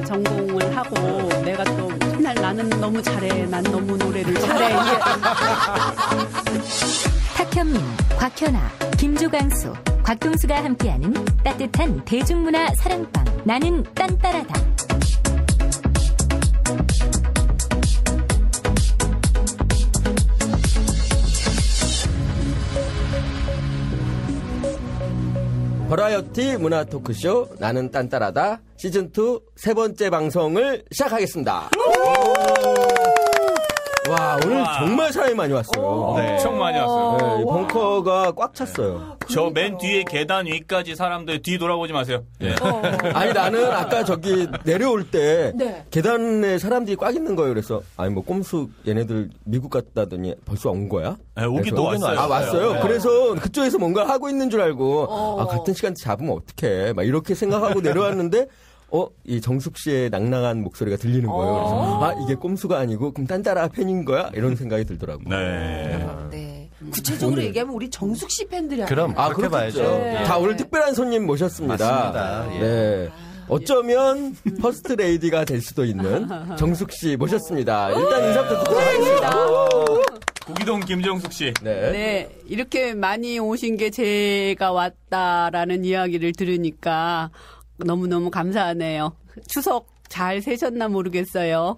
전공을 하고 내가 또 맨날 나는 너무 잘해. 난 너무 노래를 잘해. 탁현민, 곽현아, 김조강수, 곽동수가 함께하는 따뜻한 대중문화 사랑방 나는 딴따라다. 버라이어티 문화 토크쇼 나는 딴따라다 시즌2 세 번째 방송을 시작하겠습니다. 와, 오늘 정말 사람이 많이 왔어요. 네. 엄청 많이 왔어요. 네, 벙커가 꽉 찼어요. 저 맨 뒤에 계단 위까지 사람들 뒤 돌아보지 마세요. 네. 아니, 나는 아까 저기 내려올 때 네. 계단에 사람들이 꽉 있는 거예요. 그래서 아니 뭐 꼼수 얘네들 미국 갔다더니 벌써 온 거야? 네, 오기도 왔어요. 아, 왔어요? 네. 그래서 그쪽에서 뭔가 하고 있는 줄 알고 아, 같은 시간대 잡으면 어떡해. 막 이렇게 생각하고 내려왔는데 이 정숙 씨의 낭낭한 목소리가 들리는 거예요. 그래서 아, 이게 꼼수가 아니고 그럼 딴따라 팬인 거야? 이런 생각이 들더라고요. 네. 네. 구체적으로 얘기하면 우리 정숙 씨 팬들이 그럼 그렇게 봐야죠. 네. 자, 오늘 특별한 손님 모셨습니다. 맞습니다. 예. 네. 어쩌면 퍼스트 레이디가 될 수도 있는 정숙 씨 모셨습니다. 일단 인사부터 듣도록 하겠습니다. 구기동 김정숙 씨. 네. 네, 이렇게 많이 오신 게 제가 왔다라는 이야기를 들으니까 너무너무 감사하네요. 추석 잘 세셨나 모르겠어요.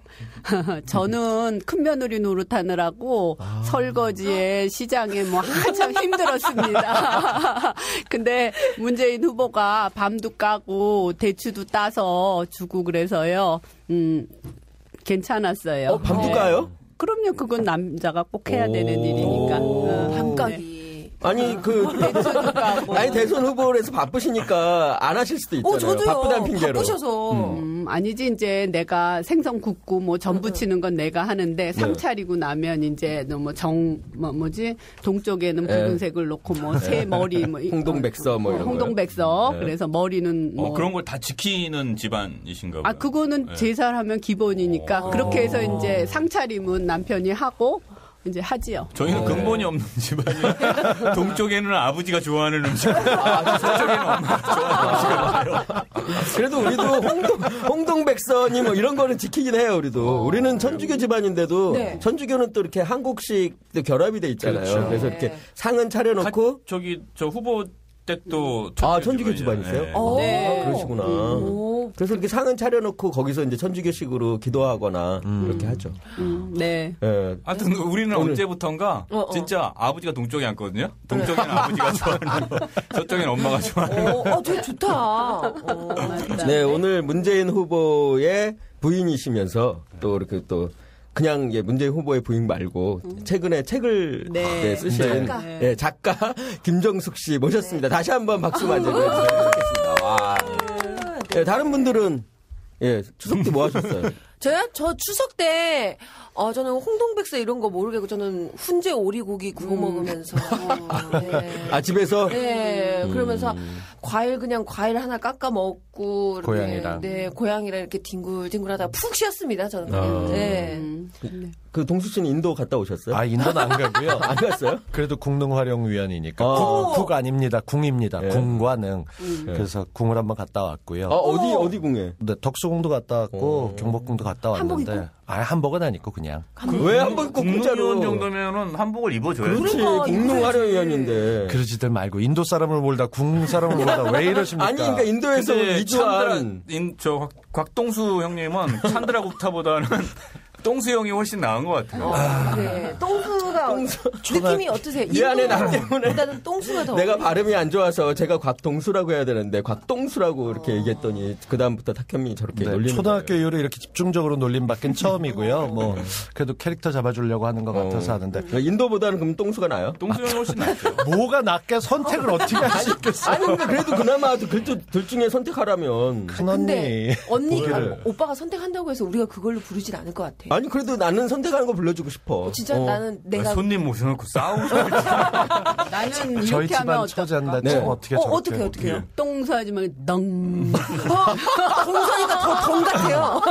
저는 큰며느리 노릇하느라고 설거지에 시장에 뭐 한참 힘들었습니다. 근데 문재인 후보가 밤도 까고 대추도 따서 주고 그래서요. 괜찮았어요. 밤도 까요? 그럼요. 그건 남자가 꼭 해야 되는 일이니까. 밤까기. 아니 대추도 까고. 아니 대선 후보라서 바쁘시니까 안 하실 수도 있잖아요. 저도요. 바쁘다는 핑계로. 바쁘셔서. 아니지 이제 내가 생선 굽고 뭐 전 부치는 건 내가 하는데 상 차리고 나면 이제 너무 동쪽에는 붉은색을 놓고 뭐 새 머리 뭐 홍동백서 뭐 이런 거. 홍동백서. 그래서 머리는 뭐 그런 걸 다 지키는 집안이신가 봐요. 아 그거는 제사를 하면 기본이니까 그렇게 해서 이제 상 차림은 남편이 하고 이제 하지요. 저희는 근본이 없는 집안이에요. 동쪽에는 아버지가 좋아하는 음식, 서쪽에는 엄마가 좋아하는 음식을 봐요. 그래도 우리도 홍동백서니 뭐 이런 거는 지키긴 해요. 우리도. 우리는 천주교 집안인데도 네. 천주교는 또 이렇게 한국식도 결합이 돼 있잖아요. 그렇죠. 그래서 이렇게 상은 차려놓고 저 후보 댁도 천주교 집안이세요? 네. 그러시구나. 그래서 이렇게 상은 차려놓고 거기서 이제 천주교식으로 기도하거나 그렇게 하죠. 네. 네. 하여튼 우리는 언제부턴가 진짜 아버지가 동쪽에 앉거든요. 동쪽에는 아버지가 좋아하는 거, 서쪽에는 엄마가 좋아하는 거. 되게 좋다. 네, 오늘 문재인 후보의 부인이시면서 또 이렇게 또 그냥 문재인 후보의 부인 말고 최근에 책을 쓰신 작가 김정숙 씨 모셨습니다. 다시 한번 박수 맞이해주겠습니다. 와. 네, 다른 분들은 추석 때 뭐 하셨어요? 저요? 저 추석 때 저는 홍동백서 이런 거 모르겠고 저는 훈제 오리고기 구워 먹으면서 네. 집에서? 네. 그러면서 과일 하나 깎아 먹고 이렇게, 고양이랑 고양이랑 이렇게 뒹굴뒹굴하다가 푹 쉬었습니다. 저는. 네. 그 동수 씨는 인도 갔다 오셨어요? 인도는 안 가고요. 안 갔어요? 그래도 국능활용위원이니까 국 아닙니다. 궁입니다. 궁과 능. 그래서 궁을 한번 갔다 왔고요. 어디 궁에? 네, 덕수궁도 갔다 왔고 경복궁도 갔다 왔는데 한복은 안 입고 그냥. 왜 한복 입고 공짜로? 국무위원 정도면은 한복을 입어줘야지. 그렇지. 국능활용위원인데. 그러지들 말고 인도 사람을 몰다 궁 사람을 몰다 왜 이러십니까? 아니 그러니까 인도에서 이주한 곽동수 형님은 찬드라국타보다는 똥수 형이 훨씬 나은 것 같아요. 네. 똥수가 느낌이 어떠세요? 미안해 나 때문에. 보다는 똥수가 더. 내가 발음이 안 좋아서 제가 곽동수라고 해야 되는데 곽동수라고 이렇게 얘기했더니 그 다음부터 탁현민이 저렇게 놀리는 초등학교 거예요. 이후로 이렇게 집중적으로 놀림 받긴 처음이고요. 뭐 그래도 캐릭터 잡아주려고 하는 것 같아서 하는데 인도보다는 그럼 똥수가 나요? 똥수 형이 훨씬 낫죠. 뭐가 낫게 선택을 어떻게 할 수 있겠어요? 아니 근데 그래도 그나마 둘 중에 선택하라면. 큰 언니. 근데 언니가 오빠가 선택한다고 해서 우리가 그걸로 부르진 않을 것 같아. 아니 그래도 나는 선택하는 거 불러주고 싶어. 진짜 나는 내가 손님 모셔놓고 싸우고 나는 저희 이렇게 하면 집안 처제인데 네. 어떻게 어떻게요? 똥수하지 말고 덩. 동선이가 더 덩 같아요.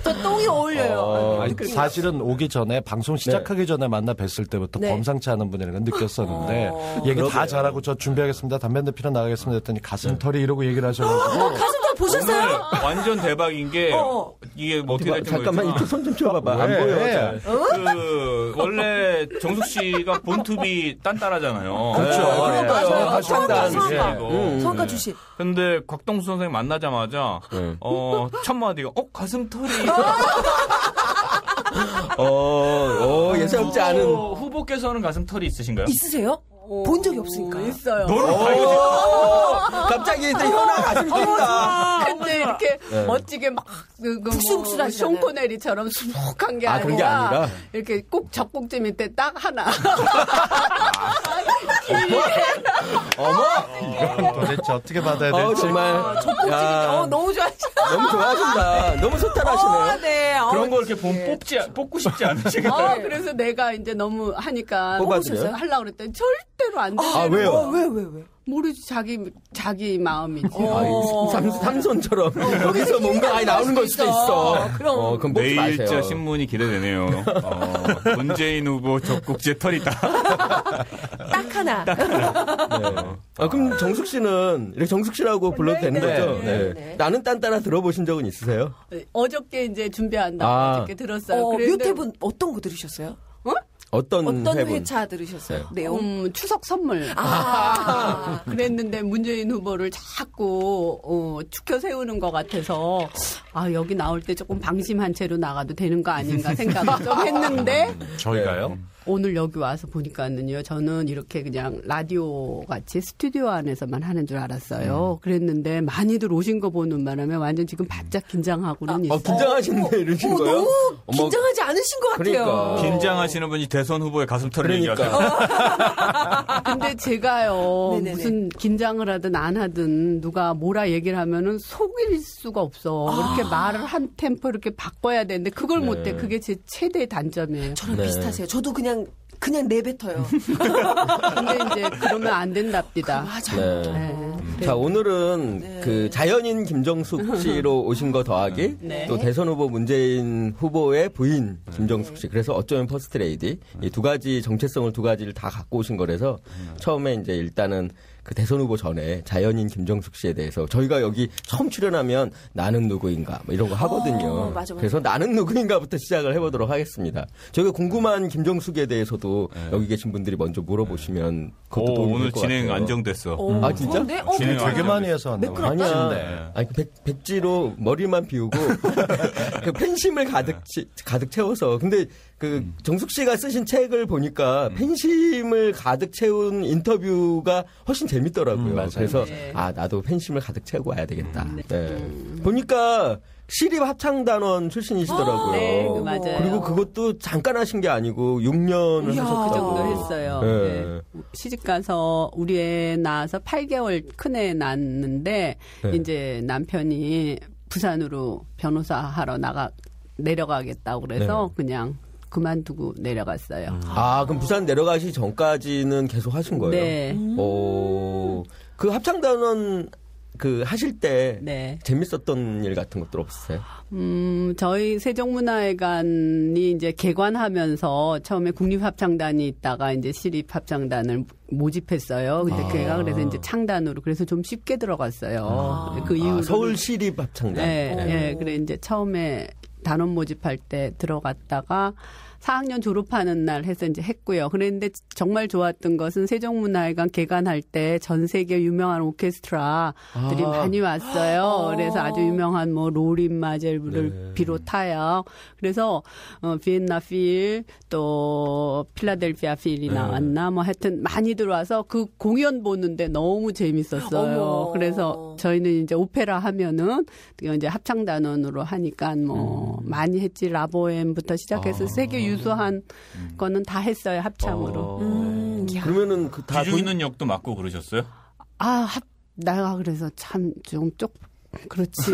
더 똥이 어울려요. 아니, 사실은 오기 전에 방송 시작하기 전에 만나 뵀을 때부터 범상치 않은 분이라는 걸 느꼈었는데 얘기 다 잘하고 저 준비하겠습니다. 담배 한 대 피러 나가겠습니다 했더니 가슴털이 이러고 얘기를 하셔가지고 가슴털 보셨어요? 완전 대박인 게 이게 뭐 어떻게 될지 잠깐만 이쪽 손 좀 쳐봐봐. 안 보여. 그 원래 정숙 씨가 본투비 딴따라잖아요. 그렇죠. 맞아요. 성악가. 성악가 출신. 근데 곽동수 선생님 만나자마자 첫 마디가 가슴털이 예사롭지 않은 후보께서는 가슴털이 있으신가요? 있으세요? 본 적이 없으니까. 있어요. 갑자기 현아 가슴이 뛴다. 근데 이렇게 멋지게 막 북슬북슬하시잖아요. 숀 코네리처럼 수북한 게 그런 게 아니라 이렇게 꼭 젖꼭지 밑에 딱 하나. 이건 도대체 어떻게 받아야 될지. 정말 젖꼭지 너무 좋아하시죠? 너무 좋아하신다. 너무 소탈하시네요. 네. 그런 거 이렇게 보면 뽑고 싶지 않으시겠어요? 그래서 내가 이제 너무 하니까 뽑아주세요? 하려고 그랬더니 절대로 안 돼. 왜요? 왜? 모르지 자기 마음이지. 삼손처럼 거기서 뭔가 나오는 걸 수도 있어. 그럼 뽑지 내일자 마세요. 신문이 기대되네요. 문재인 후보 젖꼭지에 털이 딱 하나. 그럼 정숙 씨는 이렇게 정숙 씨라고 불러도 되는 거죠? 네. 나는 딴따라 들어보신 적은 있으세요? 어저께 이제 준비한다고 어저께 들었어요. 묘태분 어떤 거 들으셨어요? 어떤 회차 들으셨어요? 내용? 추석 선물. 그랬는데 문재인 후보를 자꾸 축혀 세우는 것 같아서 여기 나올 때 조금 방심한 채로 나가도 되는 거 아닌가 생각을 좀 했는데 저희가요? 오늘 여기 와서 보니까는요. 저는 이렇게 그냥 라디오 같이 스튜디오 안에서만 하는 줄 알았어요. 그랬는데 많이들 오신 거 보는 바람에 완전 지금 바짝 긴장하고는 있어요. 긴장하시는데 이러신 거예요? 너무 긴장하지 않으신 것 같아요. 그러니까. 긴장하시는 분이 대선 후보의 가슴털을 얘기하세요. 근데 제가요. 무슨 긴장을 하든 안 하든 누가 뭐라 얘기를 하면은 속일 수가 없어. 이렇게 말을 한 템포 이렇게 바꿔야 되는데 그걸 못해. 그게 제 최대 단점이에요. 저랑 비슷하세요. 저도 그냥 내뱉어요. 근데 이제 그러면 안 된답니다. 맞아요. 자, 오늘은 그 자연인 김정숙 씨로 오신 거 더하기 또 대선 후보 문재인 후보의 부인 김정숙 씨. 그래서 어쩌면 퍼스트레이디 이 두 가지 정체성을 두 가지를 다 갖고 오신 거라서 처음에 이제 일단은 그 대선 후보 전에 자연인 김정숙 씨에 대해서 저희가 여기 처음 출연하면 나는 누구인가 뭐 이런 거 하거든요. 맞아. 그래서 나는 누구인가부터 시작을 해보도록 하겠습니다. 저희가 궁금한 김정숙에 대해서도 여기 계신 분들이 먼저 물어보시면 그것도 도움이 오늘 될 것 진행 같아요. 안정됐어. 진짜? 진행 되게 많이 해서 왔나 아니야. 백지로 머리만 비우고 그 팬심을 가득 채워서. 근데 그 정숙 씨가 쓰신 책을 보니까 팬심을 가득 채운 인터뷰가 훨씬 재밌더라고요. 그래서 나도 팬심을 가득 채우고 와야 되겠다. 보니까 시립 합창단원 출신이시더라고요. 네, 맞아요. 그리고 그것도 잠깐 하신 게 아니고 6년을 하셨고. 그 정도 했어요. 네. 시집 가서 우리 애 낳아서 8개월 큰애 낳았는데 이제 남편이 부산으로 변호사 하러 내려가겠다고 그래서 그냥 그만두고 내려갔어요. 그럼 부산 내려가시기 전까지는 계속 하신 거예요? 네. 그 합창단원 하실 때 재밌었던 일 같은 것들 없으세요? 저희 세종문화회관이 이제 개관하면서 처음에 국립합창단이 있다가 이제 시립합창단을 모집했어요. 근데 걔가 그래서 이제 창단으로 그래서 좀 쉽게 들어갔어요. 그 이후로 서울 시립합창단. 네. 그래 이제 처음에 단원 모집할 때 들어갔다가 4학년 졸업하는 날 해서 이제 했고요. 그랬는데 정말 좋았던 것은 세종문화회관 개관할 때 전 세계 유명한 오케스트라들이 많이 왔어요. 그래서 아주 유명한 뭐 로린 마젤을 비롯하여 그래서 비엔나 필 또 필라델피아 필이 나왔나 뭐 하여튼 많이 들어와서 그 공연 보는데 너무 재밌었어요. 그래서 저희는 이제 오페라 하면은 이제 합창단원으로 하니까 뭐 많이 했지. 라보엠부터 시작해서 세계 유수한 거는 다 했어요. 합창으로. 그러면은 다 뒤죽 있는 역도 맡고 그러셨어요? 내가 그래서 참 좀 그렇지.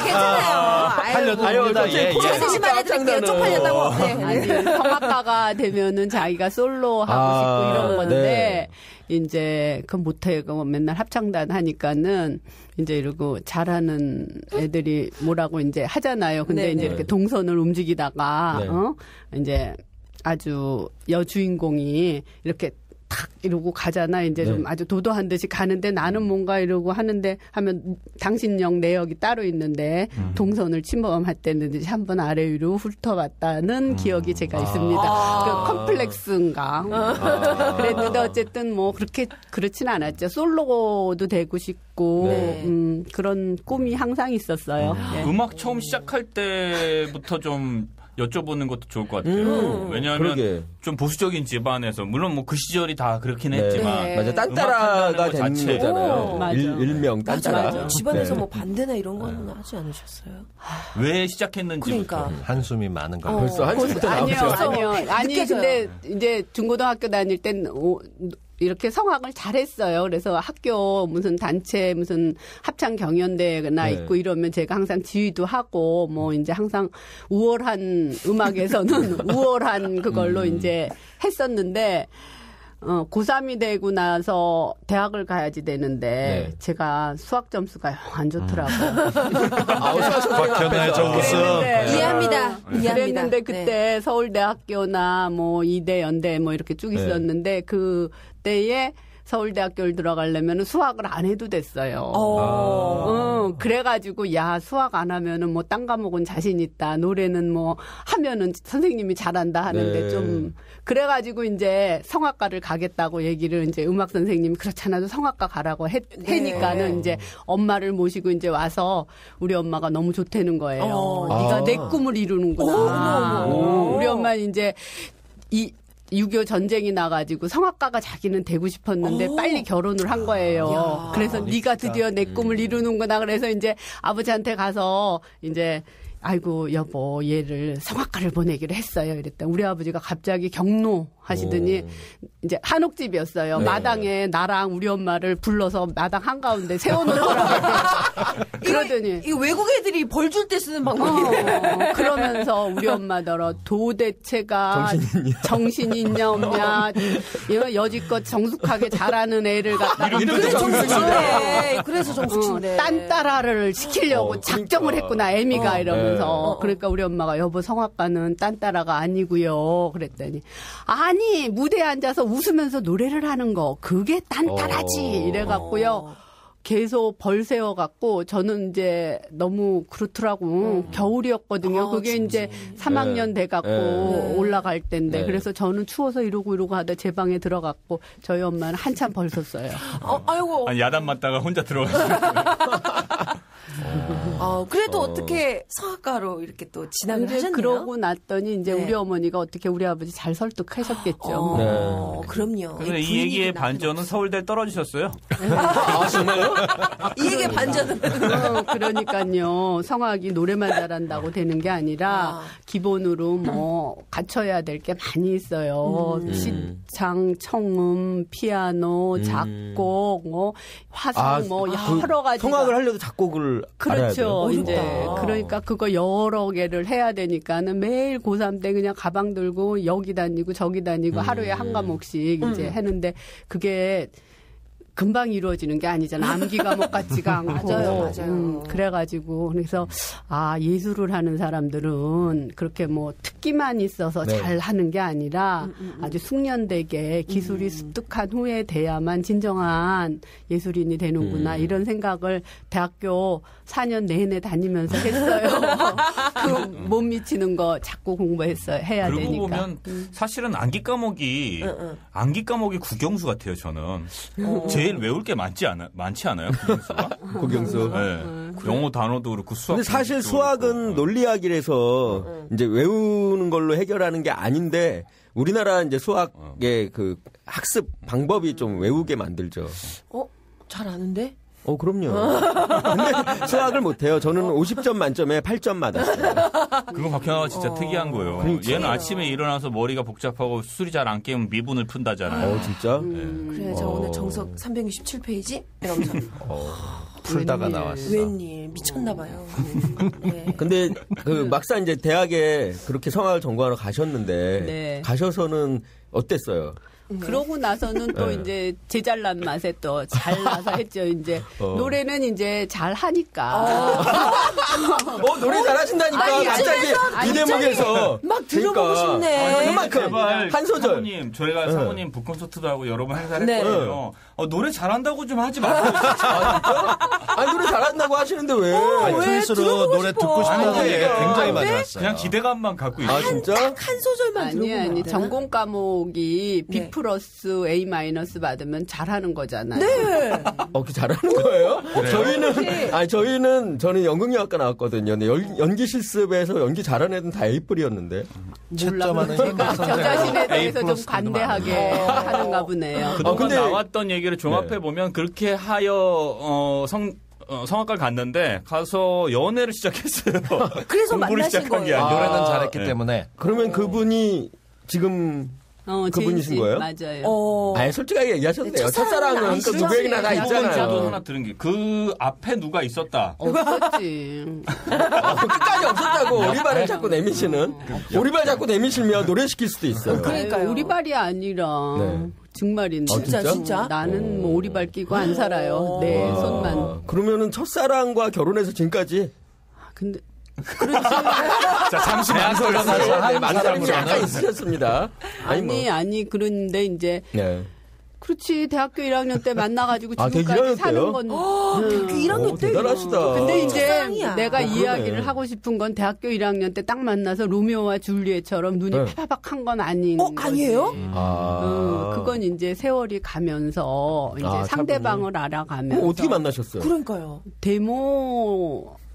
괜찮아요. 팔려듭니다. 자세히만 해드릴게요. 쪽팔렸다고. 아니, 성악가가 되면은 자기가 솔로 하고 싶고 이런 건데, 이제 그 못하고 맨날 합창단 하니까는 이제 이러고 잘하는 애들이 뭐라고 이제 하잖아요. 근데 네네. 이제 이렇게 동선을 움직이다가 네. 이제 아주 여주인공이 이렇게 탁 이러고 가잖아. 이제 네. 좀 아주 도도한 듯이 가는데 나는 뭔가 이러고 하는데 하면 당신 역 내 역이 따로 있는데 동선을 침범할 때는 이제 한번 아래 위로 훑어봤다는 기억이 제가 있습니다. 그 컴플렉스인가. 그랬는데 어쨌든 뭐 그렇진 않았죠. 솔로도 되고 싶고 네. 그런 꿈이 항상 있었어요. 네. 음악 처음 시작할 때부터 좀 여쭤보는 것도 좋을 것 같아요. 왜냐하면 그러게. 좀 보수적인 집안에서 물론 뭐 그 시절이 다 그렇긴 네. 했지만 네. 맞아. 딴따라가 음악 된 한다는 것 거잖아요. 맞아. 일명 딴따라. 맞아. 집안에서 네. 뭐 반대나 이런 건 하지 않으셨어요? 왜 시작했는지부터. 그러니까. 한숨이 많은 거. 벌써 한숨부터 나오죠. 아니요. 아니 느껴져요. 근데 이제 중고등학교 다닐 땐 이렇게 성악을 잘했어요. 그래서 학교 무슨 단체 무슨 합창 경연대회나 네. 있고 이러면 제가 항상 지휘도 하고 뭐 이제 항상 우월한 음악에서는 우월한 그걸로 이제 했었는데 고3이 되고 나서 대학을 가야지 되는데 네. 제가 수학 점수가 영 안 좋더라고요. 박현아의 저 웃음. 이해합니다. 그랬는데 네. 그때 서울대학교나 뭐 이대 연대 뭐 이렇게 쭉 있었는데 그때에 서울대학교를 들어가려면 수학을 안 해도 됐어요. 그래가지고 야 수학 안 하면은 뭐 딴 과목은 자신 있다. 노래는 뭐 하면은 선생님이 잘한다 하는데 네. 좀 그래가지고 이제 성악과를 가겠다고 얘기를 이제 음악 선생님이 그렇잖아도 성악과 가라고 해니까는 이제 엄마를 모시고 이제 와서 우리 엄마가 너무 좋다는 거예요. 네가 내 꿈을 이루는구나. 우리 엄마 이제 6.25 전쟁이 나가지고 성악가가 자기는 되고 싶었는데 빨리 결혼을 한 거예요. 그래서 네가 드디어 내 꿈을 이루는구나. 그래서 이제 아버지한테 가서 이제 아이고 여보 얘를 성악가를 보내기로 했어요. 이랬더니 우리 아버지가 갑자기 경로 하시더니 이제 한옥집이었어요. 네. 마당에 나랑 우리 엄마를 불러서 마당 한가운데 세워놓으라고 그러더니 이거 외국 애들이 벌 줄 때 쓰는 방법이네. 그러면서 우리 엄마더러 도대체가 정신이 있냐 없냐 이거 여지껏 정숙하게 잘하는 애를 갖다가 그래서 정숙신데. 그래서 정숙신데. 딴따라를 시키려고 작정을 했구나 애미가 이러면서 네. 그러니까 우리 엄마가 여보 성악가는 딴따라가 아니고요 그랬더니 아니 무대에 앉아서 웃으면서 노래를 하는 거 그게 딴따라지 이래갖고요 계속 벌 세워갖고 저는 이제 너무 그렇더라고 겨울이었거든요 그게 이제 3학년 돼갖고 올라갈 때인데 그래서 저는 추워서 이러고 하다 제 방에 들어갔고 저희 엄마는 한참 벌 섰어요. 아이고. 아니, 야단 맞다가 혼자 들어가시고. 그래도 어떻게 성악가로 이렇게 또 진학을 근데 하셨네요. 그러고 났더니 이제 네. 우리 어머니가 어떻게 우리 아버지 잘 설득하셨겠죠. 그럼요. 근데 이 얘기의 반전은 서울대 떨어지셨어요. 아, 정말요? 이 얘기의 반전은. 그러니까요. 성악이 노래만 잘한다고 되는 게 아니라 기본으로 뭐 갖춰야 될 게 많이 있어요. 시창, 청음, 피아노, 작곡, 뭐 화성 뭐 여러 가지. 성악을 하려도 작곡을 알아야 돼요. 그렇죠. 이제 그러니까 그거 여러 개를 해야 되니까는 매일 고3 때 그냥 가방 들고 여기 다니고 저기 다니고 하루에 한 과목씩 이제 하는데 그게 금방 이루어지는 게 아니잖아. 암기 과목 같지가 않고. 맞아요. 그래가지고 그래서 예술을 하는 사람들은 그렇게 뭐 특기만 있어서 잘 하는 게 아니라 아주 숙련되게 기술이 습득한 후에 돼야만 진정한 예술인이 되는구나 이런 생각을 대학교 4년 내내 다니면서 했어요. 그 못 미치는 거 자꾸 공부했어요. 해야 그러고 되니까. 보면 사실은 암기 과목이 국영수 같아요. 저는 제일 외울 게 많지 않아요? 국영수가? 국영수. 네. 영어 단어도 그렇고 수학. 근데 사실 수학은 논리학이라서 이제 외우는 걸로 해결하는 게 아닌데 우리나라 이제 수학의 그 학습 방법이 좀 외우게 만들죠. 잘 아는데? 그럼요. 근데 수학을 못해요. 저는 50점 만점에 8점 맞았어요. 그건 박현아가 진짜 특이한 거예요. 그러니까. 얘는 아침에 일어나서 머리가 복잡하고 수술이 잘 안 깨면 미분을 푼다잖아요. 진짜? 그래, 저 오늘 정석 367페이지? 이러면서. 풀다가 나왔어. 웬일, 미쳤나봐요. 네. 근데 그 막상 이제 대학에 그렇게 성악을 전공하러 가셨는데 네. 가셔서는 어땠어요? 그러고 나서는 또 이제 제 잘난 맛에 또 잘나서 했죠. 이제 노래는 이제 잘 하니까. 노래 잘하신다니까. 갑자기 이 대목에서 막 들어보고 싶네. 그만큼 한 소절. 사모님, 저희가 사모님 북콘서트도 하고 여러 번 행사를 했거든요. 노래 잘한다고 좀 하지 마세요. 아니 노래 잘한다고 하시는데 왜? 트윗으로 노래 듣고 싶다는 얘기가 굉장히 많이 왔어요. 그냥 기대감만 갖고 있어요. 진짜? 한 소절만 들어보면 아니 전공 과목이 B 플러스 A 마이너스 받으면 잘하는 거잖아요. 네. 그 잘하는 거예요? 저는 연극영화과 나왔거든요. 근데 연기 실습에서 연기 잘하는 애는 다 A+이었는데. 채점하는 제가 저 자신에 대해서 좀 관대하게 하는가 보네요. 그동안 근데 나왔던 얘기를 종합해 보면 그렇게 하여 성악과를 갔는데 가서 연애를 시작했어요. 그래서 공부를 만나신 시작한 게 거예요. 아니라. 노래는 잘했기 때문에. 그러면 그분이 지금 그분이신 거예요? 맞아요. 솔직하게 얘기하셨네요. 첫사랑은 그 누구에게나 다 저도 있잖아요. 하나 들은 게 그 앞에 누가 있었다. 없었지. 끝까지 없었다고 오리발을 자꾸 내미시는. 오리발 자꾸 내미시면 노래시킬 수도 있어요. 그러니까요. 오리발이 아니라 정말인데. 진짜? 나는 뭐 오리발 끼고 안 살아요. 내 손만. 그러면은 첫사랑과 결혼해서 지금까지. 근데 자, 잠시 망설여서 만사람이 약간 있으셨습니다. 아니 그런데 이제 그렇지 대학교 1학년 때 만나가지고 지금까지 사는 건. 대학교 1학년 때 대단하시다. 근데 이제 첫사랑이야. 내가 이야기를 하고 싶은 건 대학교 1학년 때 딱 만나서 로미오와 줄리엣처럼 눈이 파박한 건 아닌 거지. 아니에요? 그건 이제 세월이 가면서 이제 상대방을 알아가면서. 어떻게 만나셨어요? 그러니까요.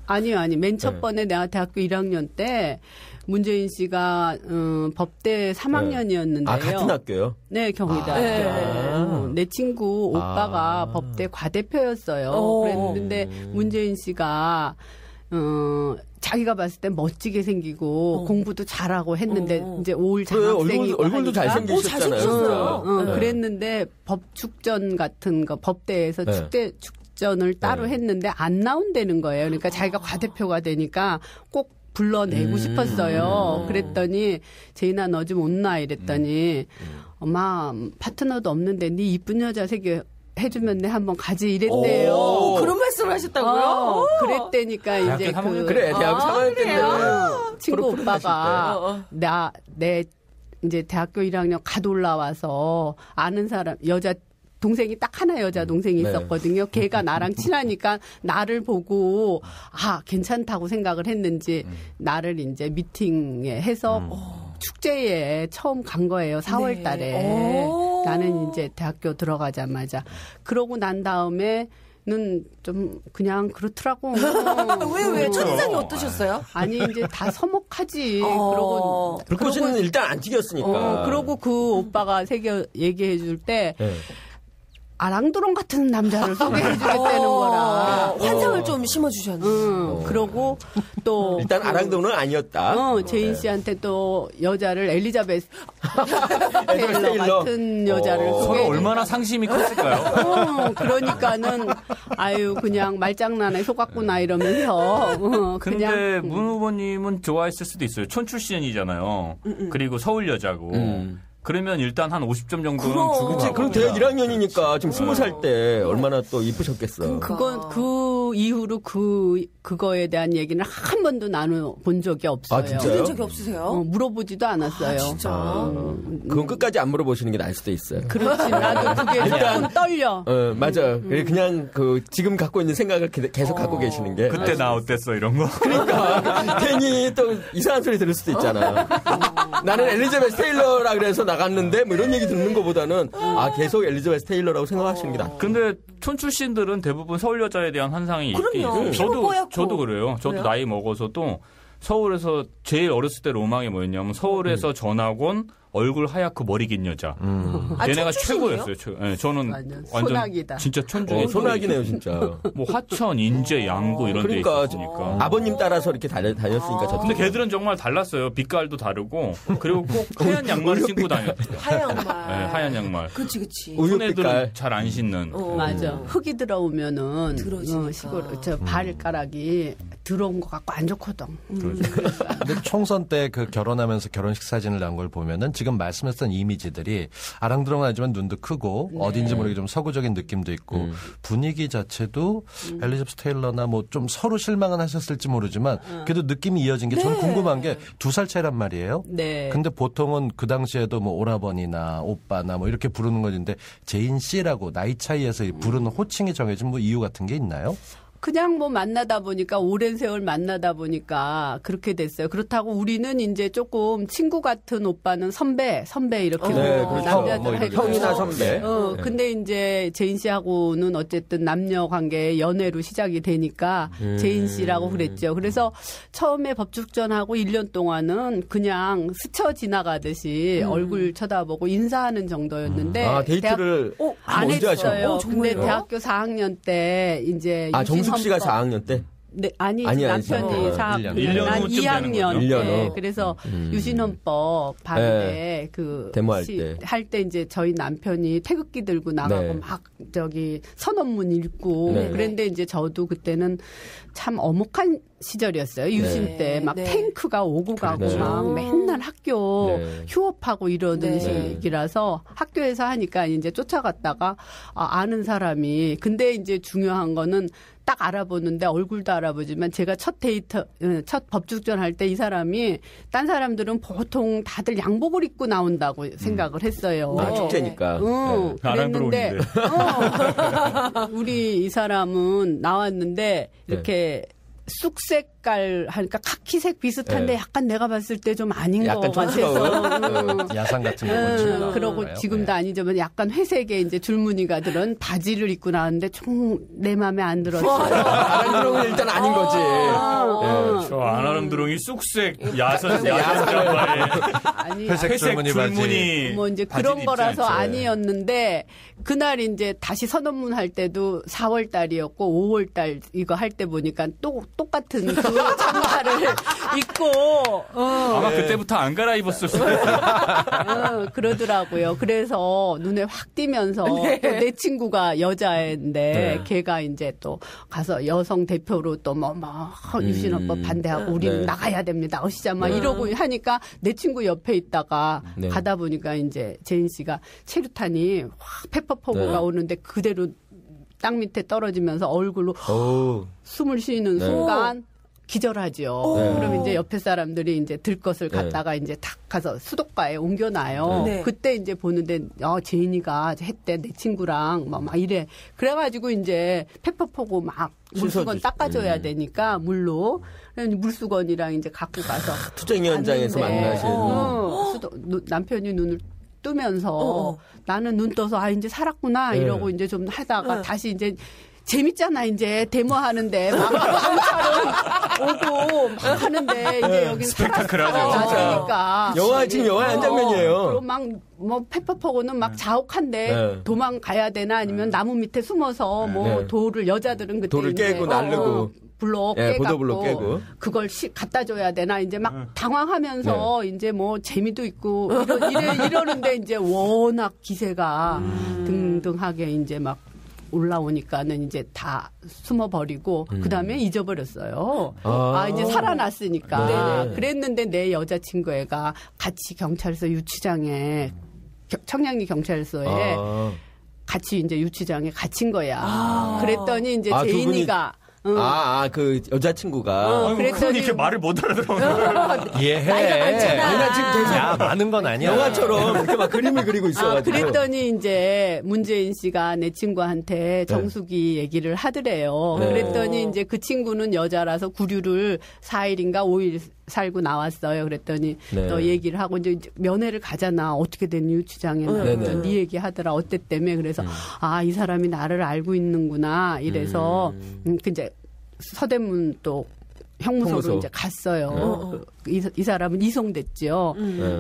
아니요. 맨 첫 번에 내가 대학교 1학년 때 문재인 씨가 법대 3학년이었는데요. 같은 학교요? 네, 경희대학교. 내 친구 오빠가 법대 과대표였어요. 그랬는데 문재인 씨가 자기가 봤을 때 멋지게 생기고 공부도 잘하고 했는데 이제 올 장학생이고 얼굴도 잘생기셨잖아요. 그랬는데 법축전 같은 거 법대에서 축전을 따로 했는데 안 나온다는 거예요. 그러니까 자기가 과대표가 되니까 꼭 불러내고 싶었어요. 그랬더니 제인아 너 좀 온나 이랬더니 엄마 파트너도 없는데 네 이쁜 여자 해주면 내 한번 가지 이랬대요. 그런 말씀을 하셨다고요? 그랬다니까 이제 대학교 3학년 때인데 친구 오빠가 내 이제 대학교 1학년 갓 올라와서 아는 사람 여자 동생이 딱 하나 여자 동생이 있었거든요. 걔가 나랑 친하니까 나를 보고 괜찮다고 생각을 했는지 나를 이제 미팅에 해서 축제에 처음 간 거예요. 4월 달에. 나는 이제 대학교 들어가자마자. 그러고 난 다음에는 좀 그냥 그렇더라고. 왜? 첫인상이 어떠셨어요? 아니 이제 다 서먹하지. 그러고 불꽃이는 일단 안 튀겼으니까. 그러고 그 오빠가 얘기해 줄 때 아랑드롱 같은 남자를 소개해 주겠다는 거라. 환상을 좀 심어주셨네. 그러고 또. 일단 아랑드롱은 아니었다. 제인 씨한테 또 여자를 엘리자베스 테일러 같은 여자를 서로 소개해 얼마나 상심이 컸을까요? 그러니까는 그냥 말장난에 속았구나 이러면서. 근데 문 후보님은 좋아했을 수도 있어요. 촌출신이잖아요. 그리고 서울 여자고. 그러면 일단 한 50점 정도는 주고 가고. 그럼 대학 1학년이니까 지금 20살 때 얼마나 또 이쁘셨겠어. 그 이후로 그거에 대한 얘기는 한 번도 나눠본 적이 없어요. 진짜요? 들은 적이 없으세요? 물어보지도 않았어요. 진짜? 그건 끝까지 안 물어보시는 게 나을 수도 있어요. 그렇지. 나도 그게 조금 떨려. 맞아. 그냥 지금 갖고 있는 생각을 계속 갖고 계시는 게. 그때 나 어땠어 이런 거. 그러니까 괜히 또 이상한 소리 들을 수도 있잖아. 나는 엘리자베스 테일러라 그래서 나갔는데 뭐 이런 얘기 듣는 것보다는 계속 엘리자베스 테일러라고 생각하시는 게 낫다. 근데 촌출신들은 대부분 서울 여자에 대한 환상이 있긴 있어요. 저도 그래요. 저도 나이 먹어서도 서울에서 제일 어렸을 때 로망이 뭐였냐면 서울에서 전학온 얼굴 하얗고 머리 긴 여자. 얘네가 최고였어요. 네, 저는 완전 소나기다. 진짜 천중에 소나기네요, 진짜. 뭐 하천, 인제, 양구 이런 데 있었으니까. 아버님 따라서 이렇게 다녔으니까 저도. 근데 걔들은 정말 달랐어요. 빛깔도 다르고 그리고 꼭 하얀 양말을 신고 다녔어요. 하얀 양말. 네, 하얀 양말. 그치. 손애들은 잘 안 신는. 맞아. 흙이 들어오면은 들어지니까. 발가락이 들어온 것 같고 안 좋거든. 근데 총선 때 그 결혼하면서 결혼식 사진을 난 걸 보면은 지금 말씀했던 이미지들이 아랑드렁하지만 눈도 크고 어딘지 모르게 좀 서구적인 느낌도 있고 분위기 자체도 엘리자베스 테일러나 뭐 좀 서로 실망은 하셨을지 모르지만 그래도 느낌이 이어진 게 저는 궁금한 게 2살 차이란 말이에요. 네. 근데 보통은 그 당시에도 뭐 오라버니나 오빠나 뭐 이렇게 부르는 건데 제인 씨라고 나이 차이에서 부르는 호칭이 정해진 뭐 이유 같은 게 있나요? 그냥 뭐 만나다 보니까 오랜 세월 만나다 보니까 그렇게 됐어요. 그렇다고 우리는 이제 조금 친구 같은 오빠는 선배 이렇게 네, 남자들 뭐 형이나 선배. 근데 이제 제인 씨하고는 어쨌든 남녀 관계 연애로 시작이 되니까 제인 씨라고 그랬죠. 그래서 처음에 법축전하고 1년 동안은 그냥 스쳐 지나가듯이 얼굴 쳐다보고 인사하는 정도였는데 데이트를 안 언제 했어요. 하셨나요? 근데 대학교 4학년 때 이제 정숙 씨가 4학년 때? 네, 남편이 1년 난 후쯤 2학년 되는 거죠. 때 그래서 유신헌법 발의 그 데모할 할 때 이제 저희 남편이 태극기 들고 나가고 막 저기 선언문 읽고 그런데 이제 저도 그때는 참 엄혹한 시절이었어요. 유신 때 막 탱크가 오고 가고 막 맨날 학교 휴업하고 이러던 시기라서 학교에서 하니까 이제 쫓아갔다가 아는 사람이 근데 이제 중요한 거는 딱 알아보는데 얼굴도 알아보지만 제가 첫 법축전 할 때 이 사람이 딴 사람들은 보통 다들 양복을 입고 나온다고 생각을 했어요. 축제니까. 그랬는데 우리 이 사람은 나왔는데 이렇게 쑥색깔 하니까 카키색 비슷한데 약간 내가 봤을 때 좀 아닌 것 같아서 야상 같은 거 그러고 지금도 아니지만 약간 회색의 이제 줄무늬가 들은 바지를 입고 나왔는데 좀 내 마음에 안 들었어요. 아랑드렁은 일단 아닌 거지. 저 아랑드렁이 쑥색 야선 양말에 아니 회색 줄무늬 뭐 이제 그런 거라서 아니었는데 그날 이제 다시 선언문 할 때도 4월 달이었고 5월 달 이거 할 때 보니까 똑같은 그 장화를 입고 아마 그때부터 안 갈아입었을 수도 있어요. 그러더라고요. 그래서 눈에 확 띄면서 또 내 친구가 여자애인데 걔가 이제 또 가서 여성 대표로 또 뭐 유신헌법 반대하고 우리는 나가야 됩니다. 어시자 막 이러고 하니까 내 친구 옆에 있다가 가다 보니까 이제 제인 씨가 체류탄이 확 페퍼포그가 오는데 그대로 땅 밑에 떨어지면서 얼굴로 숨을 쉬는 순간 기절하죠. 그럼 이제 옆에 사람들이 이제 들 것을 갖다가 이제 탁 가서 수도가에 옮겨놔요. 그때 이제 보는데 제인이가 했대 내 친구랑 막 이래. 그래가지고 이제 페퍼포고 막 물수건 닦아줘야 되니까 물로. 물수건이랑 이제 갖고 가서 투쟁 현장에서 만나시는 남편이 눈을 뜨면서 나는 눈 떠서 이제 살았구나 이러고 이제 좀 하다가 다시 이제 재밌잖아 이제 데모하는데 막 경찰은 오고 막 하는데 이제 여긴 스펙타클하죠. 영화 지금 영화의 한 장면이에요. 그리고 막 뭐 페퍼포고는 막 자욱한데 도망가야 되나 아니면 나무 밑에 숨어서 뭐 돌을 여자들은 그때 돌을 깨고 날르고 블록 보도블록 깨고 그걸 갖다 줘야 되나 이제 막 당황하면서 이제 뭐 재미도 있고 이러는데 이제 워낙 기세가 등등하게 이제 막 올라오니까는 이제 다 숨어버리고 그다음에 잊어버렸어요. 이제 살아났으니까. 그랬는데 내 여자친구 애가 같이 경찰서 유치장에 청량리 경찰서에 같이 이제 유치장에 갇힌 거야. 그랬더니 이제 제인이가 그 여자친구가. 그랬더니 이렇게 말을 못 알아들어. 이해해. 아니야, 지금 야, 많은 건 아니야. 영화처럼 이렇게 막 그림을 그리고 있어가지고. 그랬더니 이제 문재인 씨가 내 친구한테 정숙이 얘기를 하더래요. 그랬더니 이제 그 친구는 여자라서 구류를 4일인가 5일 살고 나왔어요. 그랬더니 또 얘기를 하고 이제 면회를 가잖아. 어떻게 됐니 유치장에. 네 얘기 하더라. 어땠다며. 그래서 이 사람이 나를 알고 있는구나. 이래서 이제 서대문 또 형무소로 이제 갔어요. 이 사람은 이송됐죠.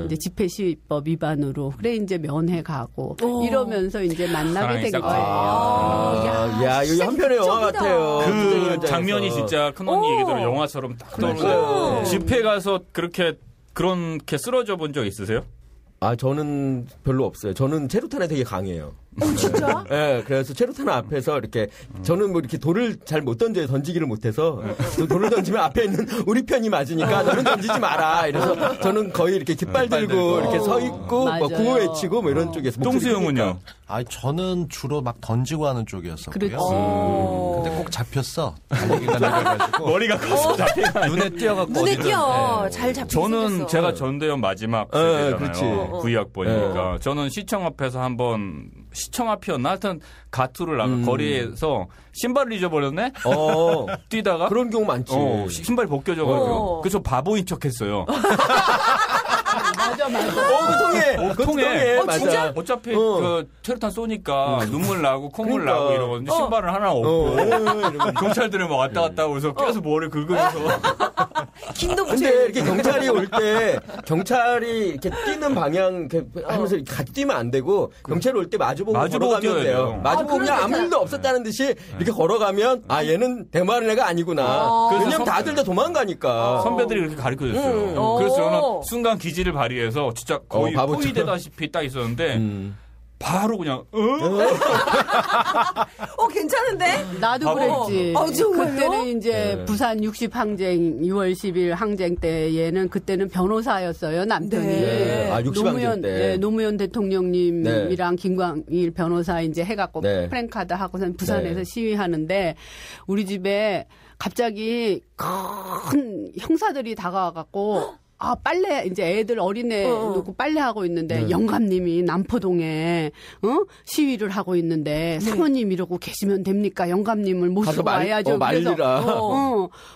이제 집회시위법 위반으로. 그래 이제 면회 가고 이러면서 이제 만나게 된 거예요. 야, 이거 한편의 영화 같아요. 그 장면이 진짜 큰언니 얘기대로 영화처럼 딱 떠오르는데 집회 가서 그렇게 쓰러져 본 적 있으세요? 저는 별로 없어요. 저는 체류탄에 되게 강해요. 진짜? 네, 그래서 체류탄 앞에서 이렇게 저는 뭐 이렇게 돌을 잘 못 던져요. 던지기를 못해서 돌을 던지면 앞에 있는 우리 편이 맞으니까 너는 던지지 마라. 이래서 저는 거의 이렇게 깃발 들고 이렇게 서 있고 뭐 구호 외치고 뭐 이런 쪽에서. 똥수형은요? 저는 주로 막 던지고 하는 쪽이었었고요. 근데 꼭 잡혔어. 달리기가 내려가지고 머리가 커서 잡히가 눈에 띄어갖고 눈에 띄어. 잘 잡히고 저는 생겼어. 제가 전대현 마지막 세대잖아요. 9학번이니까. 저는 시청 앞에서 한번 시청 앞이었나? 하여튼 가투를 나가 거리에서 신발을 잊어버렸네? 뛰다가 그런 경우 많지. 신발이 벗겨져가지고. 그래서 바보인 척 했어요. 맞아. 통해. 맞아. 진짜? 어차피 그 체류탄 쏘니까 눈물 나고 콧물 나고 이러거든요. 신발은 하나 없고. 경찰들은 막 왔다 갔다 하고 그래서 계속 머리 긁으면서. 긴도 근데 이렇게 경찰이 올 때 경찰이 이렇게 뛰는 방향 이렇게 하면서 같이 뛰면 안 되고 경찰이 올 때 마주보고 걸어가면 돼요. 마주보고 그냥 아무 일도 없었다는 듯이 이렇게 걸어가면 얘는 대마른 애가 아니구나. 왜냐면 다들 다 도망가니까. 선배들이 그렇게 가르쳐줬어요. 그래서 저는 순간 기지를 발휘해서 진짜 거의 포위되다시피 딱 있었는데 바로 그냥 괜찮은데? 나도 그랬지. 정말요? 그때는 이제 부산 60 항쟁 2월 10일 항쟁 때에는 그때는 변호사였어요 남편이. 네. 60 항쟁 때. 노무현 대통령님이랑 김광일 변호사 이제 해갖고 프랭카드 하고선 부산에서 시위하는데 우리 집에 갑자기 큰 형사들이 다가와갖고. 빨래, 이제 애들 어린애 놓고 빨래하고 있는데, 영감님이 남포동에, 시위를 하고 있는데, 사모님 이러고 계시면 됩니까? 영감님을 모시고 와야죠. 말리라.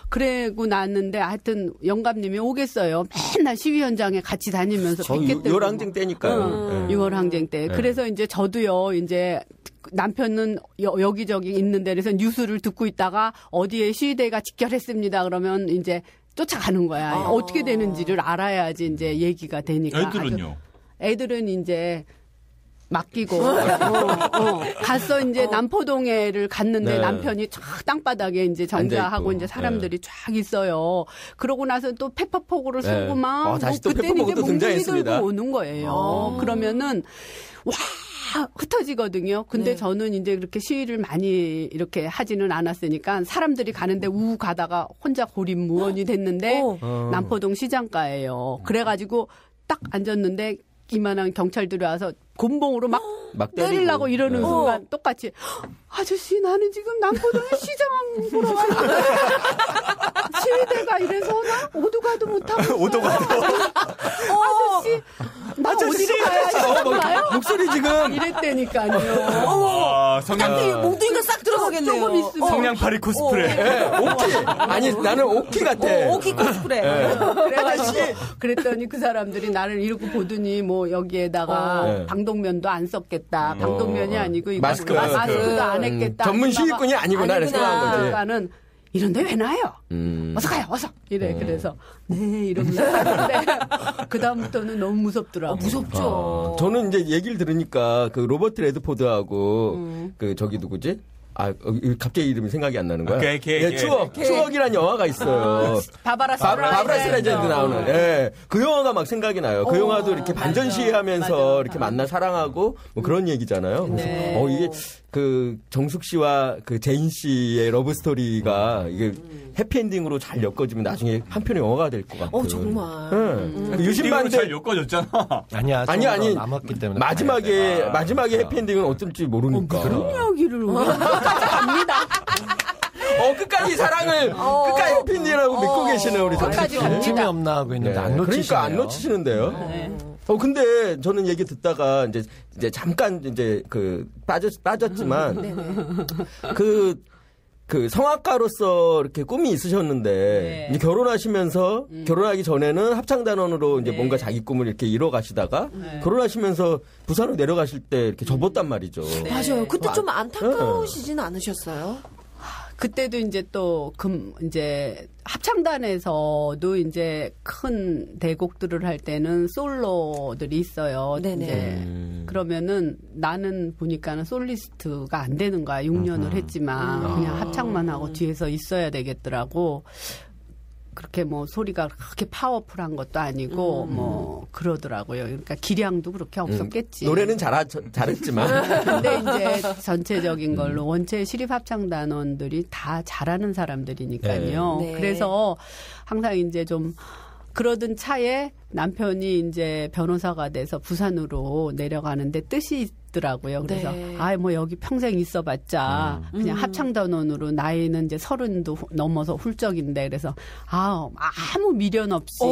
그래고 났는데, 하여튼, 영감님이 오겠어요. 맨날 시위 현장에 같이 다니면서. 6월 항쟁 때니까요. 6월 항쟁 때. 그래서 이제 저도요, 이제, 남편은 여기저기 있는데, 그래서 뉴스를 듣고 있다가, 어디에 시위대가 직결했습니다. 그러면 이제, 쫓아가는 거야. 어떻게 되는지를 알아야지 이제 얘기가 되니까. 애들은요? 애들은 이제 맡기고 갔어 이제 남포동에를 갔는데 남편이 쫙 땅바닥에 이제 정자하고 이제 사람들이 쫙 있어요. 그러고 나서 또 페퍼포구를 쏘고 막 다시 또 그때는 이제 페퍼포구도 몽둥이 등장했습니다. 들고 오는 거예요. 그러면은 흩어지거든요. 근데 저는 이제 그렇게 시위를 많이 이렇게 하지는 않았으니까 사람들이 가는데 우 가다가 혼자 고립무원이 됐는데 남포동 시장가예요. 그래가지고 딱 앉았는데 이만한 경찰들이 와서 곤봉으로 막 때리려고 이러는 순간 똑같이 아저씨 나는 지금 남포동에 시장 보러 왔는데 시위대가 이래서 나 오도가도 못하고 아저씨 나 어디로 가야 목소리 지금 이랬다니까요. 성냥 몽둥이가 싹 들어가겠네요. 조금 있으면 성냥팔이 코스프레. 오키. 아니 나는 오키 같아. 오키 코스프레. 그래가지고 그랬더니 그 사람들이 나를 이러고 보더니 뭐 여기에다가 방독면도 안 썼겠다. 방독면이 아니고 이거 마스크도 안 했겠다. 전문 시위꾼이 아니구나. 그래서 한 거지. 그러니까는 이런데 왜 나요? 어서 가요, 어서. 이래. 그래서 네 이러면서 가는데 그 다음부터는 너무 무섭더라고. 무섭죠. 저는 이제 얘기를 들으니까 그 로버트 레드포드하고 그 저기 누구지? 갑자기 이름이 생각이 안 나는 거야. 추억이란 영화가 있어요. 바바라 스트라이젠드 나오는. 그 영화가 막 생각이 나요. 그 영화도 이렇게 반전 시위하면서 이렇게 만나 사랑하고 뭐 그런 얘기잖아요. 그래서 이게 그 정숙 씨와 그 제인 씨의 러브 스토리가 이게 해피엔딩으로 잘 엮어지면 나중에 한 편의 영화가 될 것 같아요. 정말. 유신반대 잘 엮어졌잖아. 아니 남았기 때문에 마지막에 해피엔딩은 어떨지 모르니까. 그런 이야기를 끝까지 갑니다. 끝까지 사랑을 끝까지 해피엔딩이라고 믿고 계시는 우리 정숙 씨. 관심이 없나 하고 있는데 안 놓치시네요. 그러니까 안 놓치시는데요. 근데 저는 얘기 듣다가 이제 잠깐 이제 빠졌지만 그 성악가로서 이렇게 꿈이 있으셨는데 이제 결혼하시면서 결혼하기 전에는 합창단원으로 이제 뭔가 자기 꿈을 이렇게 이뤄가시다가 결혼하시면서 부산으로 내려가실 때 이렇게 접었단 말이죠. 맞아요. 그때 좀 안타까우시진 않으셨어요? 그때도 이제 또 이제 합창단에서도 이제 큰 대곡들을 할 때는 솔로들이 있어요. 이제 그러면은 나는 보니까는 솔리스트가 안 되는 거야. 6년을 했지만 그냥 합창만 하고 뒤에서 있어야 되겠더라고. 그렇게 뭐 소리가 그렇게 파워풀한 것도 아니고 뭐 그러더라고요. 그러니까 기량도 그렇게 없었겠지. 노래는 잘했지만. 근데 이제 전체적인 걸로 원체 시립합창단원들이 다 잘하는 사람들이니까요. 네. 그래서 항상 이제 좀 그러던 차에 남편이 이제 변호사가 돼서 부산으로 내려가는데 뜻이 있더라고요. 그래서 네. 뭐 여기 평생 있어봤자 그냥 합창단원으로 나이는 이제 30도 넘어서 훌쩍인데 그래서 아무 미련 없이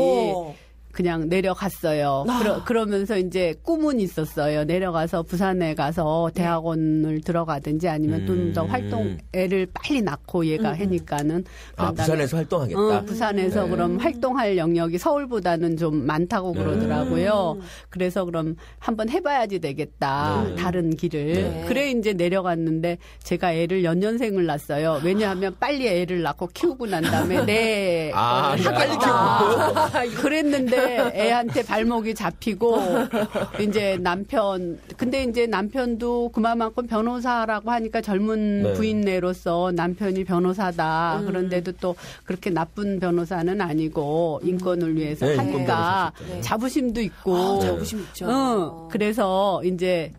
그냥 내려갔어요. 그러면서 이제 꿈은 있었어요. 내려가서 부산에 가서 대학원을 들어가든지 아니면 좀 더 활동 애를 빨리 낳고 얘가 하니까는 부산에서 활동하겠다. 부산에서 그럼 활동할 영역이 서울보다는 좀 많다고 그러더라고요. 그래서 그럼 한번 해봐야지 되겠다. 다른 길을. 그래 이제 내려갔는데 제가 애를 연년생을 낳았어요. 왜냐하면 빨리 애를 낳고 키우고 난 다음에 빨리 키우고 그랬는데 애한테 발목이 잡히고 이제 근데 이제 남편도 그만큼 변호사라고 하니까 젊은 부인네로서 남편이 변호사다. 그런데도 또 그렇게 나쁜 변호사는 아니고 인권을 위해서 하니까 자부심도 있고. 자부심 있죠. 그래서 이제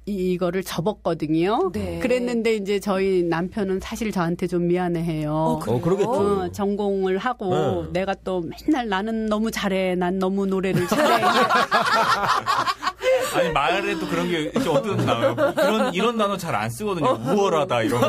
이거를 접었거든요. 네. 그랬는데 이제 저희 남편은 사실 저한테 좀 미안해해요. 그러겠죠. 전공을 하고 내가 또 맨날 나는 너무 잘해. 난 너무 노래를 잘해. 아니 말에도 그런 게 이렇게 어떤 나와요. 이런 단어 잘 안 쓰거든요. 우월하다 이런 거.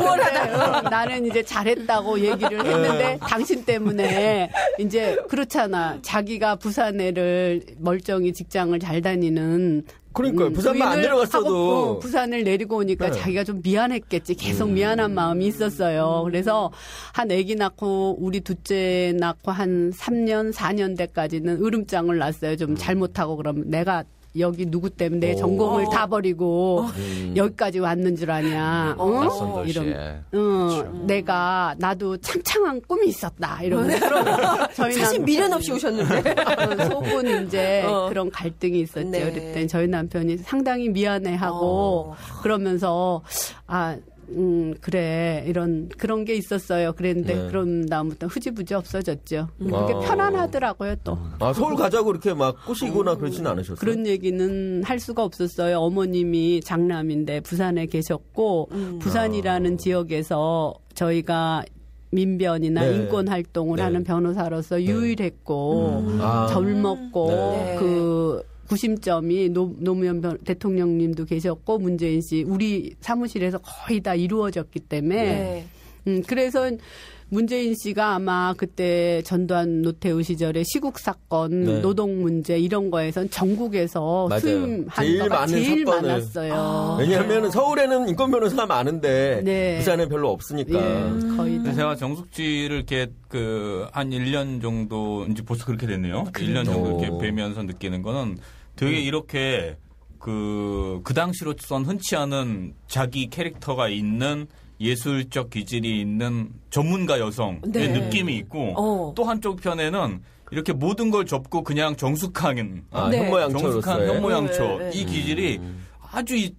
우월하다. 나는 이제 잘했다고 얘기를 했는데 당신 때문에 이제 그렇잖아. 자기가 부산애를 멀쩡히 직장을 잘 다니는 그러니까요. 부산만 안 내려갔어도 부산을 내리고 오니까 자기가 좀 미안했겠지. 계속 미안한 마음이 있었어요. 그래서 한 아기 낳고 우리 둘째 낳고 한 3년 4년 때까지는 으름장을 놨어요. 좀 잘못하고 그러면 내가 여기 누구 때문에 내 전공을 다 버리고 여기까지 왔는 줄 아냐. 낯선 도시에. 나도 창창한 꿈이 있었다. 이러면서 저희 사실 미련 없이 오셨는데 속은 이제 그런 갈등이 있었죠. 네. 그랬더니 저희 남편이 상당히 미안해하고 그러면서 그래 그런 게 있었어요. 그랬는데 그런 다음부터 흐지부지 없어졌죠. 그게 편안하더라고요 또. 서울 가자고 이렇게 막 꼬시거나 그러지는 않으셨어요? 그런 얘기는 할 수가 없었어요. 어머님이 장남인데 부산에 계셨고 부산이라는 지역에서 저희가 민변이나 인권 활동을 하는 변호사로서 유일했고 젊었고 그 구심점이 노무현 대통령님도 계셨고 문재인 씨 우리 사무실에서 거의 다 이루어졌기 때문에 그래서 문재인 씨가 아마 그때 전두환 노태우 시절에 시국 사건, 노동 문제 이런 거에선 전국에서 수임한 거가 제일 많았어요. 왜냐하면 서울에는 인권 변호사가 많은데 부산에 별로 없으니까. 거의. 제가 정숙지를 이렇게 한 1년 정도 이제 벌써 그렇게 됐네요. 1년 정도 이렇게 뵈면서 느끼는 거는 되게 이렇게 그 당시로선 흔치 않은 자기 캐릭터가 있는 예술적 기질이 있는 전문가 여성의 느낌이 있고 또 한쪽 편에는 이렇게 모든 걸 접고 그냥 정숙한 현모양처 이 기질이 아주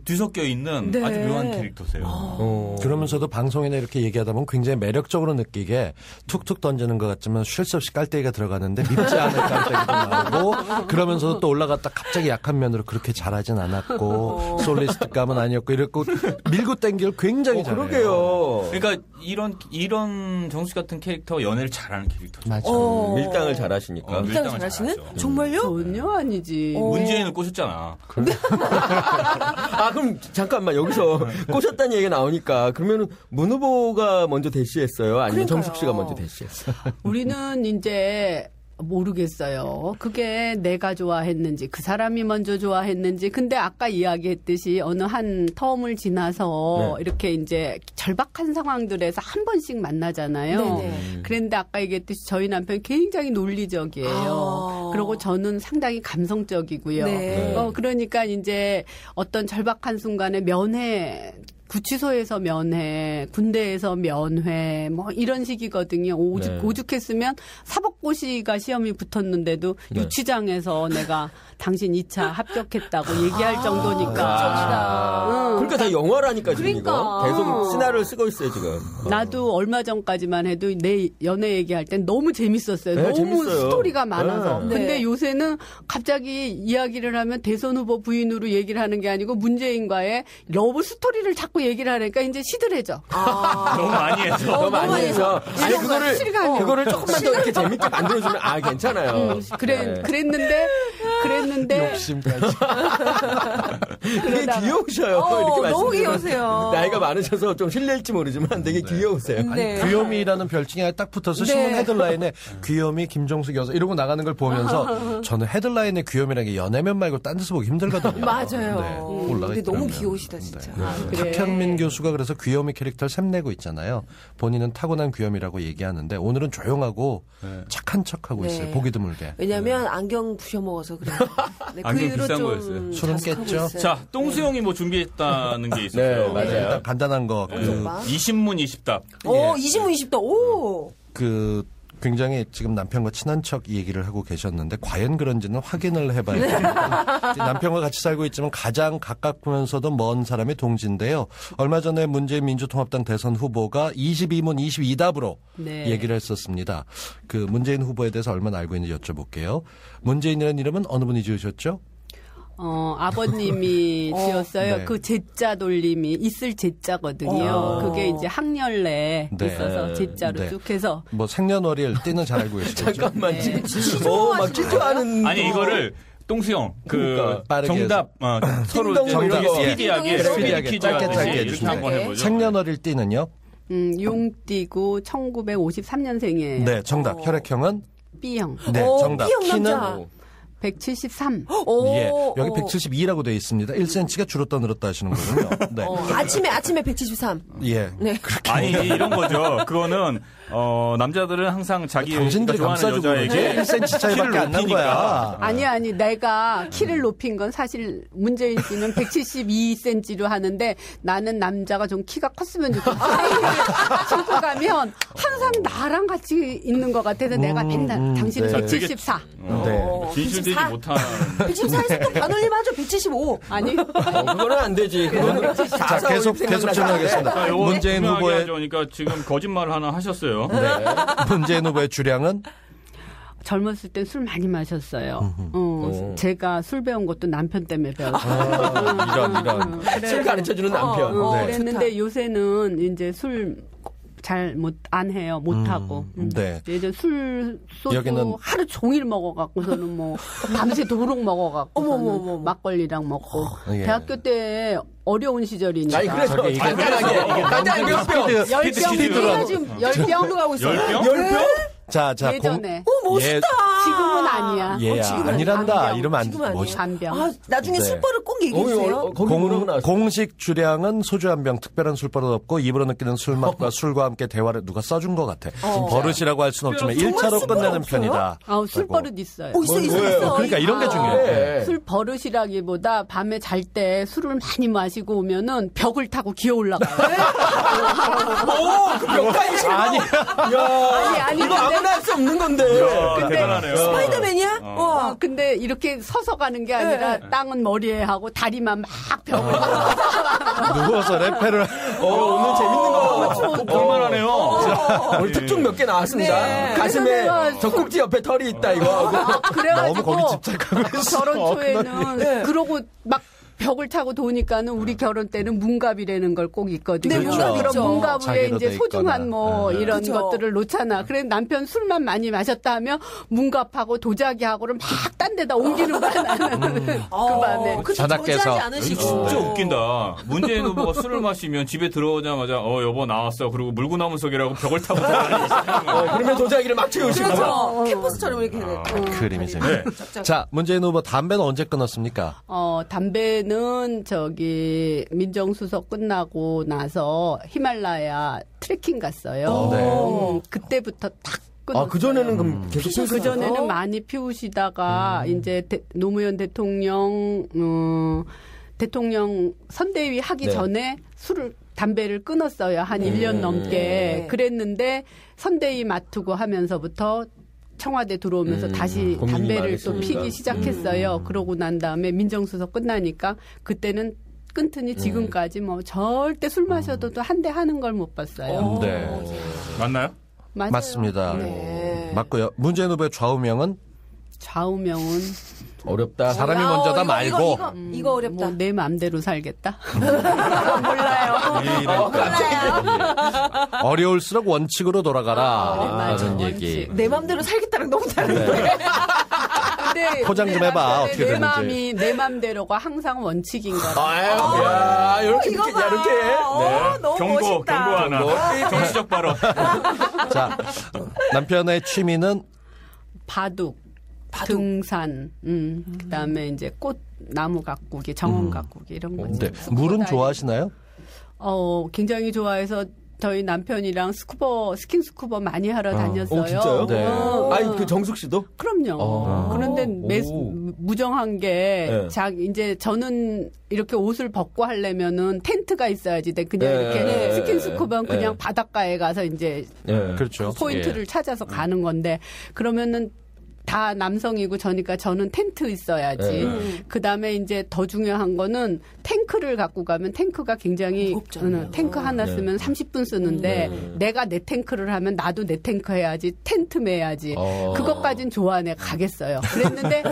뒤섞여 있는 아주 묘한 캐릭터세요. 그러면서도 방송이나 이렇게 얘기하다 보면 굉장히 매력적으로 느끼게 툭툭 던지는 것 같지만 쉴 새 없이 깔때기가 들어가는데 밉지 않을 깔때기도 나오고 그러면서도 또 올라갔다 갑자기 약한 면으로 그렇게 잘하진 않았고 솔리스트감은 아니었고 이랬고 밀고 땡기를 굉장히 잘해요. 그러게요. 그러니까 이런 정수 같은 캐릭터 연애를 잘하는 캐릭터죠. 맞아요. 밀당을 잘하시니까. 밀당을 잘하시는? 정말요? 전혀 아니지. 문재인을 꼬셨잖아. 그럼 잠깐만 여기서 꼬셨다는 얘기가 나오니까 그러면 문 후보가 먼저 대시했어요? 아니면 정숙 씨가 먼저 대시했어요? 우리는 이제 모르겠어요. 그게 내가 좋아했는지 그 사람이 먼저 좋아했는지. 근데 아까 이야기했듯이 어느 한 텀을 지나서 이렇게 이제 절박한 상황들에서 한 번씩 만나잖아요. 그런데 아까 얘기했듯이 저희 남편이 굉장히 논리적이에요. 그리고 저는 상당히 감성적이고요. 그러니까 이제 어떤 절박한 순간에 구치소에서 면회, 군대에서 면회, 뭐 이런 식이거든요. 오죽했으면 사법고시가 시험이 붙었는데도 유치장에서 내가 당신 2차 합격했다고 얘기할 정도니까. 그러니까 다 영화라니까 지금 이거. 계속 시나리오를 쓰고 있어요 지금. 나도 얼마 전까지만 해도 내 연애 얘기할 땐 너무 재밌었어요. 너무 재밌어요. 스토리가 많아서. 근데 요새는 갑자기 이야기를 하면 대선 후보 부인으로 얘기를 하는 게 아니고 문재인과의 러브 스토리를 자꾸 얘기를 하니까 이제 시들해져. 너무 많이 해서. 너무 많이 해서. 아니 그거를 조금만 더 이렇게 재밌게 만들어주면 괜찮아요. 그랬는데 욕심까지. 되게 귀여우셔요. 이렇게 너무 귀여우세요. 나이가 많으셔서 좀 실례일지 모르지만 되게 귀여우세요. 아니, 귀요미라는 별칭이 딱 붙어서 신문 헤드라인에 귀요미 김종숙 여사 이러고 나가는 걸 보면서 저는 헤드라인에 귀요미라는 게 연애면 말고 딴 데서 보기 힘들거든요. 맞아요. 근데 너무 귀여우시다 진짜. 탁현민 교수가 그래서 귀요미 캐릭터를 샘내고 있잖아요. 본인은 타고난 귀요미라고 얘기하는데 오늘은 조용하고 착한 척하고 있어요. 보기 드물게. 왜냐하면 안경 부셔먹어서 그래요. 안경 비싼 거였어요. 술은 깼죠. 자, 똥수영이 뭐 준비했다는 게 있었어요. 네, 맞아요. 일단 간단한 거. 이신문 20답. 이신문 20답. 오. 굉장히 지금 남편과 친한 척 얘기를 하고 계셨는데 과연 그런지는 확인을 해봐야 됩니다. 남편과 같이 살고 있지만 가장 가깝면서도 먼 사람이 동지인데요. 얼마 전에 문재인 민주통합당 대선 후보가 22문 22답으로 얘기를 했었습니다. 그 문재인 후보에 대해서 얼마나 알고 있는지 여쭤볼게요. 문재인이라는 이름은 어느 분이 지으셨죠? 아버님이 지었어요. 그 제자 돌림이 있을 제자거든요. 그게 이제 학렬에 있어서 제자로 쭉 해서. 뭐 생년월일 띠는 잘 알고 계시죠? 잠깐만 지금 막 찌조하는. 아니 이거를 똥수영 정답 서로 스피디하게 퀴즈 짧게 이렇게 한번 해보죠. 생년월일 띠는요? 용띠고 1953년생이에요. 네, 정답. 혈액형은 B형. 네, 정답. B형 키는 남자. 173. 예, 여기 172라고 되어 있습니다. 1cm가 줄었다 늘었다 하시는 거군요. 네. 아침에 173. 예. 네. 아니 이런 거죠. 그거는 남자들은 항상 자기 당신들이 좋아하는 여자에게 1cm 차이밖에 안 난 거야. 아니 내가 키를 높인 건 사실 문재인 씨는 172cm로 하는데 나는 남자가 좀 키가 컸으면 좋겠어. 신고 가면 항상 나랑 같이 있는 것 같아서 내가 맨날 당신은 174. 네. 진실되지 못한. 174에서 또 반올림하죠. 175. 아니. 그거는 안 되지. 그거는 자, 계속 질문하겠습니다. 문재인 후보의 그러니까 지금 거짓말을 하나 하셨어요. 네. 문재인 후보의 주량은? 젊었을 때 술 많이 마셨어요. 제가 술 배운 것도 남편 때문에 배웠어요. 이런. 술 가르쳐주는 남편. 그랬는데 좋다. 요새는 이제 술 잘 안 해요. 못 하고. 네. 예전 소주 여기는 하루 종일 먹어갖고서는 뭐 밤새 도록 먹어갖고 막걸리랑 먹고 대학교 때 어려운 시절이니까. 아니 그래서 간단하게 열병 가고 있어요. 열병? 자, 예전에. 멋있다. 지금은 아니야. 아니란다. 반병. 이러면 안 돼. 반병. 나중에 술버릇 꼭 얘기해주세요. 공식 주량은 소주 한 병, 특별한 술버릇 없고 입으로 느끼는 술맛과 술과 함께 대화를 누가 써준 것 같아. 버릇이라고 할 수는 없지만 1차로 끝내는 편이다. 술버릇 있어요. 있어. 그러니까 이런 게 중요해. 술버릇이라기보다 밤에 잘 때 술을 많이 마시고 오면은 벽을 타고 기어 올라가요. 그 벽까지. 아니. 이거 아무나 할 수 없는 건데. 대단하네요. 스파이더맨이야? 근데 이렇게 서서 가는 게 아니라 땅은 머리에 하고 다리만 막 벽을 누워서 래페를. 오늘 재밌는 거 볼만하네요. 오늘 특종 몇 개 나왔습니다. 가슴에 젖꼭지 옆에 털이 있다 이거. 그래가지고 너무 거기 집착하고 있어. 결혼 초에는 그러고 막 벽을 타고 도니까는 우리 결혼 때는 문갑이라는 걸 꼭 있거든요. 네, 문갑 그럼 있죠. 문갑 위에 이제 소중한 있거나. 뭐 이런 그쵸. 것들을 놓잖아. 그래 남편 술만 많이 마셨다 하면 문갑하고 도자기하고를 막 딴 데다 옮기는 거야 나는. 그 밤에. 전화께서 진짜 웃긴다. 문재인 후보가 술을 마시면 집에 들어오자마자 여보 나왔어. 그리고 물구나무 속이라고 벽을 타고 그러면 도자기를 막 채우시고. 그렇죠. 캠퍼스처럼 이렇게 그림이 생겨요. 자, 문재인 후보 담배는 언제 끊었습니까? 담배는 민정수석 끝나고 나서 히말라야 트레킹 갔어요. 그때부터 딱 끊었어요. 그전에는 그럼 계속 피우셨어요? 그전에는 많이 피우시다가 이제 노무현 대통령 선대위 하기 전에 술을 담배를 끊었어요. 한 1년 넘게. 그랬는데 선대위 맡고 하면서부터 청와대 들어오면서 다시 담배를 또 피기 시작했어요. 그러고 난 다음에 민정수석 끝나니까 그때는 끊더니 지금까지 뭐 절대 술 마셔도 한 대 하는 걸 못 봤어요. 네. 맞나요? 맞아요. 맞습니다. 네. 맞고요. 문재인 후보의 좌우명은? 좌우명은 어렵다. 사람이 먼저다 말고. 이거 어렵다. 뭐 내 마음대로 살겠다. 몰라요. 어려울수록 원칙으로 돌아가라. 라는 얘기. 내 마음대로 살겠다랑 너무 다른데. 근데 포장 좀 해봐. 어떻게 내 되는지. 마음이 내 마음대로가 항상 원칙인 거라. 야, 이렇게 이거 봐. 이렇게. 네. 너무 경고 멋있다. 하나. 정치적 발언. 자, 남편의 취미는? 바둑. 등산, 그다음에 이제 꽃, 나무 가꾸기, 정원 가꾸기 이런 거. 네. 물은 좋아하시나요? 굉장히 좋아해서 저희 남편이랑 스킨스쿠버 많이 하러 다녔어요. 진짜요? 네. 아니, 그 정숙 씨도? 그럼요. 그런데 무정한 게, 이제 저는 이렇게 옷을 벗고 하려면은 텐트가 있어야지. 그냥 이렇게 스킨스쿠버는 그냥 바닷가에 가서 이제 그렇죠. 포인트를 찾아서 가는 건데, 그러면은 다 남성이고 저니까 저는 텐트 있어야지. 그다음에 이제 더 중요한 거는 탱크를 갖고 가면 탱크가 굉장히 탱크 하나 쓰면 30분 쓰는데 내가 내 탱크를 하면 나도 내 탱크 해야지. 텐트 매야지. 그것까진 좋아하네 가겠어요. 그랬는데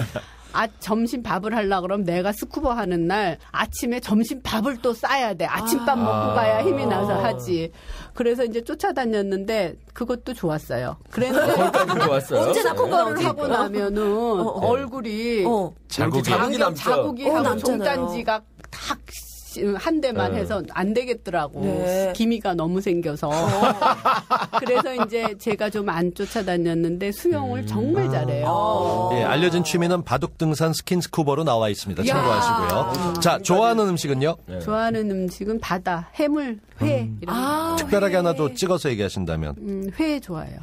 점심 밥을 하려고 그러면 내가 스쿠버 하는 날 아침에 점심 밥을 또 싸야 돼. 아침밥 먹고 가야 힘이 나서 하지. 그래서 이제 쫓아다녔는데 그것도 좋았어요. 그랬는데 거기까지 좋았어요. 언제나 그거를 하고 나면은 얼굴이 자국이 남죠. 자국이하고 종단지가 탁 한 대만 해서 안 되겠더라고. 기미가 너무 생겨서. 그래서 이제 제가 좀 안 쫓아다녔는데 수영을 정말 잘해요. 예, 알려진 취미는 바둑, 등산, 스킨스쿠버로 나와 있습니다. 참고하시고요. 자, 좋아하는 음식은요? 좋아하는 음식은 바다, 해물, 회. 이런 특별하게 하나 더 찍어서 얘기하신다면? 회 좋아해요.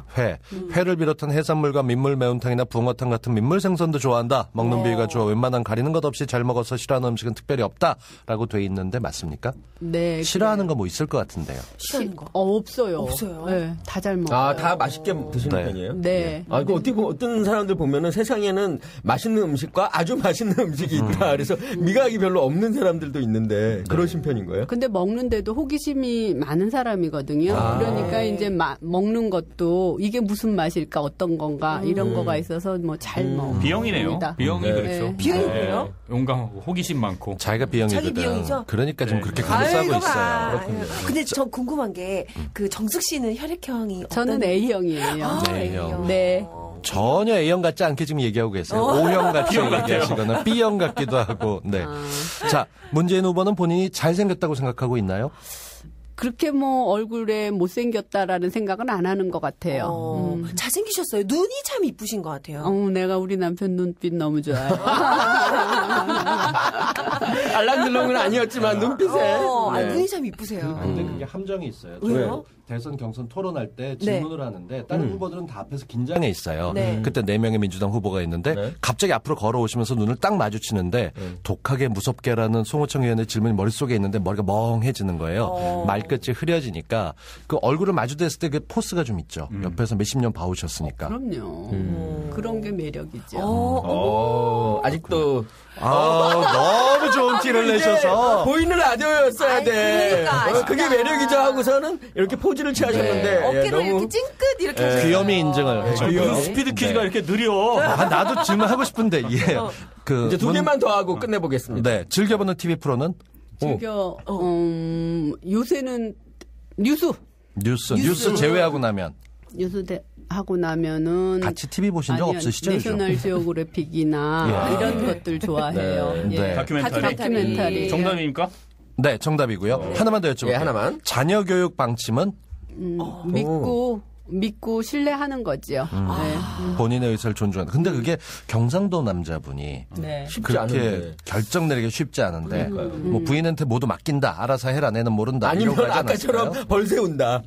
회를 비롯한 해산물과 민물 매운탕이나 붕어탕 같은 민물 생선도 좋아한다. 먹는 비위가 좋아. 웬만한 가리는 것 없이 잘 먹어서 싫어하는 음식은 특별히 없다라고 돼 있는데 맞습니까? 네. 싫어하는 거 뭐 있을 것 같은데요. 싫어하는 거? 없어요. 없어요. 네, 다 잘 먹어요. 다 맛있게 드시는 편이에요? 네. 그 어떤 사람들 보면은 세상에는 맛있는 음식과 아주 맛있는 음식이 있다. 그래서 미각이 별로 없는 사람들도 있는데 그러신 편인 거예요? 근데 먹는데도 호기심이 많은 사람이거든요. 그러니까 이제 먹는 것도 이게 무슨 맛일까, 어떤 건가 이런 거가 있어서 뭐 잘 먹어요. B형이네요. B형이 그렇죠. B형이에요? 용감하고 호기심 많고. 자기가 B형이거든. 자기 B형이죠? 그러니까 지금 그렇게 감싸고 있어요. 근데 저 궁금한 게 그 정숙 씨는 혈액형이 저는 A형이에요. A형. 네. 전혀 A형 같지 않게 지금 얘기하고 계세요. O형 같이 얘기하시거나 B형 같기도 하고. 네. 자, 문재인 후보는 본인이 잘생겼다고 생각하고 있나요? 그렇게 뭐 얼굴에 못생겼다라는 생각은 안 하는 것 같아요. 잘생기셨어요. 눈이 참 이쁘신 것 같아요. 내가 우리 남편 눈빛 너무 좋아요. 알랑들렁은 아니었지만 눈빛에. 눈이 참 이쁘세요. 근데 그게 함정이 있어요. 왜요? 대선 경선 토론할 때 질문을 하는데 다른 후보들은 다 앞에서 긴장해 있어요. 그때 4명의 민주당 후보가 있는데 갑자기 앞으로 걸어오시면서 눈을 딱 마주치는데 독하게 무섭게라는 송호청 의원의 질문이 머릿속에 있는데 머리가 멍해지는 거예요. 말끝이 흐려지니까 그 얼굴을 마주댔을 때 그 포스가 좀 있죠. 옆에서 몇십 년 봐오셨으니까. 그럼요. 그런 게 매력이죠. 아직도 너무 좋은 티를 내셔서 보이는 라디오였어야 돼. 그러니까, 그게 매력이죠 하고서는 이렇게 포즈를 취하셨는데 어깨를 너무 이렇게 찡긋 이렇게 하셨어요. 귀염이 인증을 해줘요. 무슨 스피드 퀴즈가 이렇게 느려. 나도 질문하고 싶은데 이제 2개만 더 하고 끝내보겠습니다. 네, 즐겨보는 TV 프로는? 요새는 뉴스 제외하고 나면 하고 나면은 같이 TV 보신 적 없으시죠? 내셔널 지오그래픽이나 이런 것들 좋아해요. 네. 다큐멘터리. 정답입니까? 네, 정답이고요. 하나만 더 여쭤볼게요. 하나만. 자녀 교육 방침은? 믿고 신뢰하는 거지요. 본인의 의사를 존중한다. 근데 그게 경상도 남자분이 쉽지 그렇게 않은데. 결정 내리기 쉽지 않은데 뭐 부인한테 모두 맡긴다. 알아서 해라. 내는 모른다. 아니면 이런 거 하지 아까처럼 않았을까요? 벌 세운다.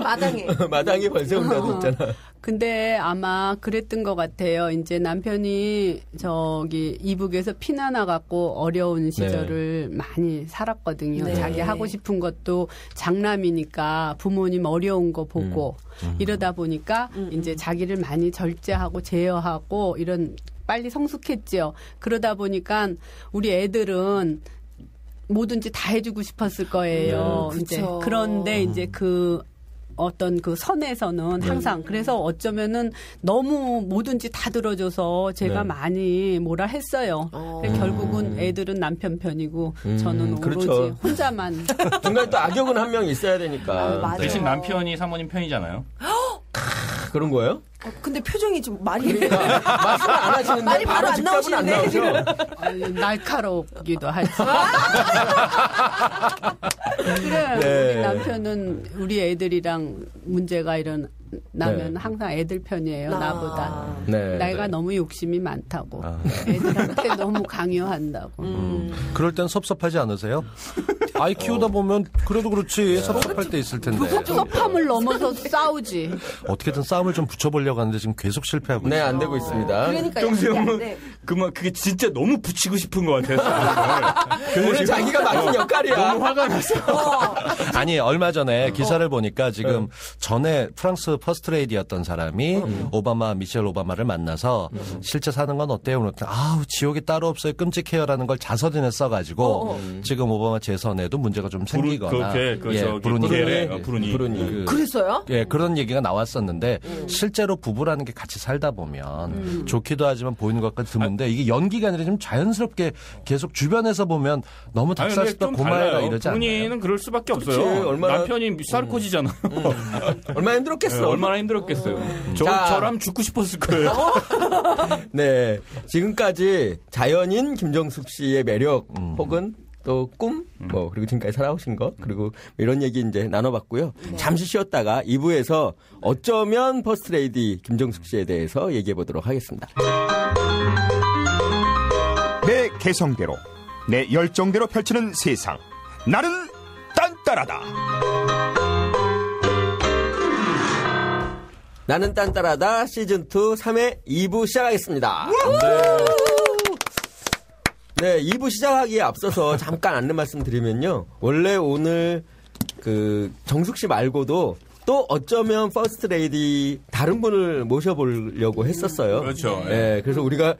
마당에. 마당에 벌 세운다도 있잖아. 근데 아마 그랬던 것 같아요. 이제 남편이 이북에서 피난와 갖고 어려운 시절을 많이 살았거든요. 네. 자기 하고 싶은 것도 장남이니까 부모님 어려운 거 보고 이러다 보니까 이제 자기를 많이 절제하고 제어하고 이런 빨리 성숙했지요. 그러다 보니까 우리 애들은 뭐든지 다 해주고 싶었을 거예요. 이제 그런데 이제 어떤 그 선에서는 항상 그래서 어쩌면은 너무 뭐든지 다 들어줘서 제가 많이 뭐라 했어요. 결국은 애들은 남편 편이고 저는 오로지 그렇죠. 혼자만. 중간에 또 악역은 한 명 있어야 되니까. 대신 남편이 사모님 편이잖아요. 그런 거예요? 근데 표정이 좀 말이 말씀을 안 하시는데 말이 바로 안 직답은 안 나오죠? 날카롭기도 하지. 그래, 네. 우리 남편은 우리 애들이랑 문제가 일어나면 항상 애들 편이에요, 나보다. 네. 내가 너무 욕심이 많다고. 애들한테 너무 강요한다고. 그럴 땐 섭섭하지 않으세요? 아이 키우다 보면 그래도 그렇지 섭섭할 때 있을 텐데. 섭섭함을 넘어서 싸우지. 어떻게든 싸움을 좀 붙여보려고 하는데 지금 계속 실패하고 네, 있어요. 안 되고 있습니다. 그러니까 정수 형은 그게 진짜 너무 붙이고 싶은 것 같아요. 오늘 자기가 맡은 역할이야. 너무 화가 났어. 아니 얼마 전에 기사를 보니까 지금 전에 프랑스 퍼스트레이디였던 사람이 미셸 오바마를 만나서 실제 사는 건 어때요? 그랬더니 아우 지옥이 따로 없어요. 끔찍해요라는 걸 자서전에 써가지고 지금 오바마 재선에도 문제가 좀 생기거나 부르니 그랬어요? 예, 그런 얘기가 나왔었는데 실제로 부부라는 게 같이 살다 보면 좋기도 하지만 보이는 것까지 드문데 이게 연기가 아니라 좀 자연스럽게 계속 주변에서 보면 너무 닭살스럽다 고마워라 이러지 않나요? 부인은 그럴 수밖에 없어요. 남편이 사르코지잖아. 얼마나 힘들었겠어. 얼마나 힘들었겠어요. 저라면 죽고 싶었을 거예요. 네, 지금까지 자연인 김정숙 씨의 매력 혹은 또 꿈, 그리고 지금까지 살아오신 것, 그리고 이런 얘기 이제 나눠봤고요. 잠시 쉬었다가 2부에서 어쩌면 퍼스트레이디 김정숙 씨에 대해서 얘기해 보도록 하겠습니다. 내 개성대로, 내 열정대로 펼치는 세상. 나는 딴따라다. 나는 딴따라다 시즌2 3회 2부 시작하겠습니다. 네, 2부 시작하기에 앞서서 잠깐 안내 말씀 드리면요. 원래 오늘 정숙 씨 말고도 또 어쩌면 퍼스트 레이디 다른 분을 모셔보려고 했었어요. 그렇죠. 네, 그래서 우리가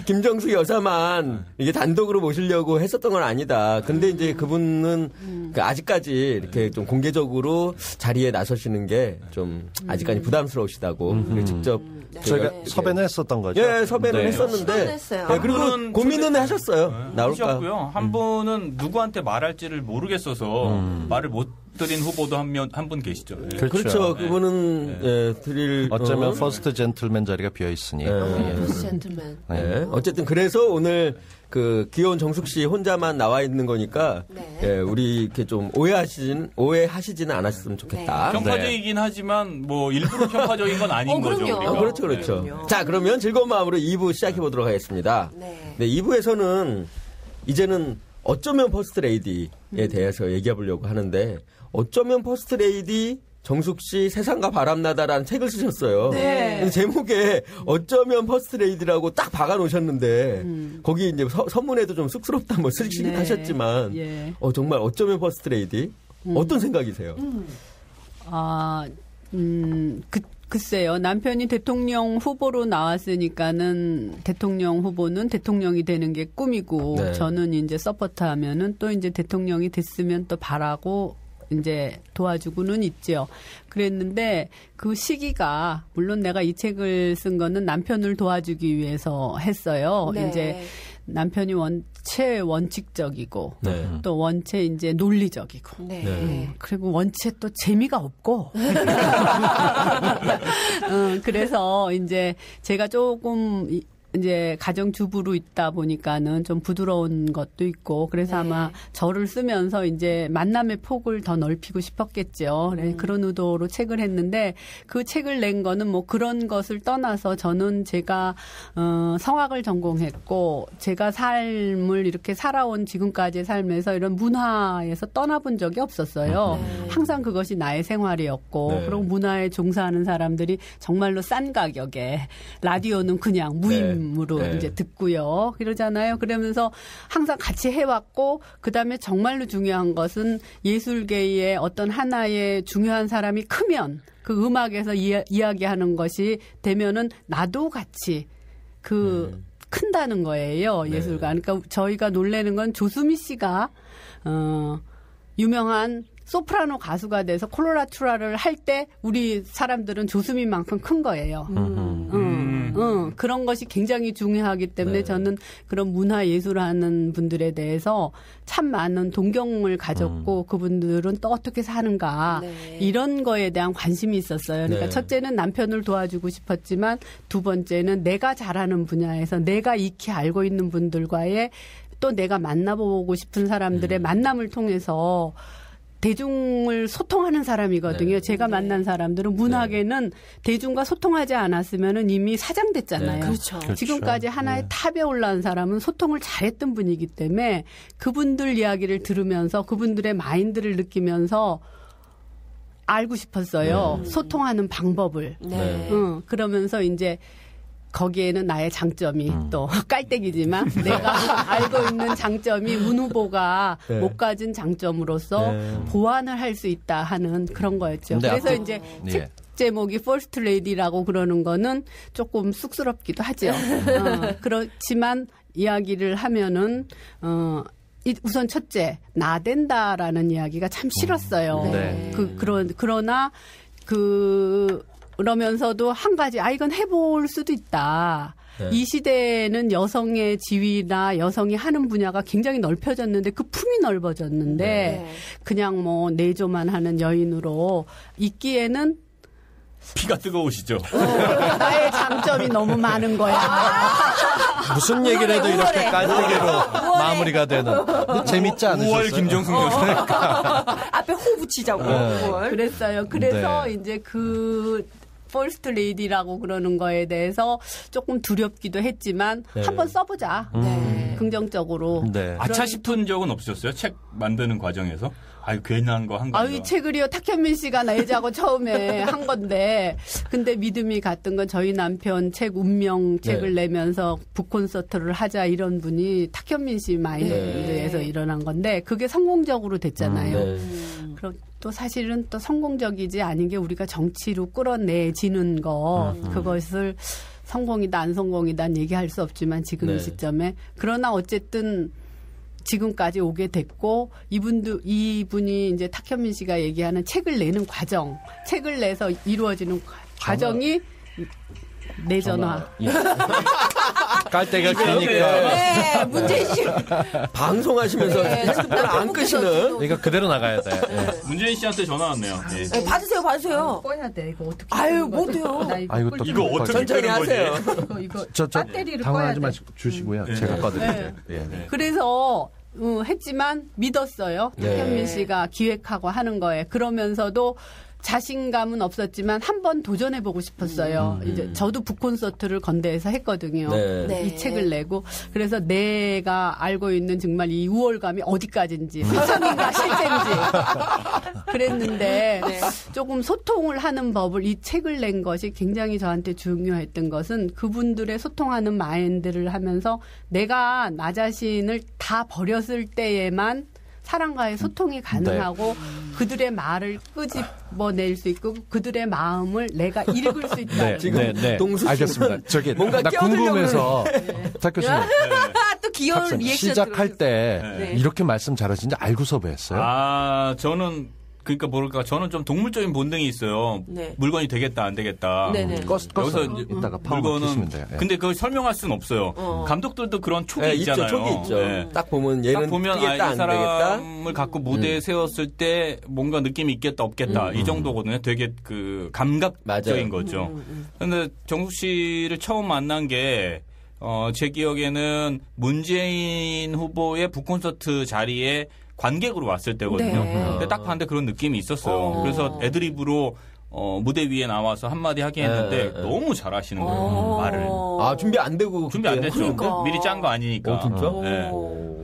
김정숙 여사만 이게 단독으로 모시려고 했었던 건 아니다. 근데 이제 그분은 아직까지 이렇게 좀 공개적으로 자리에 나서시는 게 좀 아직까지 부담스러우시다고 직접 저희가 섭외는 했었던 거죠. 예, 섭외는 했었는데. 네, 그리고 고민은 하셨어요. 나올까? 하셨고요. 한 분은 누구한테 말할지를 모르겠어서 말을 못 드린 후보도 한 분 계시죠. 예. 그렇죠. 그분은 드릴 어쩌면 퍼스트 젠틀맨 자리가 비어 있으니. 퍼스트 젠틀맨. 네. 어쨌든 그래서 오늘 귀여운 정숙 씨 혼자만 나와 있는 거니까 우리 이렇게 좀 오해하시지는 않았으면 좋겠다. 편파적이긴 하지만 뭐 일부러 편파적인 건 아닌 거죠. 그렇죠. 그럼요. 자, 그러면 즐거운 마음으로 2부 시작해 보도록 하겠습니다. 네, 2부에서는 이제는 어쩌면 퍼스트 레이디에 대해서 얘기해 보려고 하는데 어쩌면 퍼스트 레이디 정숙 씨 세상과 바람나다라는 책을 쓰셨어요. 네. 제목에 어쩌면 퍼스트 레이디라고 딱 박아 놓으셨는데 거기 이제 서문에도 좀 쑥스럽다 뭐 쓰시긴 하셨지만 정말 어쩌면 퍼스트 레이디 어떤 생각이세요? 글쎄요. 남편이 대통령 후보로 나왔으니까는 대통령 후보는 대통령이 되는 게 꿈이고 저는 이제 서포트하면은 또 이제 대통령이 됐으면 또 바라고 이제 도와주고는 있죠. 그랬는데 그 시기가 물론 내가 이 책을 쓴 거는 남편을 도와주기 위해서 했어요. 이제 남편이 원체 원칙적이고 또 원체 이제 논리적이고 그리고 원체 또 재미가 없고 그래서 이제 제가 조금 이제 가정주부로 있다 보니까는 좀 부드러운 것도 있고 그래서 아마 저를 쓰면서 이제 만남의 폭을 더 넓히고 싶었겠죠. 그런 의도로 책을 했는데 그 책을 낸 거는 뭐 그런 것을 떠나서 저는 제가 성악을 전공했고 제가 삶을 이렇게 살아온 지금까지의 삶에서 이런 문화에서 떠나본 적이 없었어요. 항상 그것이 나의 생활이었고 그리고 문화에 종사하는 사람들이 정말로 싼 가격에 라디오는 그냥 무임 으로 이제 듣고요. 그러잖아요. 그러면서 항상 같이 해왔고 그다음에 정말로 중요한 것은 예술계의 어떤 하나의 중요한 사람이 크면 그 음악에서 이야기하는 것이 되면은 나도 같이 큰다는 거예요. 예술가. 그러니까 저희가 놀라는 건 조수미 씨가 유명한 소프라노 가수가 돼서 콜로라투라를 할 때 우리 사람들은 조수미만큼 큰 거예요. 그런 것이 굉장히 중요하기 때문에 저는 그런 문화 예술하는 분들에 대해서 참 많은 동경을 가졌고 그분들은 또 어떻게 사는가 이런 거에 대한 관심이 있었어요. 그러니까 첫째는 남편을 도와주고 싶었지만 두 번째는 내가 잘하는 분야에서 내가 익히 알고 있는 분들과의 또 내가 만나보고 싶은 사람들의 만남을 통해서 대중을 소통하는 사람이거든요. 제가 만난 사람들은 문학에는 대중과 소통하지 않았으면 이미 사장됐잖아요. 그렇죠. 지금까지 하나의 탑에 올라온 사람은 소통을 잘했던 분이기 때문에 그분들 이야기를 들으면서 그분들의 마인드를 느끼면서 알고 싶었어요. 소통하는 방법을. 그러면서 이제 거기에는 나의 장점이 또 깔때기지만 내가 알고 있는 장점이 문 후보가 못 가진 장점으로서 보완을 할 수 있다 하는 그런 거였죠. 그래서 이제 책 제목이 퍼스트 레이디라고 그러는 거는 조금 쑥스럽기도 하죠. 그렇지만 이야기를 하면은 우선 첫째 나댄다라는 이야기가 참 싫었어요. 그러나 그러면서도 한 가지, 이건 해볼 수도 있다. 이 시대에는 여성의 지위나 여성이 하는 분야가 굉장히 넓혀졌는데 그 품이 넓어졌는데 그냥 뭐 내조만 하는 여인으로 있기에는 피가 뜨거우시죠? 나의 장점이 너무 많은 거야. 무슨 얘기를 해도 이렇게 깔때기로 마무리가 되는. 재밌지 않으셨어요? 5월 김정숙 교수. 앞에 호 붙이자고. 그랬어요. 그래서 이제 퍼스트 레이디라고 그러는 거에 대해서 조금 두렵기도 했지만 한번 써보자. 긍정적으로. 아차 싶은 적은 없으셨어요? 책 만드는 과정에서? 괜한 거 한 거. 이 책을요, 탁현민 씨가 내자고 처음에 한 건데, 근데 믿음이 갔던 건 저희 남편 책 운명 책을 내면서 북콘서트를 하자 이런 분이 탁현민 씨 마인드에서 일어난 건데, 그게 성공적으로 됐잖아요. 그럼 또 사실은 또 성공적이지 아닌 게 우리가 정치로 끌어내지는 거, 그것을 성공이다 안 성공이다 얘기할 수 없지만 지금 이 시점에. 그러나 어쨌든 지금까지 오게 됐고 이분이 이제 탁현민 씨가 얘기하는 책을 내는 과정, 책을 내서 이루어지는 과정이 내 전화. 깔때기가 기니까. 문재인 씨. 방송하시면서 핸드폰 안 끄시는. 이거 그대로 나가야 돼. 문재인 씨한테 전화 왔네요. 받으세요. 꺼야 돼. 이거 어떻게. 못 돼요. 이거 어떻게 천천히 하세요. 이거 저 배터리를 당황하지 꺼야 마시고 주시고요. 제가 꺼드릴게요. 그래서 했지만 믿었어요. 탁현민 씨가 기획하고 하는 거에. 그러면서도 자신감은 없었지만 한번 도전해보고 싶었어요. 이제 저도 북콘서트를 건대에서 했거든요. 이 책을 내고. 그래서 내가 알고 있는 정말 이 우월감이 어디까지인지, 표창인가 실제인지 그랬는데 조금 소통을 하는 법을 이 책을 낸 것이 굉장히 저한테 중요했던 것은 그분들의 소통하는 마인드를 하면서 내가 나 자신을 다 버렸을 때에만 사람과의 소통이 가능하고 그들의 말을 끄집어낼 수 있고 그들의 마음을 내가 읽을 수 있다. 지금 동수 알겠습니다. 저기 뭔가 나 궁금해서 탁 교수님 또 귀여운 리액션 시작할 때 이렇게 말씀 잘하시는지 알고서 뵀어요? 저는 그러니까 뭐랄까 저는 좀 동물적인 본능이 있어요. 물건이 되겠다 안 되겠다. 여기서 이따가 물건은 근데 그걸 설명할 수는 없어요. 감독들도 그런 촉이 있잖아요. 촉이 있죠. 딱 보면 얘는 딱 보면 뛰겠다, 이 사람을 갖고 무대에 세웠을 때 뭔가 느낌이 있겠다 없겠다 이 정도거든요. 되게 그 감각적인 거죠. 근데 정숙 씨를 처음 만난 게 제 기억에는 문재인 후보의 북콘서트 자리에 관객으로 왔을 때거든요. 네. 근데 딱 봤는데 그런 느낌이 있었어요. 그래서 애드립으로 무대 위에 나와서 한마디 하긴 했는데 너무 잘하시는 거예요. 말을. 아, 준비 안 되고. 준비 안 됐죠. 그러니까. 미리 짠 거 아니니까. 진짜? 네.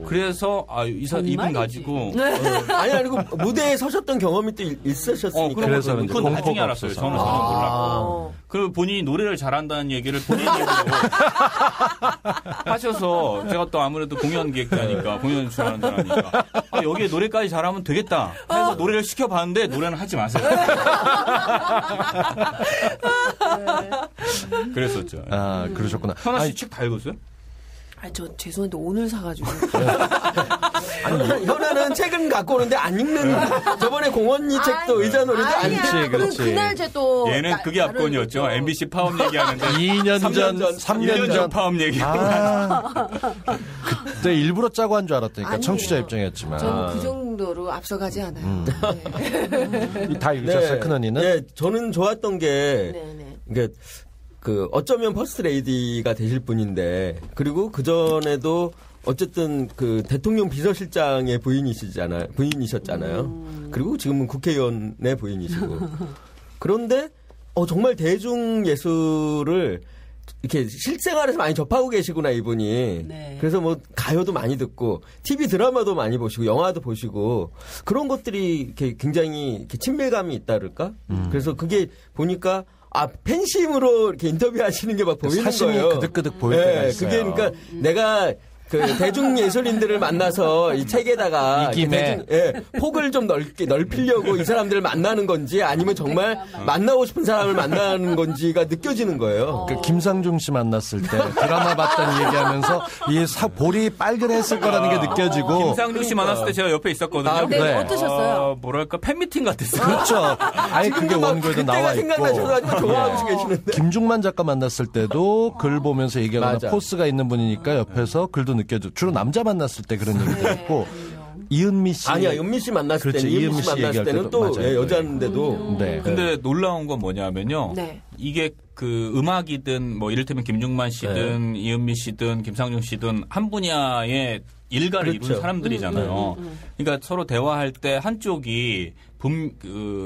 그래서 이분 가지고 아니 그 무대에 서셨던 경험이 또 있으셨으니까. 그래서 그건 나중에 알았어요. 저는 몰랐고. 그리고 본인이 노래를 잘한다는 얘기를 본인 입으로 하셔서 제가 또 아무래도 공연 기획자니까 공연 출연하는 사람이니까 여기에 노래까지 잘하면 되겠다 해서 노래를 시켜봤는데 노래는 하지 마세요. 그랬었죠. 아, 그러셨구나. 현아 씨 책 다 읽었어요? 저 죄송한데 오늘 사가지고. 아니, 현아는 책은 갖고 오는데 안 읽는 저번에 공원이 책도 의자놀이도 안 읽지. 그렇지. 그날 또 얘는 그게 압권이었죠. MBC 파업 얘기하는데 2년 전, 3년 전 파업 얘기. 그때 일부러 짜고 한 줄 알았다니까. 아니에요. 청취자 입장이었지만. 저는 그 정도로 앞서가지 않아요. 네. 다 읽으셨어요, 큰언니는? 네, 저는 좋았던 게 네네. 그러니까 어쩌면 퍼스트 레이디가 되실 분인데 그리고 그 전에도 어쨌든 그 대통령 비서실장의 부인이셨잖아요. 그리고 지금은 국회의원의 부인이시고. 그런데 정말 대중 예술을 이렇게 실생활에서 많이 접하고 계시구나 이분이. 네. 그래서 뭐 가요도 많이 듣고 TV 드라마도 많이 보시고 영화도 보시고 그런 것들이 이렇게 굉장히 이렇게 친밀감이 있다랄까. 그래서 그게 보니까 팬심으로 이렇게 인터뷰하시는 게 막 보이는 사심이 거예요. 그득그득 보일 때가 있어요. 그게 그러니까 내가 그 대중 예술인들을 만나서 이 책에다가 이 김에 폭을 좀 넓히려고 이 사람들을 만나는 건지 아니면 정말 만나고 싶은 사람을 만나는 건지가 느껴지는 거예요. 그 김상중 씨 만났을 때 드라마 봤다는 얘기하면서 이 볼이 빨개했을 거라는 게 느껴지고. 김상중 씨 만났을 때 제가 옆에 있었거든요. 네. 어떠셨어요? 뭐랄까 팬미팅 같았어요. 그렇죠. 아예 그게 원고에도 나와 있고. 생각나셔서 좋아하고 계시는데. 김중만 작가 만났을 때도 글 보면서 얘기하거나 맞아. 포스가 있는 분이니까 옆에서 글도 느껴져. 주로 남자 만났을 때 그런 얘기도 했고. 이은미 씨. 아니야, 은미 씨 만났을 그렇지, 때는, 이은미 씨 만났을 때는 또 맞아요. 여자인데도. 네. 근데 놀라운 건 뭐냐면요. 네. 이게 그 음악이든 뭐 이를테면 김중만 씨든 이은미 씨든 김상중 씨든 한 분야의 일가를 그렇죠. 이룬 사람들이잖아요. 그러니까 서로 대화할 때 한쪽이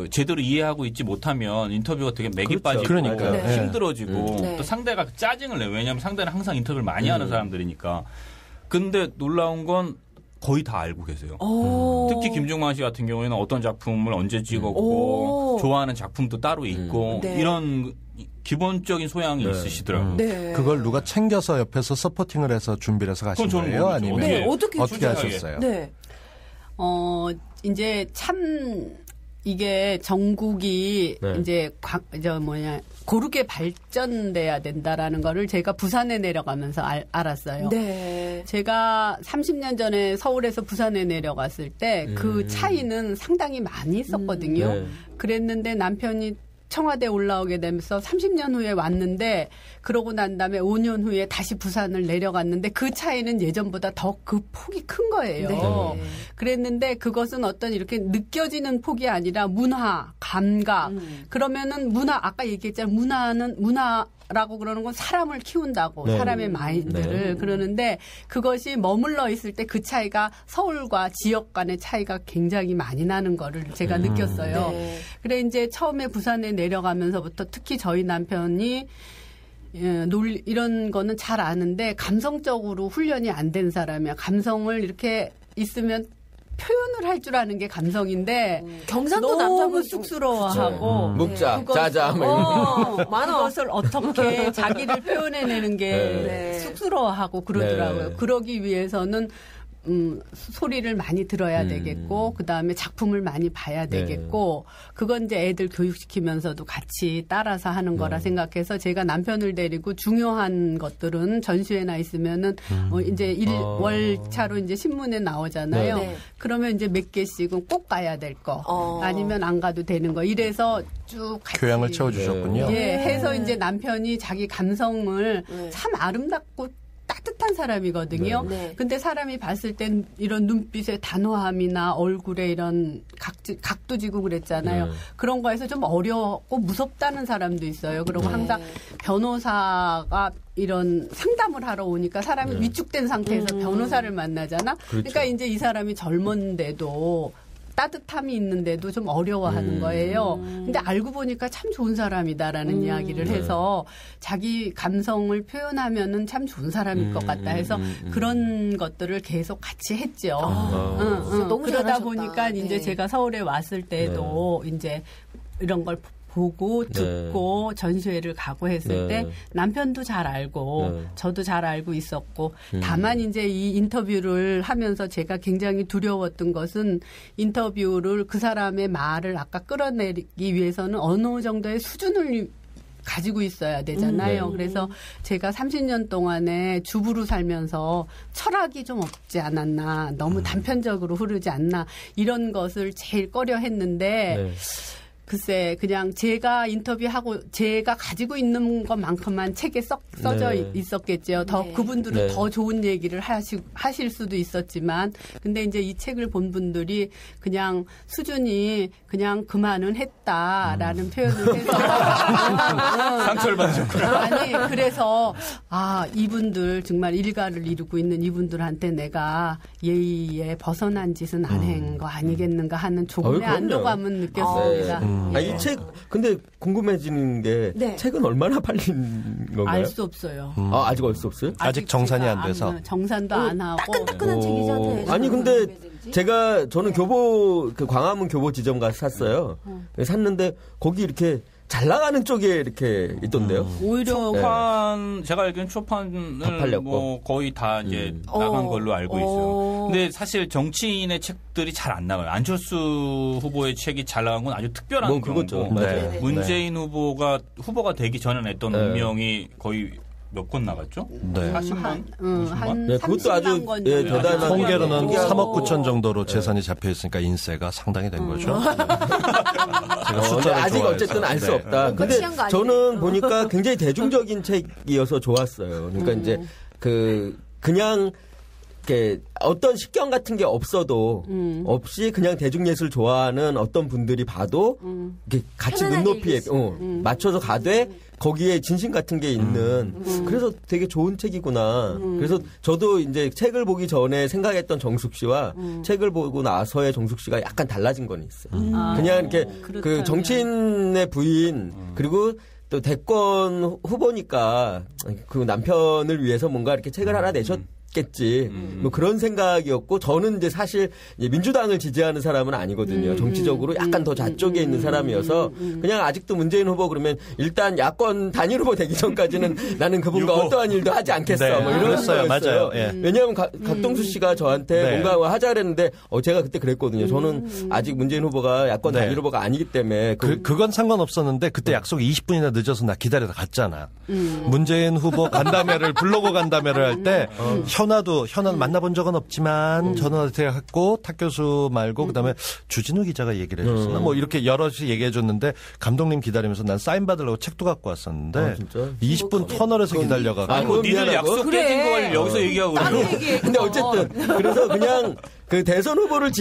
제대로 이해하고 있지 못하면 인터뷰가 되게 맥이 그렇죠. 빠지고 그러니까요. 네. 힘들어지고 네. 또 상대가 짜증을 내요. 왜냐하면 상대는 항상 인터뷰를 많이 하는 사람들이니까. 근데 놀라운 건 거의 다 알고 계세요. 특히 김중만 씨 같은 경우에는 어떤 작품을 언제 찍었고 좋아하는 작품도 따로 있고 네. 이런 기본적인 소양이 있으시더라고요. 네. 그걸 누가 챙겨서 옆에서 서포팅을 해서 준비를 해서 가신 그건 저는 거예요? 모르죠. 아니면 네, 어떻게 하셨어요? 네. 이제 참 이게 전국이 네. 이제 고르게 발전돼야 된다라는 거를 제가 부산에 내려가면서 알았어요. 네. 제가 30년 전에 서울에서 부산에 내려갔을 때 그 차이는 상당히 많이 있었거든요. 네. 그랬는데 남편이 청와대에 올라오게 되면서 30년 후에 왔는데 그러고 난 다음에 5년 후에 다시 부산을 내려갔는데 그 차이는 예전보다 더 그 폭이 큰 거예요. 네. 그랬는데 그것은 어떤 이렇게 느껴지는 폭이 아니라 문화, 감각. 그러면은 아까 얘기했잖아요. 문화라고 그러는 건 사람을 키운다고. 네. 사람의 마인드를. 그러는데 그것이 머물러 있을 때 그 차이가 서울과 지역 간의 차이가 굉장히 많이 나는 거를 제가 느꼈어요. 네. 그래 이제 처음에 부산에 내려가면서부터 특히 저희 남편이 이런 거는 잘 아는데 감성적으로 훈련이 안 된 사람이야. 감성을 이렇게 있으면 표현을 할 줄 아는 게 감성인데 경상도 너무 남자분 쑥스러워하고 묵자, 자자, 많아. 그것을 어떻게 자기를 표현해내는 게 네. 쑥스러워하고 그러더라고요. 네. 그러기 위해서는 소리를 많이 들어야 되겠고 그다음에 작품을 많이 봐야 되겠고 그건 이제 애들 교육시키면서도 같이 따라서 하는 거라 생각해서 제가 남편을 데리고 중요한 것들은 전시회나 있으면은 이제 월차로 이제 신문에 나오잖아요. 네. 그러면 이제 몇 개씩은 꼭 가야 될 거 아니면 안 가도 되는 거 이래서 쭉 같이 교양을 채워주셨군요. 예, 해서 이제 남편이 자기 감성을 참 아름답고 따뜻한 사람이거든요. 네. 근데 사람이 봤을 땐 이런 눈빛의 단호함이나 얼굴에 이런 각도 지고 그랬잖아요. 그런 거에서 좀 어렵고 무섭다는 사람도 있어요. 그리고 항상 변호사가 이런 상담을 하러 오니까 사람이 위축된 상태에서 변호사를 만나잖아. 그렇죠. 그러니까 이제 이 사람이 젊은데도 따뜻함이 있는데도 좀 어려워하는 거예요. 근데 알고 보니까 참 좋은 사람이다라는 이야기를 해서 자기 감성을 표현하면은 참 좋은 사람일 것 같다 해서 그런 것들을 계속 같이 했죠. 너무 그러다 잘하셨다. 보니까 이제 제가 서울에 왔을 때도 이제 이런 걸 보고 듣고 전시회를 가고 했을 때 남편도 잘 알고 저도 잘 알고 있었고 다만 이제 이 인터뷰를 하면서 제가 굉장히 두려웠던 것은 인터뷰를 그 사람의 말을 아까 끌어내기 위해서는 어느 정도의 수준을 가지고 있어야 되잖아요. 그래서 제가 30년 동안에 주부로 살면서 철학이 좀 없지 않았나, 너무 단편적으로 흐르지 않나 이런 것을 제일 꺼려 했는데 글쎄 그냥 제가 인터뷰하고 제가 가지고 있는 것만큼만 책에 써져 있었겠죠. 더 그분들은 더 좋은 얘기를 하실 수도 있었지만 근데 이제 이 책을 본 분들이 그냥 수준이 그냥 그만은 했다라는 표현을 해서 상처를 받으셨구나. 아니 그래서 이분들 정말 일가를 이루고 있는 이분들한테 내가 예의에 벗어난 짓은 안 한 거 아니겠는가 하는 조금의 안도감은 느꼈습니다. 이 책 근데 궁금해지는 게 책은 얼마나 팔린 건가요? 알 수 없어요. 아직 알 수 없어요? 아직 정산이 안 돼서. 정산도 안 하고. 따끈따끈한 책이죠. 아니 근데 저는 광화문 교보 지점 가서 샀어요. 샀는데 거기 이렇게 잘 나가는 쪽에 이렇게 있던데요. 오히려 제가 알기로는 초판을 뭐 거의 다 이제 나간 걸로 알고 있어요. 근데 사실 정치인의 책들이 잘 안 나가요. 안철수 후보의 책이 잘 나간 건 아주 특별한 경우고 문재인 후보가 되기 전에 냈던 운명이 거의 몇 권 나갔죠? 40만? 그것도 아주 대단한 통계로는 3억 9천 정도로 재산이 잡혀 있으니까 인세가 상당히 된 거죠. 제가 아직 어쨌든 알 수 없다. 근데 저는 보니까 굉장히 대중적인 책이어서 좋았어요. 그러니까 이제 그냥 이렇게 어떤 식견 같은 게 없어도 없이 그냥 대중예술 좋아하는 어떤 분들이 봐도 이렇게 같이 눈높이에 맞춰서 가되 거기에 진심 같은 게 있는 그래서 되게 좋은 책이구나. 그래서 저도 이제 책을 보기 전에 생각했던 정숙 씨와 책을 보고 나서의 정숙 씨가 약간 달라진 건 있어요. 그냥 이렇게 그 정치인의 부인 그리고 또 대권 후보니까 그 남편을 위해서 뭔가 이렇게 책을 하나 겠지. 뭐 그런 생각이었고 저는 이제 사실 민주당을 지지하는 사람은 아니거든요. 정치적으로 약간 더 좌쪽에 있는 사람이어서 그냥 아직도 문재인 후보 그러면 일단 야권 단일 후보 되기 전까지는 나는 그분과 어떠한 일도 하지 않겠어. 뭐 이런 거였어요. 맞아요. 왜냐하면 각동수 씨가 저한테 뭔가 하자 그랬는데 제가 그때 그랬거든요. 저는 아직 문재인 후보가 야권 단일 후보가 아니기 때문에 그건 상관없었는데 그때 약속이 20분이나 늦어서 나 기다려다 갔잖아. 문재인 후보 간담회를 블로그 간담회를 할 때 현아는 만나본 적은 없지만 전화를 했고 탁 교수 말고 그다음에 주진우 기자가 얘기를 해줬었나 뭐 이렇게 여럿이 얘기해 줬는데 감독님 기다리면서 난 사인 받으려고 책도 갖고 왔었는데 20분 터널에서 기다려가지고 니들 약속 깨진 걸 여기서 얘기하고 그래요. 근데 어쨌든 그래서 그냥 그 대선 후보를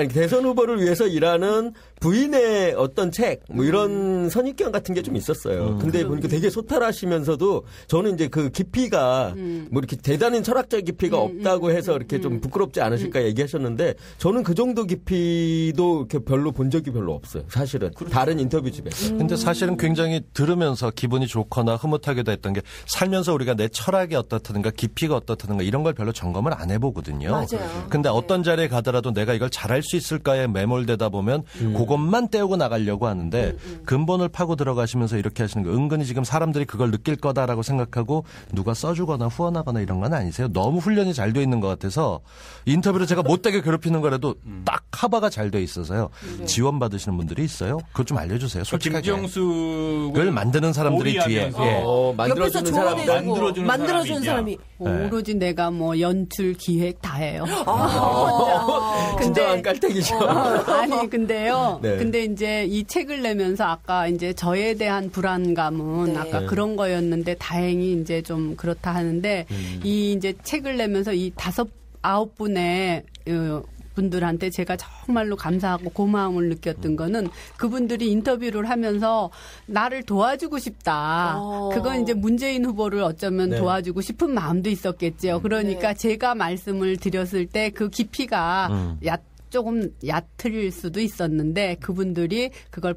대선 후보를 위해서 일하는 부인의 어떤 책, 뭐 이런 선입견 같은 게 좀 있었어요. 근데 보니까 되게 소탈하시면서도 저는 이제 그 깊이가 뭐 이렇게 대단한 철학적 깊이가 없다고 해서 이렇게 좀 부끄럽지 않으실까 얘기하셨는데 저는 그 정도 깊이도 이렇게 별로 본 적이 별로 없어요. 사실은. 다른 인터뷰 집에서. 근데 사실은 굉장히 들으면서 기분이 좋거나 흐뭇하기도 했던 게 살면서 우리가 내 철학이 어떻다든가 깊이가 어떻다든가 이런 걸 별로 점검을 안 해보거든요. 맞아요. 근데 어떤 자리에 가더라도 내가 이걸 잘할 수 있을까에 매몰되다 보면 그것만 떼우고 나가려고 하는데 근본을 파고 들어가시면서 이렇게 하시는 거 은근히 지금 사람들이 그걸 느낄 거다라고 생각하고 누가 써주거나 후원하거나 이런 건 아니세요. 너무 훈련이 잘 돼 있는 것 같아서 인터뷰를 제가 못되게 괴롭히는 거라도 딱 커버가 잘 돼 있어서요. 지원 받으시는 분들이 있어요. 그거 좀 알려주세요. 솔직하게. 김정숙을 만드는 사람들이 뒤에. 만들어주는 사람들. 만들어주는 사람이. 오로지 내가 뭐 연출, 기획 다 해요. 진정한 깔때기죠. 아니 근데요. 네. 근데 이제 이 책을 내면서 아까 이제 저에 대한 불안감은 네. 아까 그런 거였는데 다행히 이제 좀 그렇다 하는데 이 이제 책을 내면서 이 9분의 분들한테 제가 정말로 감사하고 고마움을 느꼈던 거는 그분들이 인터뷰를 하면서 나를 도와주고 싶다. 그건 이제 문재인 후보를 어쩌면 네. 도와주고 싶은 마음도 있었겠죠. 그러니까 제가 말씀을 드렸을 때 그 깊이가 조금 얕을 수도 있었는데 그분들이 그걸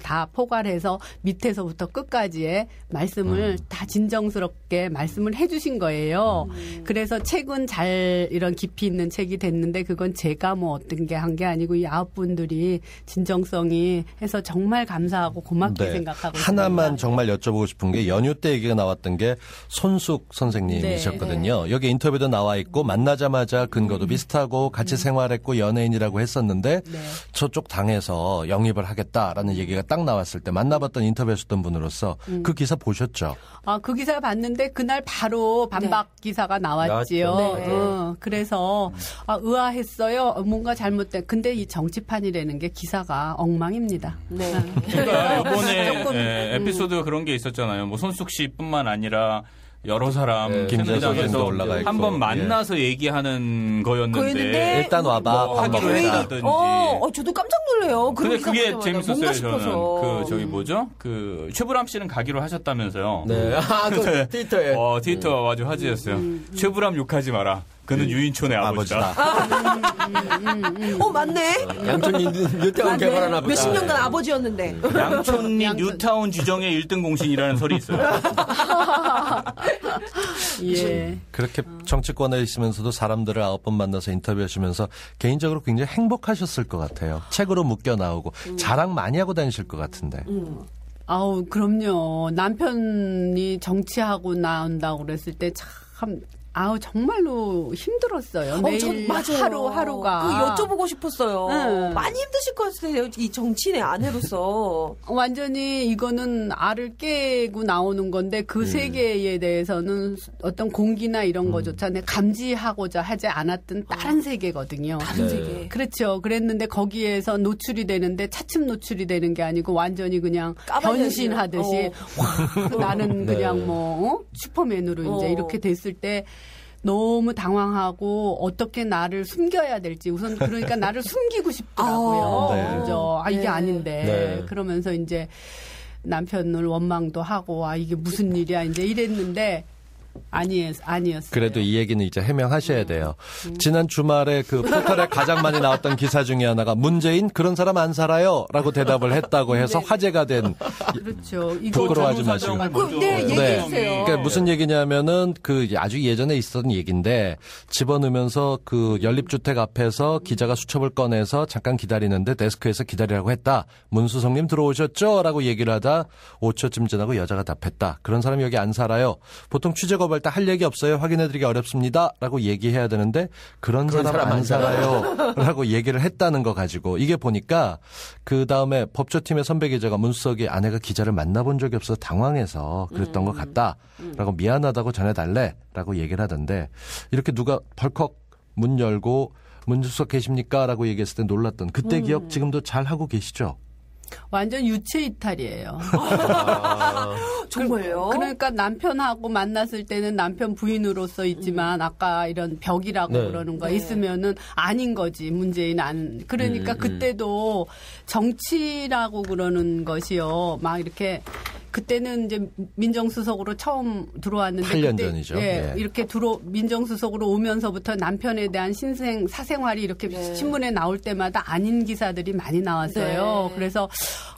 다 포괄해서 밑에서부터 끝까지의 말씀을 다 진정스럽게 말씀을 해주신 거예요. 그래서 책은 잘 이런 깊이 있는 책이 됐는데 그건 제가 뭐 어떤 게 한 게 아니고 이 9분들이 진정성이 해서 정말 감사하고 고맙게 생각하고 하나만 있습니다. 정말 여쭤보고 싶은 게 연휴 때 얘기가 나왔던 게 손숙 선생님이셨거든요. 여기 인터뷰도 나와 있고 만나자마자 근거도 비슷하고 같이 생활했고 연예인이라고 했었는데 저쪽 당에서 영입을 하겠다라는 얘기가 딱 나왔을 때 만나봤던 인터뷰했었던 분으로서 그 기사 보셨죠? 그 기사 봤는데 그날 바로 반박 기사가 나왔지요. 그래서 의아했어요. 뭔가 잘못된. 근데 이 정치판이라는 게 기사가 엉망입니다. 네. 그러니까 이번에 에피소드 그런 게 있었잖아요. 뭐 손숙 씨뿐만 아니라 여러 사람 김재선도 올라가 있고 한번 만나서 얘기하는 거였는데 일단 와봐 뭐 하기로 했다든지. 저도 깜짝 놀래요. 근데 그게 재밌었어요. 저는 싶어서. 저기 뭐죠? 최불암 씨는 가기로 하셨다면서요. 네. 그 트위터에. 트위터 아주 화제였어요. 최불암 욕하지 마라. 그는 유인촌의 아버지다. 맞네. 양촌님 뉴타운 개발하나 보다. 몇십 년간 아버지였는데. 양촌님 뉴타운 지정의 1등 공신이라는 설이 있어요. 예. 그렇게 정치권에 있으면서도 사람들을 9번 만나서 인터뷰하시면서 개인적으로 굉장히 행복하셨을 것 같아요. 책으로 묶여 나오고 자랑 많이 하고 다니실 것 같은데. 그럼요. 남편이 정치하고 나온다고 그랬을 때 참 정말로 힘들었어요. 매일 하루하루가. 여쭤보고 싶었어요. 많이 힘드실 것 같아요. 이 정치인의 아내로서. 완전히 이거는 알을 깨고 나오는 건데 그 세계에 대해서는 어떤 공기나 이런 거조차 감지하고자 하지 않았던 다른 세계거든요. 다른 세계. 그렇죠. 그랬는데 거기에서 노출이 되는데 차츰 노출이 되는 게 아니고 완전히 그냥 변신하듯이 나는 그냥 슈퍼맨으로 이제 이렇게 됐을 때 너무 당황하고 어떻게 나를 숨겨야 될지 우선 그러니까 나를 숨기고 싶더라고요. 그죠? 이게 아닌데 그러면서 이제 남편을 원망도 하고 이게 무슨 일이야 이제 이랬는데 아니었어요. 그래도 이 얘기는 이제 해명하셔야 돼요. 지난 주말에 그 포털에 가장 많이 나왔던 기사 중에 하나가 문재인 그런 사람 안 살아요 라고 대답을 했다고 해서 화제가 된. 그렇죠. 부끄러워하지 마시고. 얘기해 주세요. 그러니까 무슨 얘기냐면은 아주 예전에 있었던 얘기인데 집어넣으면서 연립주택 앞에서 기자가 수첩을 꺼내서 잠깐 기다리는데 데스크에서 기다리라고 했다. 문수성님 들어오셨죠? 라고 얘기를 하다 5초쯤 지나고 여자가 답했다. 그런 사람 여기 안 살아요. 보통 취재거부할 때 할 얘기 없어요. 확인해드리기 어렵습니다. 라고 얘기해야 되는데 그런 사람 안 살아요. 라고 얘기를 했다는 거 가지고 이게 보니까 그다음에 법조팀의 선배 기자가 문수석이 아내가 기자를 만나본 적이 없어서 당황해서 그랬던 것 같다. 라고 미안하다고 전해달래. 라고 얘기를 하던데 이렇게 누가 벌컥 문 열고 문수석 계십니까? 라고 얘기했을 때 놀랐던 그때 기억 지금도 잘 하고 계시죠? 완전 유체 이탈이에요. 정말요? 그러니까 남편하고 만났을 때는 남편 부인으로서 있지만 아까 이런 벽이라고 그러는 거 있으면은 아닌 거지. 문재인 그러니까 그때도 정치라고 그러는 것이요. 막 이렇게 그때는 이제 민정수석으로 처음 들어왔는데 8년 그때 전이죠. 이렇게 민정수석으로 오면서부터 남편에 대한 사생활이 이렇게 신문에 나올 때마다 아닌 기사들이 많이 나왔어요. 그래서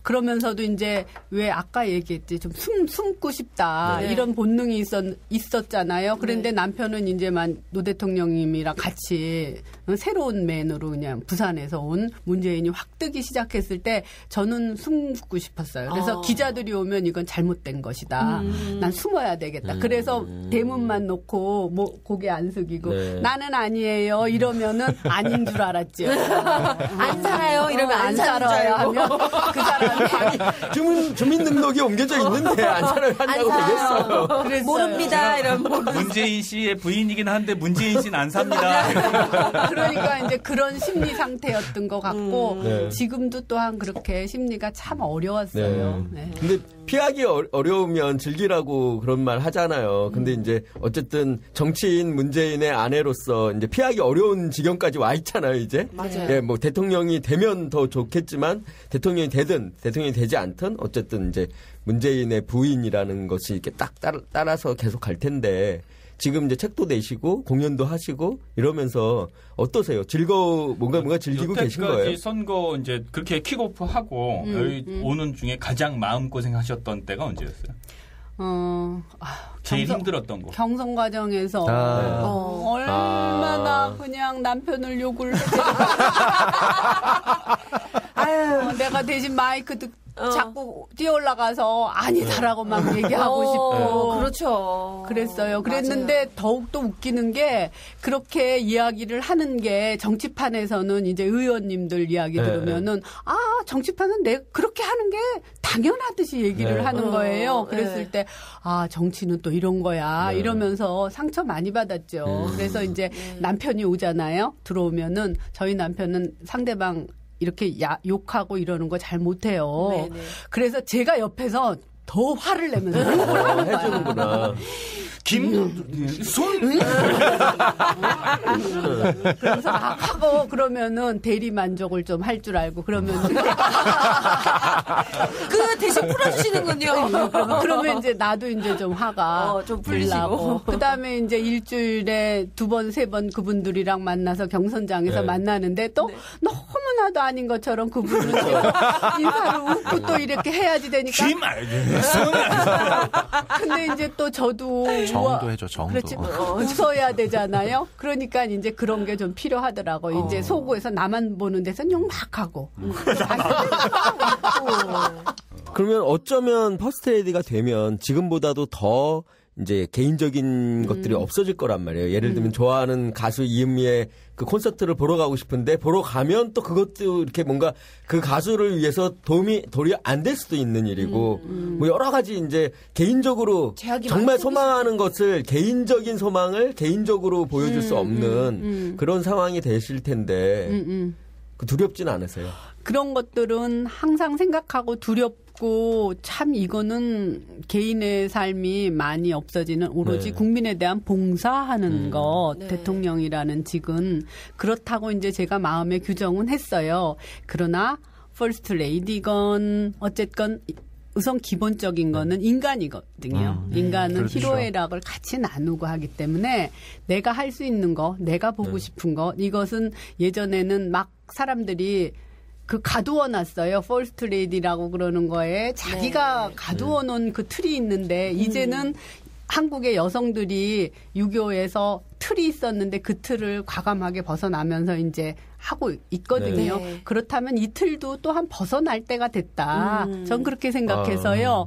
그러면서도 이제 왜 아까 얘기했지 좀 숨고 싶다 이런 본능이 있었잖아요. 그런데 남편은 이제만 노 대통령님이랑 같이 새로운 맨으로 그냥 부산에서 온 문재인이 확 뜨기 시작했을 때 저는 숨고 싶었어요. 그래서 기자들이 오면 이건 잘못된 것이다. 난 숨어야 되겠다. 그래서 대문만 놓고 뭐 고개 안 숙이고 네. 나는 아니에요 이러면은 아닌 줄 알았죠. 안 살아요 이러면 안 살아요 하면 그 사람이 주민등록이 옮겨져 있는데 안 살아요 한다고 되겠어요. 그랬어요. 모릅니다 이러면 문재인 씨의 부인이긴 한데 문재인 씨는 안 삽니다. 그러니까 이제 그런 심리 상태였던 것 같고 네. 지금도 또한 그렇게 심리가 참 어려웠어요. 네. 근데 피하기 어려우면 즐기라고 그런 말 하잖아요. 근데 이제 어쨌든 정치인 문재인의 아내로서 이제 피하기 어려운 지경까지 와 있잖아요, 이제. 맞아요. 예, 뭐 대통령이 되면 더 좋겠지만 대통령이 되든 대통령이 되지 않든 어쨌든 이제 문재인의 부인이라는 것이 이렇게 딱 따라서 계속 갈 텐데 지금 이제 책도 내시고 공연도 하시고 이러면서 어떠세요? 뭔가 즐기고 계신 거예요? 여태까지 선거 이제 그렇게 킥오프하고 여기 오는 중에 가장 마음고생하셨던 때가 언제였어요? 제일 힘들었던 거. 경선 과정에서 얼마나 그냥 남편을 욕을 아유, 내가 대신 마이크 자꾸 뛰어올라가서 아니다라고 막 얘기하고 싶고 그렇죠. 그랬어요. 그랬는데 더욱더 웃기는 게 그렇게 이야기를 하는 게 정치판에서는 이제 의원님들 이야기 들으면은 아 정치판은 내가 그렇게 하는 게 당연하듯이 얘기를 하는 거예요. 그랬을 때 아 정치는 또 이런 거야 이러면서 상처 많이 받았죠. 그래서 이제 남편이 오잖아요. 들어오면은 저희 남편은 상대방 이렇게 욕하고 이러는 거 잘 못해요. 네네. 그래서 제가 옆에서 더 화를 내면서 해주는구나. 그래서 하고 그러면은 대리 만족을 좀 할 줄 알고 그러면 그 대신 풀어주시는군요. 그러면 이제 나도 이제 좀 화가 좀 풀리시고 그다음에 이제 일주일에 2번, 3번 그분들이랑 만나서 경선장에서 만나는데 또 너무나도 아닌 것처럼 그분은 인사를 웃고 또 이렇게 해야지 되니까. 근데 이제 또 저도 정도 해줘, 정도. 그렇지, 웃어야 되잖아요. 그러니까 이제 그런 게 좀 필요하더라고. 이제 소구에서 나만 보는 데서는 욕 막 하고. 그러면 어쩌면 퍼스트레이디가 되면 지금보다도 더 이제 개인적인 것들이 없어질 거란 말이에요. 예를 들면 좋아하는 가수 이은미의 그 콘서트를 보러 가고 싶은데 보러 가면 또 그것도 이렇게 뭔가 그 가수를 위해서 도움이 도리어 안 될 수도 있는 일이고 뭐 여러 가지 이제 개인적으로 정말 소망하는 것을 개인적인 소망을 개인적으로 보여줄 수 없는 그런 상황이 되실 텐데 두렵진 않으세요? 그런 것들은 항상 생각하고 두렵고 참 이거는 개인의 삶이 많이 없어지는 오로지 국민에 대한 봉사하는 것 대통령이라는 직은 그렇다고 이제 제가 마음에 규정은 했어요. 그러나 퍼스트 레이디건 어쨌건 우선 기본적인 거는 인간이거든요. 인간은 그렇죠. 희로애락을 같이 나누고 하기 때문에 내가 할 수 있는 거, 내가 보고 싶은 거 이것은 예전에는 막 사람들이 그 가두어 놨어요. 퍼스트 레이디라고 그러는 거에 자기가 가두어 놓은 그 틀이 있는데 이제는 한국의 여성들이 유교에서 틀이 있었는데 그 틀을 과감하게 벗어나면서 이제 하고 있거든요. 네. 그렇다면 이 틀도 또한 벗어날 때가 됐다. 전 그렇게 생각해서요.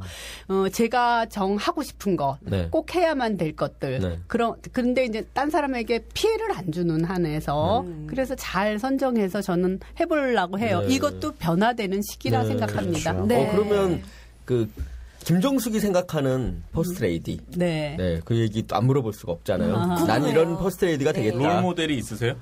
제가 정하고 싶은 거, 꼭 해야만 될 것들. 그런데 이제 딴 사람에게 피해를 안 주는 한에서 그래서 잘 선정해서 저는 해보려고 해요. 이것도 변화되는 시기라 생각합니다. 그렇죠. 네. 그러면 김종숙이 생각하는 퍼스트레이디. 그 얘기 또 안 물어볼 수가 없잖아요. 난 이런 퍼스트레이디가 되겠다. 롤 모델이 있으세요?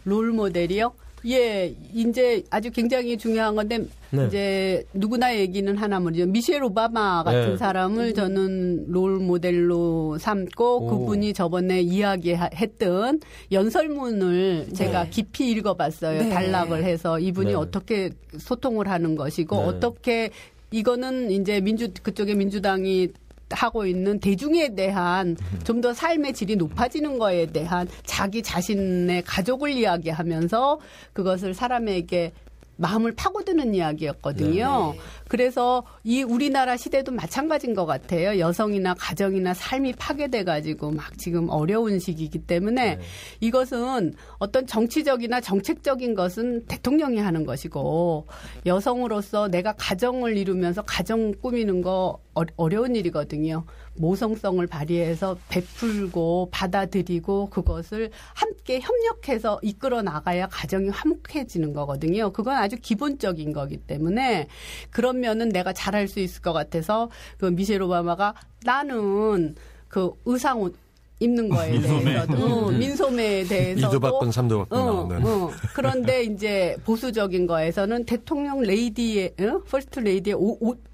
롤 모델이요? 예, 이제 아주 굉장히 중요한 건데 이제 누구나 얘기는 하나물이죠. 미셸 오바마 같은 사람을 저는 롤 모델로 삼고 그분이 저번에 이야기했던 연설문을 제가 깊이 읽어봤어요. 단락을 해서 이분이 어떻게 소통을 하는 것이고 어떻게 이거는 이제 그쪽에 민주당이 하고 있는 대중에 대한 좀 더 삶의 질이 높아지는 거에 대한 자기 자신의 가족을 이야기하면서 그것을 사람에게 마음을 파고드는 이야기였거든요. 네. 그래서 이 우리나라 시대도 마찬가지인 것 같아요. 여성이나 가정이나 삶이 파괴돼가지고 막 지금 어려운 시기이기 때문에 네. 이것은 어떤 정치적이나 정책적인 것은 대통령이 하는 것이고 여성으로서 내가 가정을 이루면서 가정 꾸미는 거 어려운 일이거든요. 모성성을 발휘해서 베풀고 받아들이고 그것을 함께 협력해서 이끌어 나가야 가정이 화목해지는 거거든요. 그건 아주 기본적인 거기 때문에 그러면은 내가 잘할 수 있을 것 같아서 그 미셸 오바마가 나는 그 의상 옷 입는 거에 대해서도 민소매에 대해서도 2도 받건 3도 받건 그런데 이제 보수적인 거에서는 대통령 레이디의 퍼스트 레이디의 옷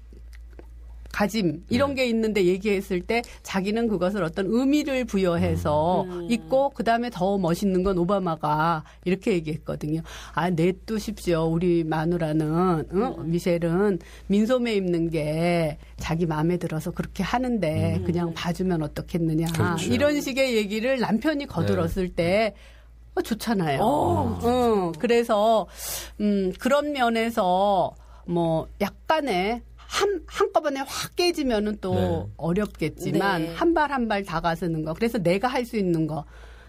가짐 이런 게 있는데 얘기했을 때 자기는 그것을 어떤 의미를 부여해서 있고 그다음에 더 멋있는 건 오바마가 이렇게 얘기했거든요. 아, 내두십시오. 우리 마누라는 미셸은 민소매 입는 게 자기 마음에 들어서 그렇게 하는데 그냥 봐주면 어떻겠느냐. 그렇죠. 이런 식의 얘기를 남편이 거들었을 때 좋잖아요. 그래서 그런 면에서 뭐 약간의 한꺼번에 확 깨지면은 또 네. 어렵겠지만 네. 한 발 한 발 다가서는 거. 그래서 내가 할 수 있는 거,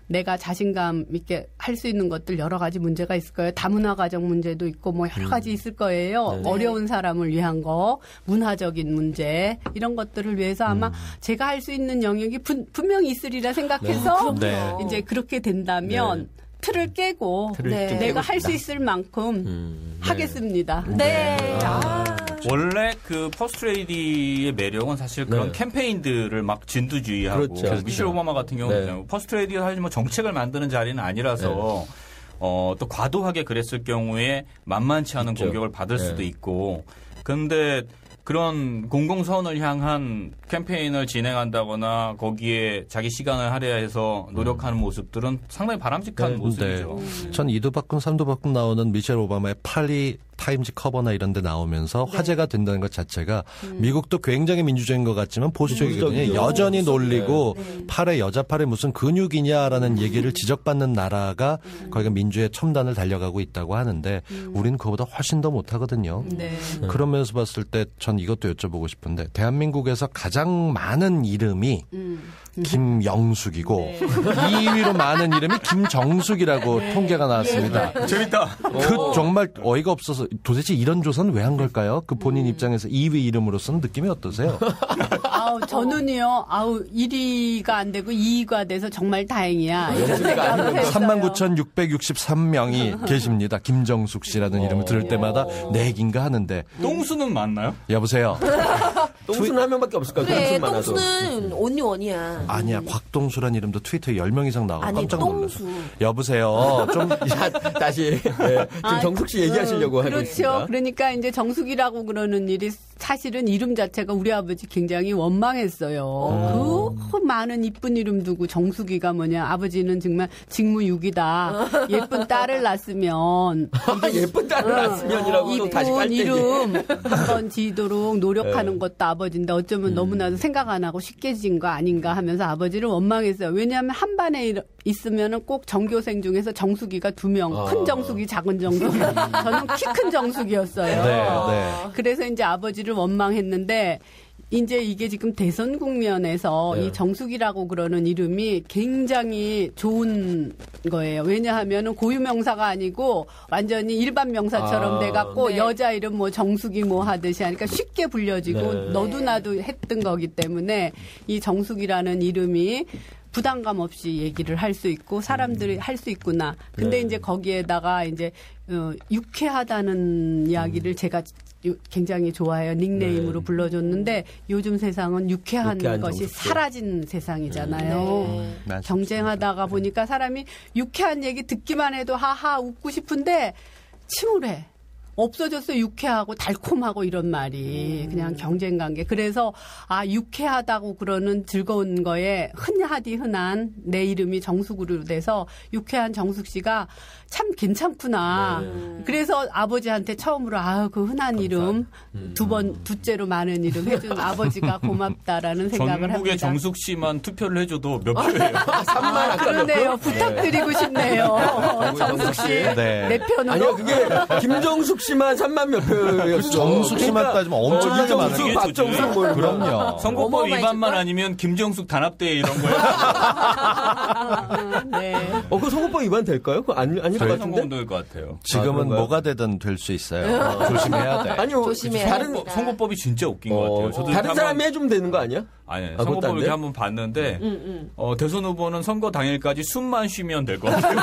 내가 자신감 있게 할 수 있는 것들 여러 가지 문제가 있을 거예요. 다문화 가정 문제도 있고 뭐 여러 가지 있을 거예요. 네. 어려운 사람을 위한 거, 문화적인 문제 이런 것들을 위해서 아마 제가 할 수 있는 영역이 분명히 있으리라 생각해서 네. 이제 그렇게 된다면. 네. 틀을 깨고 내가 할 수 있을 만큼 하겠습니다. 네. 원래 그 퍼스트레이디의 매력은 사실 그런 캠페인들을 막 진두지휘하고 그렇죠. 미셸 오바마 같은 경우는 퍼스트레이디가 사실 뭐 정책을 만드는 자리는 아니라서 또 과도하게 그랬을 경우에 만만치 않은 공격을 받을 수도 있고 그런데 그런 공공선을 향한 캠페인을 진행한다거나 거기에 자기 시간을 할애해서 노력하는 모습들은 상당히 바람직한 모습이죠. 전 2도 받건 3도 받건 나오는 미셸 오바마의 팔이 타임즈 커버나 이런 데 나오면서 화제가 된다는 것 자체가 미국도 굉장히 민주적인 것 같지만 보수적이거든요. 여전히 놀리고 팔에 여자 팔에 무슨 근육이냐라는 얘기를 지적받는 나라가 거기가 민주의 첨단을 달려가고 있다고 하는데 우리는 그거보다 훨씬 더 못하거든요. 그러면서 봤을 때 전 이것도 여쭤보고 싶은데 대한민국에서 가장 많은 이름이 김영숙이고 2위로 많은 이름이 김정숙이라고 통계가 나왔습니다. 재밌다. 정말 어이가 없어서 도대체 이런 조사는 왜 한 걸까요? 그 본인 입장에서 2위 이름으로서는 느낌이 어떠세요? 저는요. 1위가 안 되고 2위가 돼서 정말 다행이야. 39,663명이 계십니다. 김정숙 씨라는 이름을 들을 때마다 내긴가 하는데. 똥수는 맞나요? 여보세요. 똥수는 한 명밖에 없을 거야. 그래, 똥수는 온리원이야. 아니야. 곽동수란 이름도 트위터에 10명 이상 나와. 깜짝 놀랐어. 여보세요. 좀 다시 지금 정숙 씨 얘기하시려고 하고 있습니다. 그렇죠. 그러니까 이제 정숙이라고 그러는 일이 사실은 이름 자체가 우리 아버지 굉장히 원망했어요. 그 많은 이쁜 이름 두고 정숙이가 뭐냐. 아버지는 정말 직무유기다. 예쁜 딸을 낳았으면 예쁜 딸을 낳았으면이라고 또 다시 깔때기. 이름 한번 지도록 노력하는 것도 아버지인데 어쩌면 너무나도 생각 안 하고 쉽게 진 거 아닌가 하면서 아버지를 원망했어요. 왜냐하면 한 반에 있으면은 꼭 전교생 중에서 정숙이가 2명. 큰 정숙이, 작은 정숙. 저는 키 큰 정숙이었어요. 네. 그래서 이제 아버지를 원망했는데 이제 이게 지금 대선 국면에서 이 정숙이라고 그러는 이름이 굉장히 좋은 거예요. 왜냐하면은 고유 명사가 아니고 완전히 일반 명사처럼 돼갖고 여자 이름 뭐 정숙이 뭐 하듯이 하니까 쉽게 불려지고 너도 나도 했던 거기 때문에 이 정숙이라는 이름이 부담감 없이 얘기를 할 수 있고 사람들이 할 수 있구나. 근데 이제 거기에다가 이제 유쾌하다는 이야기를 제가 굉장히 좋아해요. 닉네임으로 불러줬는데 요즘 세상은 유쾌한 것이 정숙. 사라진 세상이잖아요. 경쟁하다가 보니까 사람이 유쾌한 얘기 듣기만 해도 하하 웃고 싶은데 침울해. 없어졌어. 유쾌하고 달콤하고 이런 말이 그냥 경쟁 관계. 그래서 유쾌하다고 그러는 즐거운 거에 흔한 내 이름이 정숙으로 돼서 유쾌한 정숙 씨가 참 괜찮구나. 그래서 아버지한테 처음으로 그 흔한 이름 둘째로 많은 이름 해준 아버지가 고맙다라는 생각을 전국의 합니다. 정숙 씨만 투표를 해줘도 몇 표예요? 3만 아까 그러네요. 부탁드리고 싶네요. 정숙 씨. 내 편으로. 아니요, 그게 김정숙 씨만 3만 몇 표였어. 정숙 씨만 따지면 엄청나게 많은 게 박정숙 뭐 그럼요. 선거법 위반만 아니면 김정숙 단합대회 이런 거예요. 네. 그 선거법 위반 될까요? 그거 아닐 것 같은데. 선거법 될 것 같아요. 지금은 뭐가 되든 될 수 있어요. 조심해야 돼. 아니요. 조심해야 선거법이 진짜 웃긴 것 같아요. 저도 다른 사람이 해주면 되는 거 아니야? 아니, 선거법 이렇게 한번 봤는데 대선 후보는 선거 당일까지 숨만 쉬면 될 것 같아요.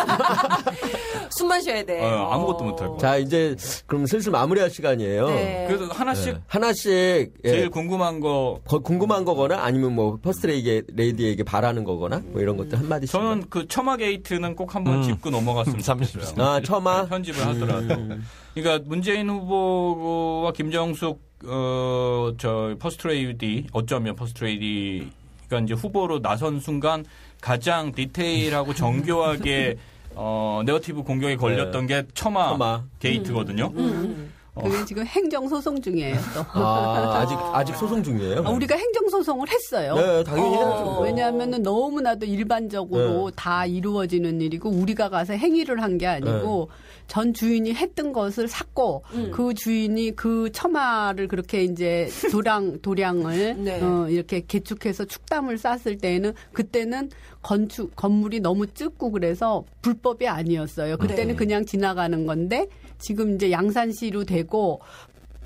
숨만 쉬어야 돼. 아무것도 못할 것 같아요. 자, 이제 그럼 슬슬 마무리할 시간이에요. 네. 그래서 하나씩 제일 궁금한 거거나 아니면 뭐 퍼스트 레이디에게 바라는 거거나 뭐 이런 것들 한마디씩. 저는 그 처마 게이트는 꼭 한번 짚고 넘어갔으면 좋겠어요. 처마 편집을 하더라도. 그러니까 문재인 후보와 김정숙 저 퍼스트레이디 어쩌면 퍼스트레이디가 이제 후보로 나선 순간 가장 디테일하고 정교하게 네거티브 공격에 걸렸던 게 처마 게이트거든요. 그게 지금 행정소송 중이에요, 또. 아직 소송 중이에요? 우리가 행정소송을 했어요. 네, 당연히 해야죠. 왜냐하면 너무나도 일반적으로 다 이루어지는 일이고, 우리가 가서 행위를 한 게 아니고, 전 주인이 했던 것을 샀고, 그 주인이 그 처마를 그렇게 이제 도량을 네. 이렇게 개축해서 축담을 쌌을 때에는, 그때는 건물이 너무 좁고 그래서 불법이 아니었어요. 그때는 그냥 지나가는 건데, 지금 이제 양산시로 되고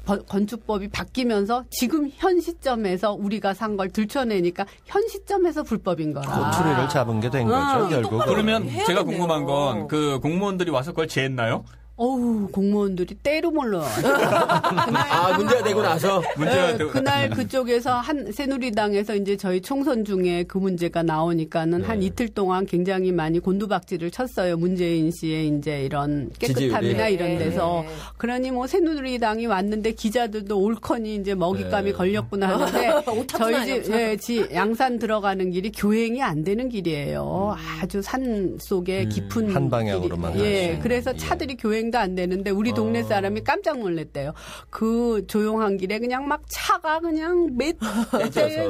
건축법이 바뀌면서 지금 현 시점에서 우리가 산 걸 들춰내니까 현 시점에서 불법인 거라. 꼬투리를 잡은 게 된 거죠, 결국. 그러면 제가 궁금한 건 그 공무원들이 와서 그걸 재했나요? 공무원들이 때로 몰려와요. 문제가 되고 나서? 그날 그쪽에서 새누리당에서 이제 저희 총선 중에 그 문제가 나오니까는 한 이틀 동안 굉장히 많이 곤두박질을 쳤어요. 문재인 씨의 이제 이런 깨끗함이나 이런 데서. 그러니 뭐 새누리당이 왔는데 기자들도 올커니 이제 먹잇감이 걸렸구나 하는데 저희 집 양산 들어가는 길이 교행이 안 되는 길이에요. 아주 산 속에 깊은 한 방향으로만. 그래서 차들이 교행 안 되는데 우리 동네 사람이 깜짝 놀랐대요. 그 조용한 길에 그냥 막 차가 그냥 몇 대에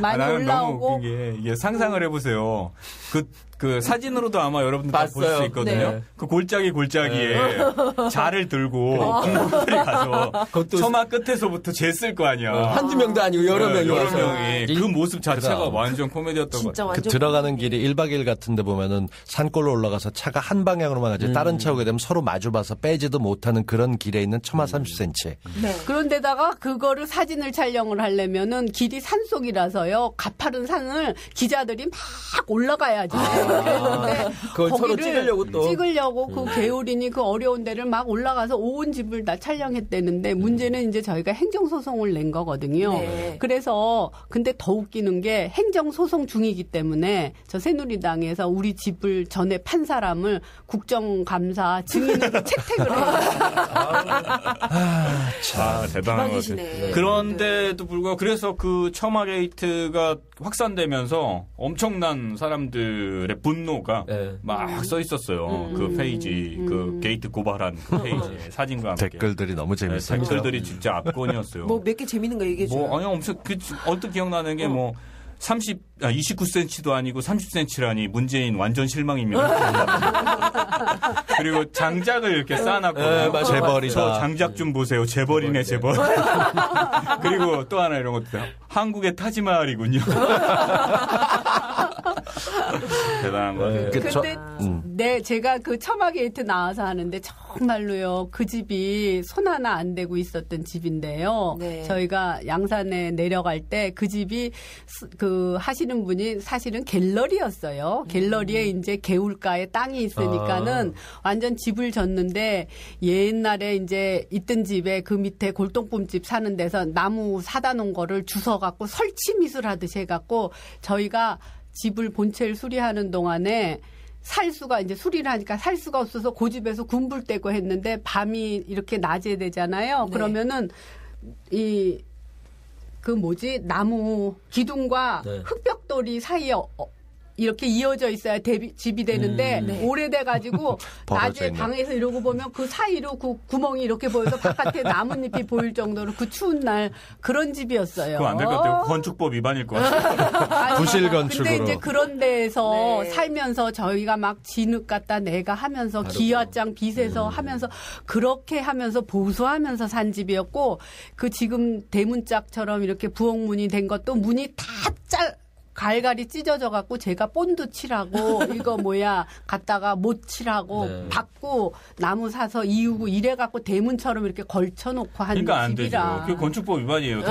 많이 올라오고. 너무 웃긴 게 이게 상상을 해보세요. 그 사진으로도 아마 여러분들 다 볼 수 있거든요. 네. 그 골짜기에 자를 들고 공무원들이 가서 처마 끝에서부터 쟀을 거 아니야. 한두 명도 아니고 여러 명이 와서. 그 모습 자체가 완전 코미디였던 거 같아요. 들어가는 길이 1박 2일 같은데 보면은 산골로 올라가서 차가 한 방향으로만 가지 다른 차 오게 되면 서로 마주봐서 빼지도 못하는 그런 길에 있는 처마 30cm. 네. 그런데다가 그거를 사진을 촬영을 하려면은 길이 산속이라서요. 가파른 산을 기자들이 막 올라가야지. 그랬는데 그걸 서로 찍으려고 그 개울이니 그 어려운 데를 막 올라가서 온 집을 다 촬영했대는데 문제는 이제 저희가 행정소송을 낸 거거든요. 네. 그래서 근데 더 웃기는 게 행정소송 중이기 때문에 저 새누리당에서 우리 집을 전에 판 사람을 국정감사 증인으로 채택을 해요. 대단한 것 같아요. 그런데도 불구하고 그래서 그 처마 게이트가 확산되면서 엄청난 사람들의 분노가 막 써 있었어요. 그 페이지, 그 게이트 고발한 그 페이지에 사진과 함께. 댓글들이 너무 재밌어요. 댓글들이 진짜 압권이었어요. 뭐 몇 개 재밌는 거 얘기해 줘요. 아니 엄청 언뜻 기억나는 게 29cm도 아니고 30cm라니 문재인 완전 실망입니다. 그리고 장작을 이렇게 쌓아놨거든요. 재벌이다. 저 장작 좀 보세요. 재벌이네 재벌. 그리고 또 하나 이런 것도 한국의 타지마할이군요. 대단한 거 같아요. 근데 제가 그 처마 게이트 나와서 하는데 정말로요. 그 집이 손 하나 안 대고 있었던 집인데요. 네. 저희가 양산에 내려갈 때 그 집이 그 하시는 분이 사실은 갤러리였어요. 갤러리에 이제 개울가에 땅이 있으니까는 완전 집을 졌는데 옛날에 이제 있던 집에 그 밑에 골동품집 사는 데서 나무 사다 놓은 거를 주워 갖고 설치 미술 하듯이 해갖고 저희가 집을 본체를 수리하는 동안에 살 수가 이제 수리를 하니까 살 수가 없어서 그 집에서 군불 떼고 했는데 밤이 이렇게 낮에 되잖아요. 네. 그러면은 나무 기둥과 흙벽돌이 사이에 이렇게 이어져 있어야 집이 되는데 오래돼가지고 낮에 방에서 이러고 보면 그 사이로 그 구멍이 이렇게 보여서 바깥에 나뭇잎이 보일 정도로 그 추운 날 그런 집이었어요. 그거 안 될 것 같아요. 건축법 위반일 것 같아요. 부실 건축으로. 근데 이제 그런 데에서 살면서 저희가 막 진흙 갖다 내가 하면서 기와장 빚에서 하면서 그렇게 하면서 보수하면서 산 집이었고 그 지금 대문짝처럼 이렇게 부엌문이 된 것도 문이 다 갈갈이 찢어져 갖고 제가 본드 칠하고 이거 갖다가 못 칠하고 받고 나무 사서 이우고 이래 갖고 대문처럼 이렇게 걸쳐놓고 한 그러니까 안 집이라. 되죠. 그 건축법 위반이에요.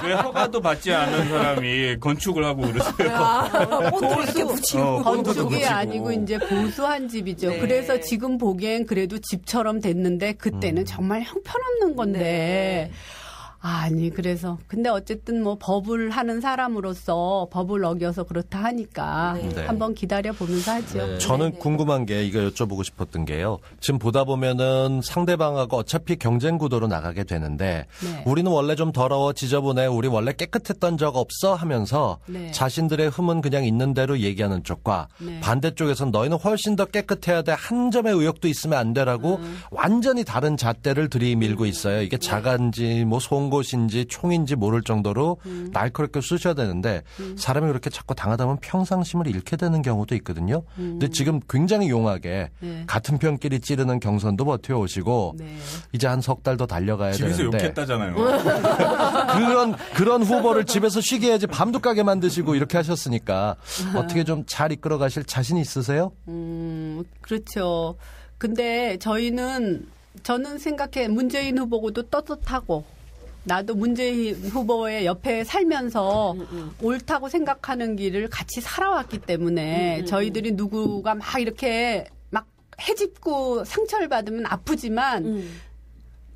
왜 허가도 받지 않은 사람이 건축을 하고 그러세요? 본드를 이렇게 붙이고. 건축이 아니고 이제 보수한 집이죠. 그래서 지금 보기엔 그래도 집처럼 됐는데 그때는 정말 형편없는 건데. 아니 그래서 근데 어쨌든 법을 하는 사람으로서 법을 어겨서 그렇다 하니까 한번 기다려 보면서 하죠. 저는 궁금한 게 이거 여쭤보고 싶었던 게요. 지금 보다 보면은 상대방하고 어차피 경쟁 구도로 나가게 되는데 우리는 원래 좀 더러워 지저분해 우리 원래 깨끗했던 적 없어 하면서 자신들의 흠은 그냥 있는 대로 얘기하는 쪽과 반대쪽에서는 너희는 훨씬 더 깨끗해야 돼 한 점의 의욕도 있으면 안 되라고 완전히 다른 잣대를 들이밀고 있어요. 이게 자간지 곳인지 총인지 모를 정도로 날카롭게 쑤셔야 되는데 사람이 그렇게 자꾸 당하다 보면 평상심을 잃게 되는 경우도 있거든요. 근데 지금 굉장히 용하게 같은 편끼리 찌르는 경선도 버텨오시고 이제 한 석 달 더 달려가야 집에서 되는데 욕했다잖아요. 그런 후보를 집에서 쉬게 해야지 밤도 까게 만드시고 이렇게 하셨으니까 어떻게 좀 잘 이끌어 가실 자신 있으세요? 그렇죠. 근데 저는 생각해 문재인 후보고도 떳떳하고 나도 문재인 후보의 옆에 살면서 옳다고 생각하는 길을 같이 살아왔기 때문에 저희들이 누구가 막 이렇게 막 헤집고 상처를 받으면 아프지만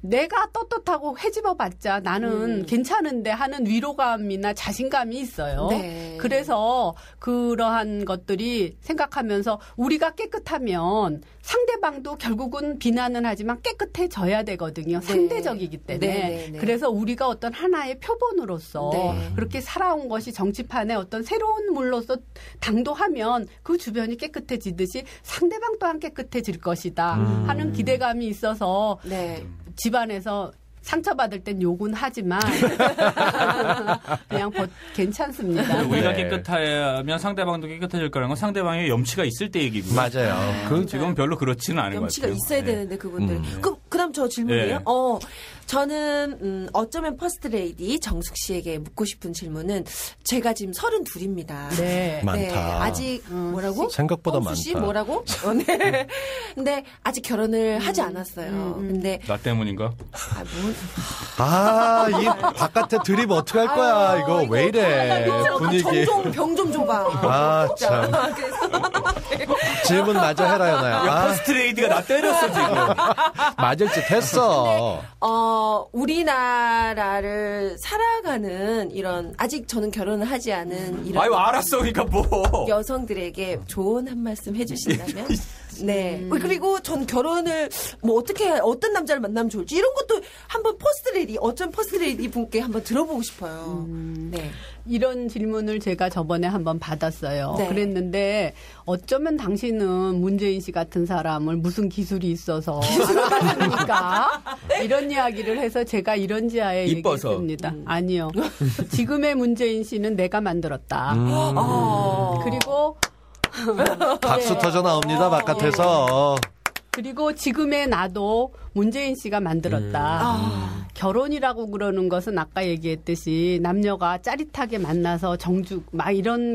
내가 떳떳하고 헤집어봤자 나는 괜찮은데 하는 위로감이나 자신감이 있어요. 그래서 그러한 것들이 생각하면서 우리가 깨끗하면 상대방도 결국은 비난은 하지만 깨끗해져야 되거든요. 상대적이기 때문에. 그래서 우리가 어떤 하나의 표본으로서 그렇게 살아온 것이 정치판에 어떤 새로운 물로서 당도하면 그 주변이 깨끗해지듯이 상대방 또한 깨끗해질 것이다 하는 기대감이 있어서 집안에서 상처받을 땐 욕은 하지만 그냥 괜찮습니다. 우리가 깨끗하면 상대방도 깨끗해질 거라는 건 상대방의 염치가 있을 때 얘기고요. 맞아요. 지금은 별로 그렇지는 않은 것 같아요. 염치가 있어야 되는데 그분들. 그다음 저 질문이에요. 저는 어쩌면 퍼스트레이디 정숙 씨에게 묻고 싶은 질문은 제가 지금 32입니다. 많다. 아직 뭐라고? 생각보다 많다. 씨 뭐라고? 근데 아직 결혼을 하지 않았어요. 근데 나 때문인가? 이 바깥에 드립 어떻게 할 거야? 이거 왜 이래? 분위기. 병 좀 줘봐. 참. 질문 마저 해라, 연아야. 퍼스트레이디가 나 때렸어, 지금. 맞을 짓 했어. 우리나라를 살아가는 이런 아직 저는 결혼을 하지 않은 이런 알았어, 그러니까 뭐 여성들에게 조언 한 말씀 해주신다면. 그리고 전 결혼을 어떤 남자를 만나면 좋을지 이런 것도 한번 어쩜 퍼스트레이디 분께 한번 들어보고 싶어요. 이런 질문을 제가 저번에 한번 받았어요. 그랬는데 어쩌면 당신은 문재인 씨 같은 사람을 무슨 기술이 있어서 알아봤습니까? 이런 이야기를 해서 제가 이런 지하에 얘기했습니다. 아니요. 지금의 문재인 씨는 내가 만들었다. 그리고 박수 터져 나옵니다, 바깥에서. 그리고 지금의 나도 문재인 씨가 만들었다. 결혼이라고 그러는 것은 아까 얘기했듯이 남녀가 짜릿하게 만나서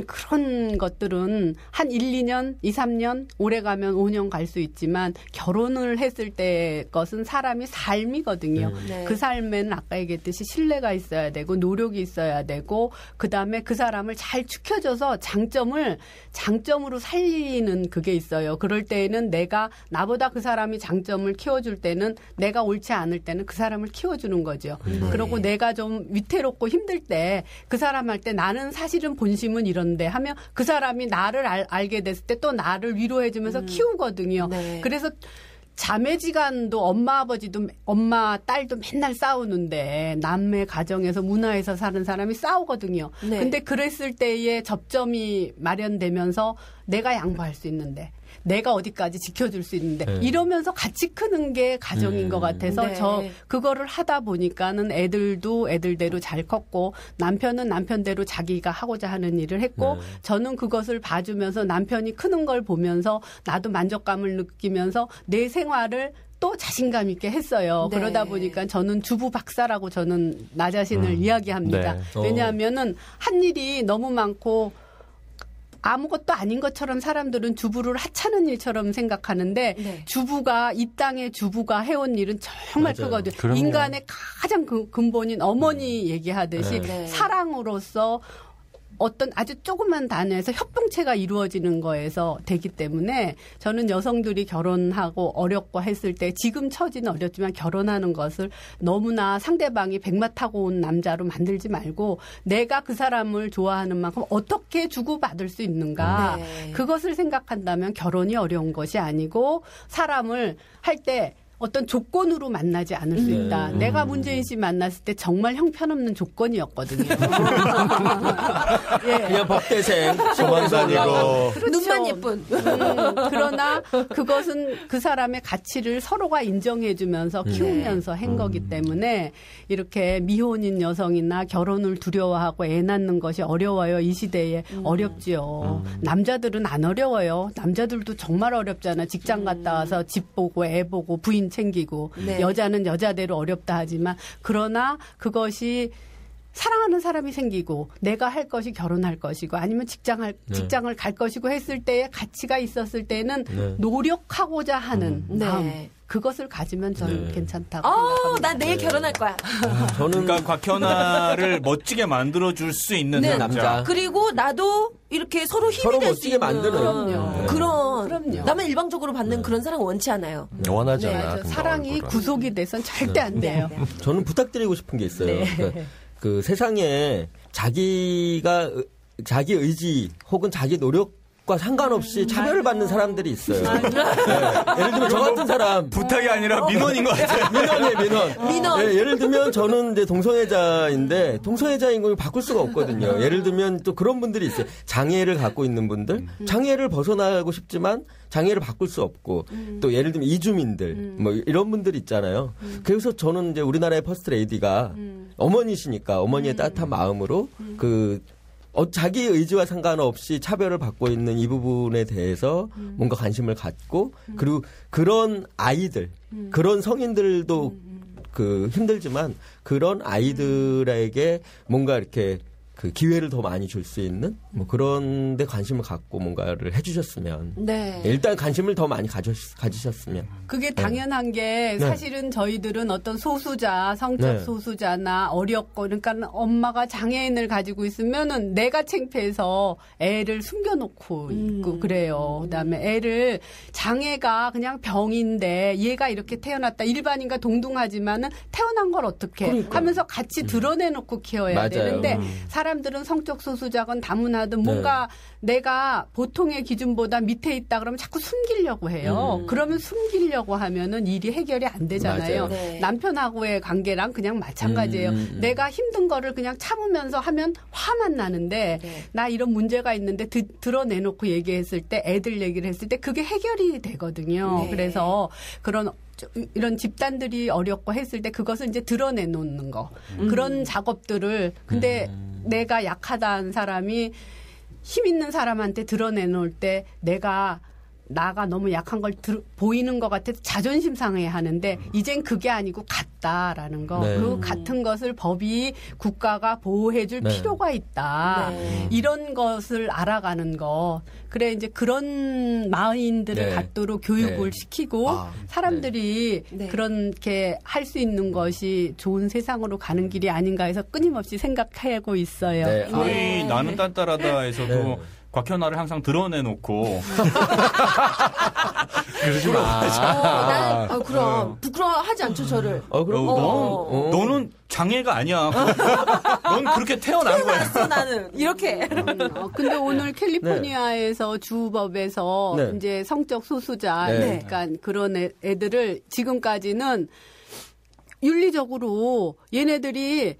그런 것들은 한 1, 2년, 2, 3년, 오래 가면 5년 갈 수 있지만 결혼을 했을 때 것은 사람이 삶이거든요. 그 삶에는 아까 얘기했듯이 신뢰가 있어야 되고 노력이 있어야 되고 그다음에 그 사람을 잘 축혀줘서 장점으로 살리는 그게 있어요. 그럴 때에는 나보다 그 사람이 장점을 키워줄 때는 내가 옳지 않을 때는 그 사람을 키워주는 거죠. 그리고 내가 좀 위태롭고 힘들 때 그 사람한테 나는 사실은 본심은 이런데 하면 그 사람이 나를 알게 됐을 때 또 나를 위로해주면서 키우거든요. 그래서 자매지간도 엄마 아버지도 엄마 딸도 맨날 싸우는데 남매 가정에서 문화에서 사는 사람이 싸우거든요. 네. 근데 그랬을 때에 접점이 마련되면서 내가 양보할 수 있는데 내가 어디까지 지켜줄 수 있는데 이러면서 같이 크는 게 가정인 것 같아서 네. 저 그거를 하다 보니까는 애들도 애들대로 잘 컸고 남편은 남편대로 자기가 하고자 하는 일을 했고 저는 그것을 봐주면서 남편이 크는 걸 보면서 나도 만족감을 느끼면서 내 생활을 또 자신감 있게 했어요. 네. 그러다 보니까 저는 주부 박사라고 저는 나 자신을 이야기합니다. 네. 왜냐하면은 한 일이 너무 많고 아무것도 아닌 것처럼 사람들은 주부를 하찮은 일처럼 생각하는데 네. 주부가 이 땅의 주부가 해온 일은 정말 맞아요. 크거든요. 그럼요. 인간의 가장 근본인 어머니 얘기하듯이 네. 사랑으로서 어떤 아주 조그만 단어에서 협동체가 이루어지는 거에서 되기 때문에 저는 여성들이 결혼하고 어렵고 했을 때 지금 처지는 어렵지만 결혼하는 것을 너무나 상대방이 백마 타고 온 남자로 만들지 말고 내가 그 사람을 좋아하는 만큼 어떻게 주고받을 수 있는가 네. 그것을 생각한다면 결혼이 어려운 것이 아니고 사람을 할 때 어떤 조건으로 만나지 않을 수 있다. 내가 문재인 씨 만났을 때 정말 형편없는 조건이었거든요. 예. 그냥 법대생 소만 다니고 그렇죠. 눈만 예쁜. 그러나 그것은 그 사람의 가치를 서로가 인정해주면서 키우면서 한 거기 때문에 이렇게 미혼인 여성이나 결혼을 두려워하고 애 낳는 것이 어려워요. 이 시대에 어렵지요. 남자들은 안 어려워요. 남자들도 정말 어렵잖아. 직장 갔다 와서 집 보고 애 보고 부인 챙기고 네. 여자는 여자대로 어렵다 하지만 그러나 그것이 사랑하는 사람이 생기고 내가 할 것이 결혼할 것이고 아니면 직장을 갈 것이고 했을 때의 가치가 있었을 때는 노력하고자 하는 마음 그것을 가지면 저는 괜찮다고 생각합니다. 나 내일 결혼할 거야. 저는 그러니까 곽현아를 멋지게 만들어줄 수 있는 네. 남자. 그리고 나도 이렇게 서로 힘이 서로 될 수 멋지게 있는 만드는. 그럼요. 남을 일방적으로 받는 그런 사랑 원치 않아요. 원하지 않아. 맞아. 사랑이 구속이 돼선 절대 안 돼요. 저는 부탁드리고 싶은 게 있어요. 그 세상에 자기 의지 혹은 자기 노력과 상관없이 차별을 받는 사람들이 있어요. 예를 들면 저 같은 사람 부탁이 아니라 민원인 것 같아요. 민원. 네, 예를 들면 저는 이제 동성애자인데 동성애자인 걸 바꿀 수가 없거든요. 예를 들면 또 그런 분들이 있어요. 장애를 갖고 있는 분들, 장애를 벗어나고 싶지만 장애를 바꿀 수 없고 또 예를 들면 이주민들 뭐 이런 분들 있잖아요. 그래서 저는 이제 우리나라의 퍼스트 레이디가 어머니시니까 어머니의 따뜻한 마음으로 자기 의지와 상관없이 차별을 받고 있는 이 부분에 대해서 뭔가 관심을 갖고 그리고 그런 아이들, 그런 성인들도 힘들지만 그런 아이들에게 뭔가 이렇게 그 기회를 더 많이 줄 수 있는 뭐 그런 데 관심을 갖고 뭔가를 해주셨으면 일단 관심을 더 많이 가지셨으면 그게 당연한 게 사실은 저희들은 어떤 소수자 성적 소수자나 어렵고 그러니까 엄마가 장애인을 가지고 있으면은 내가 창피해서 애를 숨겨놓고 있고 그래요. 그다음에 애를 장애가 그냥 병인데 얘가 이렇게 태어났다 일반인과 동등하지만은 태어난 걸 어떻게 하면서 같이 드러내놓고 키워야 맞아요. 되는데 사람들은 성적 소수자건 다문화든 뭔가 내가 보통의 기준보다 밑에 있다 그러면 자꾸 숨기려고 해요. 그러면 숨기려고 하면은 일이 해결이 안 되잖아요. 남편하고의 관계랑 그냥 마찬가지예요. 내가 힘든 거를 그냥 참으면서 하면 화만 나는데 나 이런 문제가 있는데 드러내놓고 얘기했을 때 애들 얘기를 했을 때 그게 해결이 되거든요. 그래서 이런 집단들이 어렵고 했을 때 그것을 이제 드러내놓는 거. 그런 작업들을 근데 내가 약하다는 사람이 힘 있는 사람한테 드러내놓을 때 나가 너무 약한 걸 보이는 것 같아서 자존심 상해 하는데 이젠 그게 아니고 같다라는 거. 그 같은 것을 법이 국가가 보호해 줄 필요가 있다. 이런 것을 알아가는 거. 그래 이제 그런 마인드를 갖도록 교육을 시키고 사람들이 그렇게 할 수 있는 것이 좋은 세상으로 가는 길이 아닌가 해서 끊임없이 생각하고 있어요. 저희 나는 딴따라다에서도 곽현아를 항상 드러내놓고 그러지 마. 그럼 부끄러워하지 않죠 저를. 그럼 너는 장애가 아니야. 넌 그렇게 태어난 거야. 태어났어 나는 이렇게. 근데 오늘 캘리포니아에서 주법에서 네. 이제 성적 소수자, 네. 그러니까 그런 애들을 지금까지는 윤리적으로 얘네들이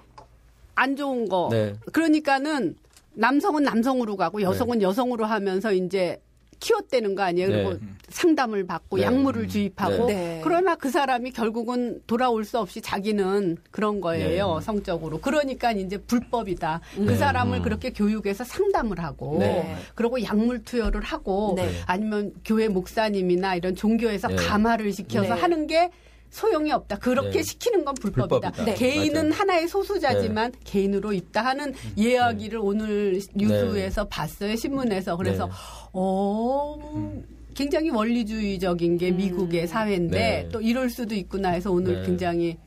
안 좋은 거. 네. 그러니까는 남성은 남성으로 가고 여성은 여성으로 하면서 이제 키웠대는 거 아니에요. 그리고 네. 상담을 받고 네. 약물을 주입하고 네. 그러나 그 사람이 결국은 돌아올 수 없이 자기는 그런 거예요. 성적으로. 그러니까 이제 불법이다. 그 사람을 그렇게 교육해서 상담을 하고 네. 그리고 약물 투여를 하고 네. 아니면 교회 목사님이나 이런 종교에서 네. 감화를 시켜서 네. 하는 게 소용이 없다. 그렇게 네. 시키는 건 불법이다. 불법이다. 네. 개인은 맞아. 하나의 소수자지만 개인으로 있다 하는 이야기를 오늘 뉴스에서 봤어요. 신문에서. 그래서 네. 굉장히 원리주의적인 게 미국의 사회인데 네. 또 이럴 수도 있구나 해서 오늘 네. 굉장히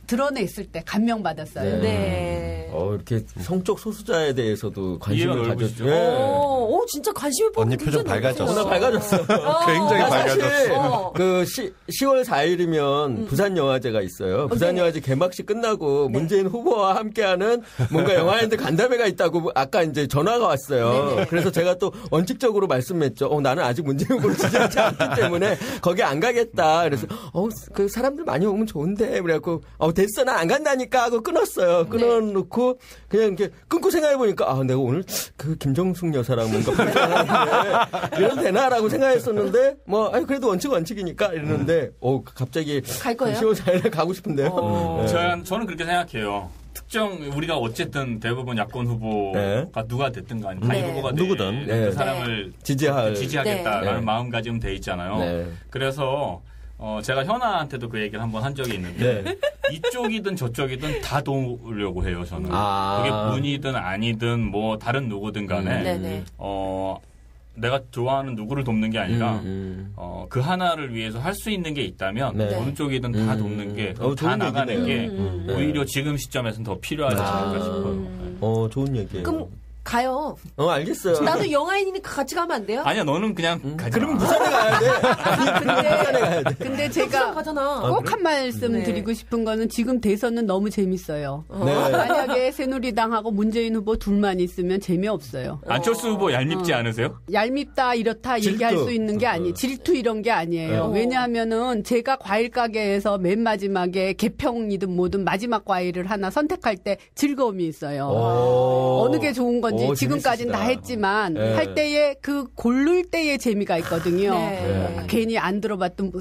드러냈을 때 감명받았어요. 네. 이렇게 성적 소수자에 대해서도 관심을 이해가 가졌죠. 오, 진짜 관심이 언니 표정 밝아졌어. 오늘 밝아졌어. 굉장히 밝아졌어. 사실 그 10월 4일이면 부산 영화제가 있어요. 부산 영화제 개막식 끝나고 문재인 후보와 함께하는 뭔가 영화인들 간담회가 있다고 아까 이제 전화가 왔어요. 그래서 제가 또 원칙적으로 말씀했죠. 나는 아직 문재인 후보를 지지하지 않기 때문에 거기 안 가겠다. 그래서 그 사람들 많이 오면 좋은데 그래갖고 됐어 난 안 간다니까 하고 끊었어요. 끊어놓고 그냥 이렇게 끊고 생각해보니까 내가 오늘 그 김정숙 여사랑 뭔가 발전하는데 이래도 되나라고 생각했었는데 그래도 원칙이니까 이랬는데 갑자기 갈 거예요? 10월 4일에 가고 싶은데요. 네. 저는 그렇게 생각해요. 특정 우리가 어쨌든 대부분 야권 후보가 누가 됐든 간에 자기 후보가 누구든 그 사람을 지지하겠다라는 네. 마음가짐 돼 있잖아요. 네. 그래서 제가 현아한테도 그 얘기를 한번 한 적이 있는데 이쪽이든 저쪽이든 다 도우려고 해요. 저는 그게 문이든 아니든 뭐 다른 누구든 간에 내가 좋아하는 누구를 돕는 게 아니라 그 하나를 위해서 할 수 있는 게 있다면 어느 쪽이든 다 돕는 게 다 나가는 게 오히려 지금 시점에서는 더 필요하지 않을까 싶어요. 좋은 얘기예요. 그럼 가요. 알겠어요. 나도 영화인이니까 같이 가면 안 돼요? 아니야, 너는 그냥 가지 그럼 마. 부산에 가야 돼. 근데 제가 가잖아. 꼭 한 말씀 드리고 싶은 거는 지금 대선은 너무 재밌어요. 만약에 새누리당하고 문재인 후보 둘만 있으면 재미없어요. 안철수 후보 얄밉지 않으세요? 얄밉다 이렇다 질투. 얘기할 수 있는 게 아니에요. 질투 이런 게 아니에요. 왜냐하면은 제가 과일 가게에서 맨 마지막에 개평이든 뭐든 마지막 과일을 하나 선택할 때 즐거움이 있어요. 어느 게 좋은 건지 지금까지는 다 했지만 할 때에 그 고를 때의 재미가 있거든요. 괜히 안 들어봤던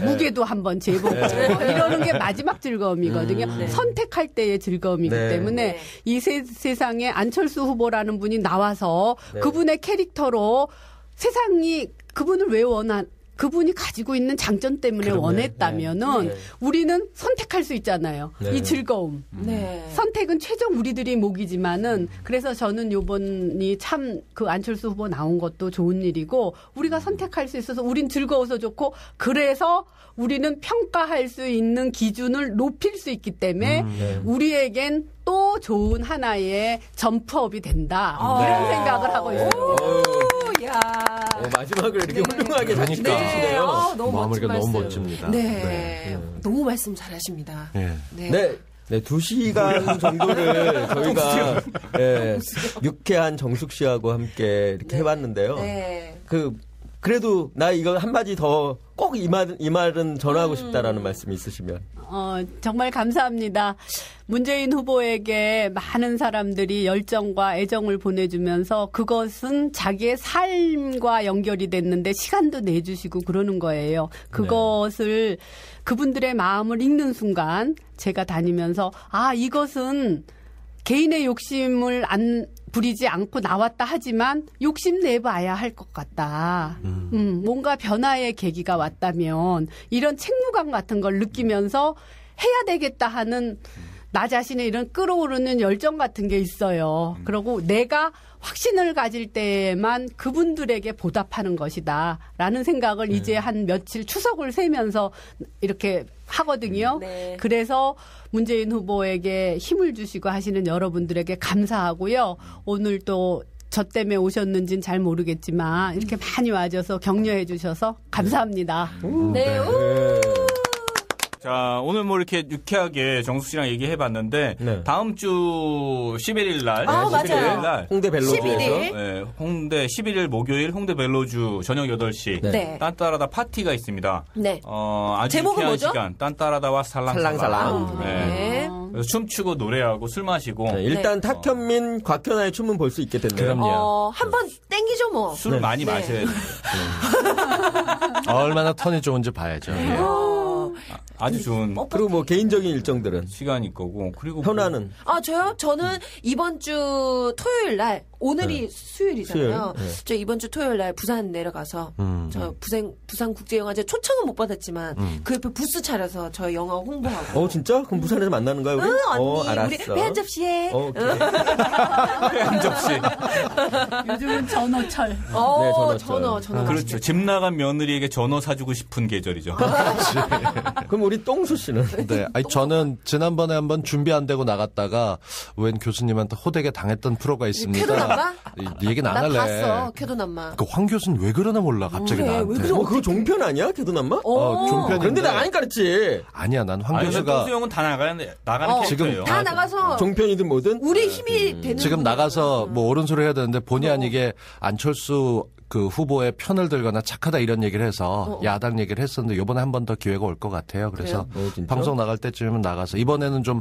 무게도 한번 재보고 이러는 게 마지막 즐거움이거든요. 선택할 때의 즐거움이기 때문에 이 세상에 안철수 후보라는 분이 나와서 그분의 캐릭터로 세상이 그분을 왜 그분이 가지고 있는 장점 때문에 원했다면은 우리는 선택할 수 있잖아요. 이 즐거움. 선택은 최종 우리들이 목이지만은 그래서 저는 요번이 참 그 안철수 후보 나온 것도 좋은 일이고 우리가 선택할 수 있어서 우린 즐거워서 좋고 그래서 우리는 평가할 수 있는 기준을 높일 수 있기 때문에 우리에겐 또 좋은 하나의 점프업이 된다. 이런 생각을 하고 있어요. 야. 마지막을 이렇게 훌륭하게 작성해주시네요. 마무리가 너무 멋집니다. 너무 말씀 잘하십니다. 네, 2시간 정도를 저희가 유쾌한 정숙 씨하고 함께 이렇게 해봤는데요. 그래도 나 이거 한마디 더 꼭 이 말은 전하고 싶다라는 말씀이 있으시면. 정말 감사합니다. 문재인 후보에게 많은 사람들이 열정과 애정을 보내주면서 그것은 자기의 삶과 연결이 됐는데 시간도 내주시고 그러는 거예요. 그것을 그분들의 마음을 읽는 순간 제가 다니면서 이것은 개인의 욕심을 부리지 않고 나왔다 하지만 욕심 내봐야 할 것 같다. 뭔가 변화의 계기가 왔다면 이런 책무감 같은 걸 느끼면서 해야 되겠다 하는 나 자신의 이런 끌어오르는 열정 같은 게 있어요. 그리고 내가 확신을 가질 때에만 그분들에게 보답하는 것이다. 라는 생각을 이제 한 며칠 추석을 세면서 이렇게 하거든요. 그래서 문재인 후보에게 힘을 주시고 하시는 여러분들에게 감사하고요. 오늘 또 저 때문에 오셨는지는 잘 모르겠지만 이렇게 많이 와줘서 격려해 주셔서 감사합니다. 네. 자, 오늘 뭐 이렇게 유쾌하게 정수 씨랑 얘기해봤는데, 네. 다음 주 11일 날. 맞아요. 11일 날. 홍대 벨로주에서. 11일. 네, 홍대 11일 목요일 홍대 벨로주 저녁 8시. 네. 딴따라다 파티가 있습니다. 네. 아주 제목은 유쾌한 뭐죠? 시간. 딴따라다와 살랑살랑. 네. 그래서 춤추고 노래하고 술 마시고. 네, 일단 탁현민, 곽현아의 춤은 볼 수 있게 됐네요. 그럼요. 한번 땡기죠 뭐. 술을 많이 마셔야 돼요. 얼마나 턴이 좋은지 봐야죠. 아주 좋은. 그리고 뭐 개인적인 일정들은 시간일 거고. 그리고 현아는 저요? 저는 이번 주 토요일 날 오늘이 수요일이잖아요. 수요일? 저 이번 주 토요일 날 부산 내려가서 저 부산 국제영화제 초청은 못 받았지만 그 옆에 부스 차려서 저 영화 홍보하고. 진짜? 그럼 부산에서 만나는 거야 우리? 언니 알았어. 우리 배 한 접시에. 한 접시. 요즘은 전어철. 네, 전어. 그렇죠. 집 나간 며느리에게 전어 사주고 싶은 계절이죠. 그럼 우리 똥수 씨는? 네, 저는 지난번에 한번 준비 안 되고 나갔다가 웬 교수님한테 호되게 당했던 프로가 있습니다. 쾌도남마? 이 얘기는 안 할래. 나 봤어. 쾌도남마. 그 황 교수는 왜 그러나 몰라 갑자기 그래, 나한테. 왜 그래? 그거 종편 아니야? 개도남마? 종편인데. 그런데 나 아니까 그랬지. 아니야, 난 황 교수가 똥수 형은 다 나가는 캐릭터예요. 다 나가서 종편이든 뭐든 우리 힘이 되는. 지금 나가서 뭐 옳은 소리 해야 되는데 본의 아니게 안철수 그 후보의 편을 들거나 착하다 이런 얘기를 해서 야당 얘기를 했었는데 이번에 한 번 더 기회가 올 것 같아요. 그래서 방송 나갈 때쯤이면 나가서 이번에는 좀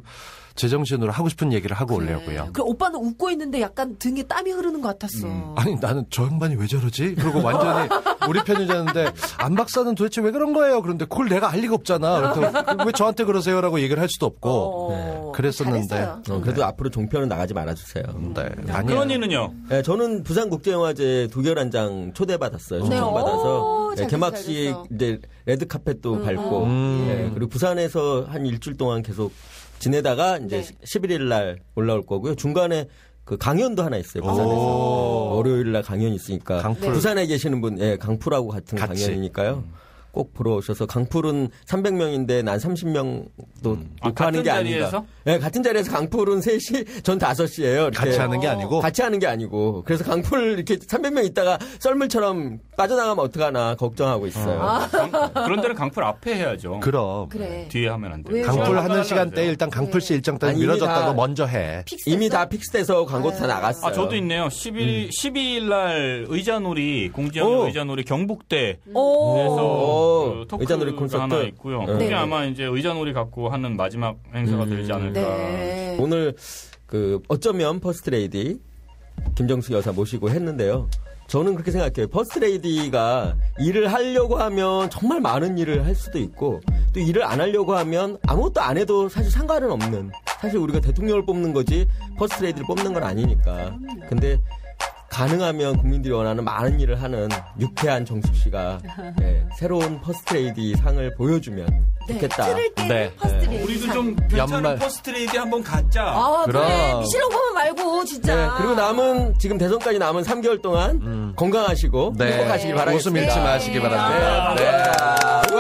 제정신으로 하고 싶은 얘기를 하고 오려고요. 그 오빠는 웃고 있는데 약간 등에 땀이 흐르는 것 같았어. 아니 나는 저 양반이 왜 저러지? 그리고 완전히 우리 편이었는데 안 박사는 도대체 왜 그런 거예요? 그런데 그걸 내가 알 리가 없잖아. 그래서 왜 저한테 그러세요라고 얘기를 할 수도 없고 그랬었는데. 그래도 앞으로 종편은 나가지 말아주세요. 네. 그런이는요? 네, 저는 부산국제영화제 2개월 초대받았어요. 초청받아서 개막식 이제 레드카펫도 밟고 그리고 부산에서 한 일주일 동안 계속 지내다가 이제 11일 날 올라올 거고요. 중간에 그 강연도 하나 있어요. 부산에서. 월요일 날 강연이 있으니까. 강풀. 부산에 계시는 분, 강풀하고 같은 강연이니까요. 꼭 보러 오셔서 강풀은 300명인데 난 30명도 녹화하는 게 아닌가. 네, 같은 자리에서 강풀은 3시, 전 5시예요. 같이 하는 게 아니고? 같이 하는 게 아니고. 그래서 강풀 이렇게 300명 있다가 썰물처럼 빠져나가면 어떡하나 걱정하고 있어요. 그런 데는 강풀 앞에 해야죠. 그럼. 그래. 뒤에 하면 안 돼요. 강풀 하는 시간대에 일단 강풀 씨 일정 때문에 미뤄졌다고 먼저 해. 이미 다 픽스돼서 광고 다 나갔어요. 저도 있네요. 12일 날 의자놀이, 공지영 의자놀이 경북대. 그래서 의자놀이 콘서트 하나 있고요. 그게 아마 이제 의자놀이 갖고 하는 마지막 행사가 되지 않을까. 네. 오늘 그 어쩌면 퍼스트레이디 김정숙 여사 모시고 했는데요. 저는 그렇게 생각해요. 퍼스트레이디가 일을 하려고 하면 정말 많은 일을 할 수도 있고 또 일을 안 하려고 하면 아무것도 안 해도 사실 상관은 없는. 사실 우리가 대통령을 뽑는 거지 퍼스트레이디를 뽑는 건 아니니까. 근데 가능하면 국민들이 원하는 많은 일을 하는 유쾌한 정숙 씨가 새로운 퍼스트레이디 상을 보여주면 좋겠다. 네. 퍼스트레이디. 우리도 좀 괜찮은 퍼스트레이디 한번 갖자. 그래. 미실랑 보면 말고 진짜. 네, 그리고 남은 지금 대선까지 남은 3개월 동안 건강하시고 행복하시길 바라겠습니다. 웃음 잃지 마시기 바랍니다. 네.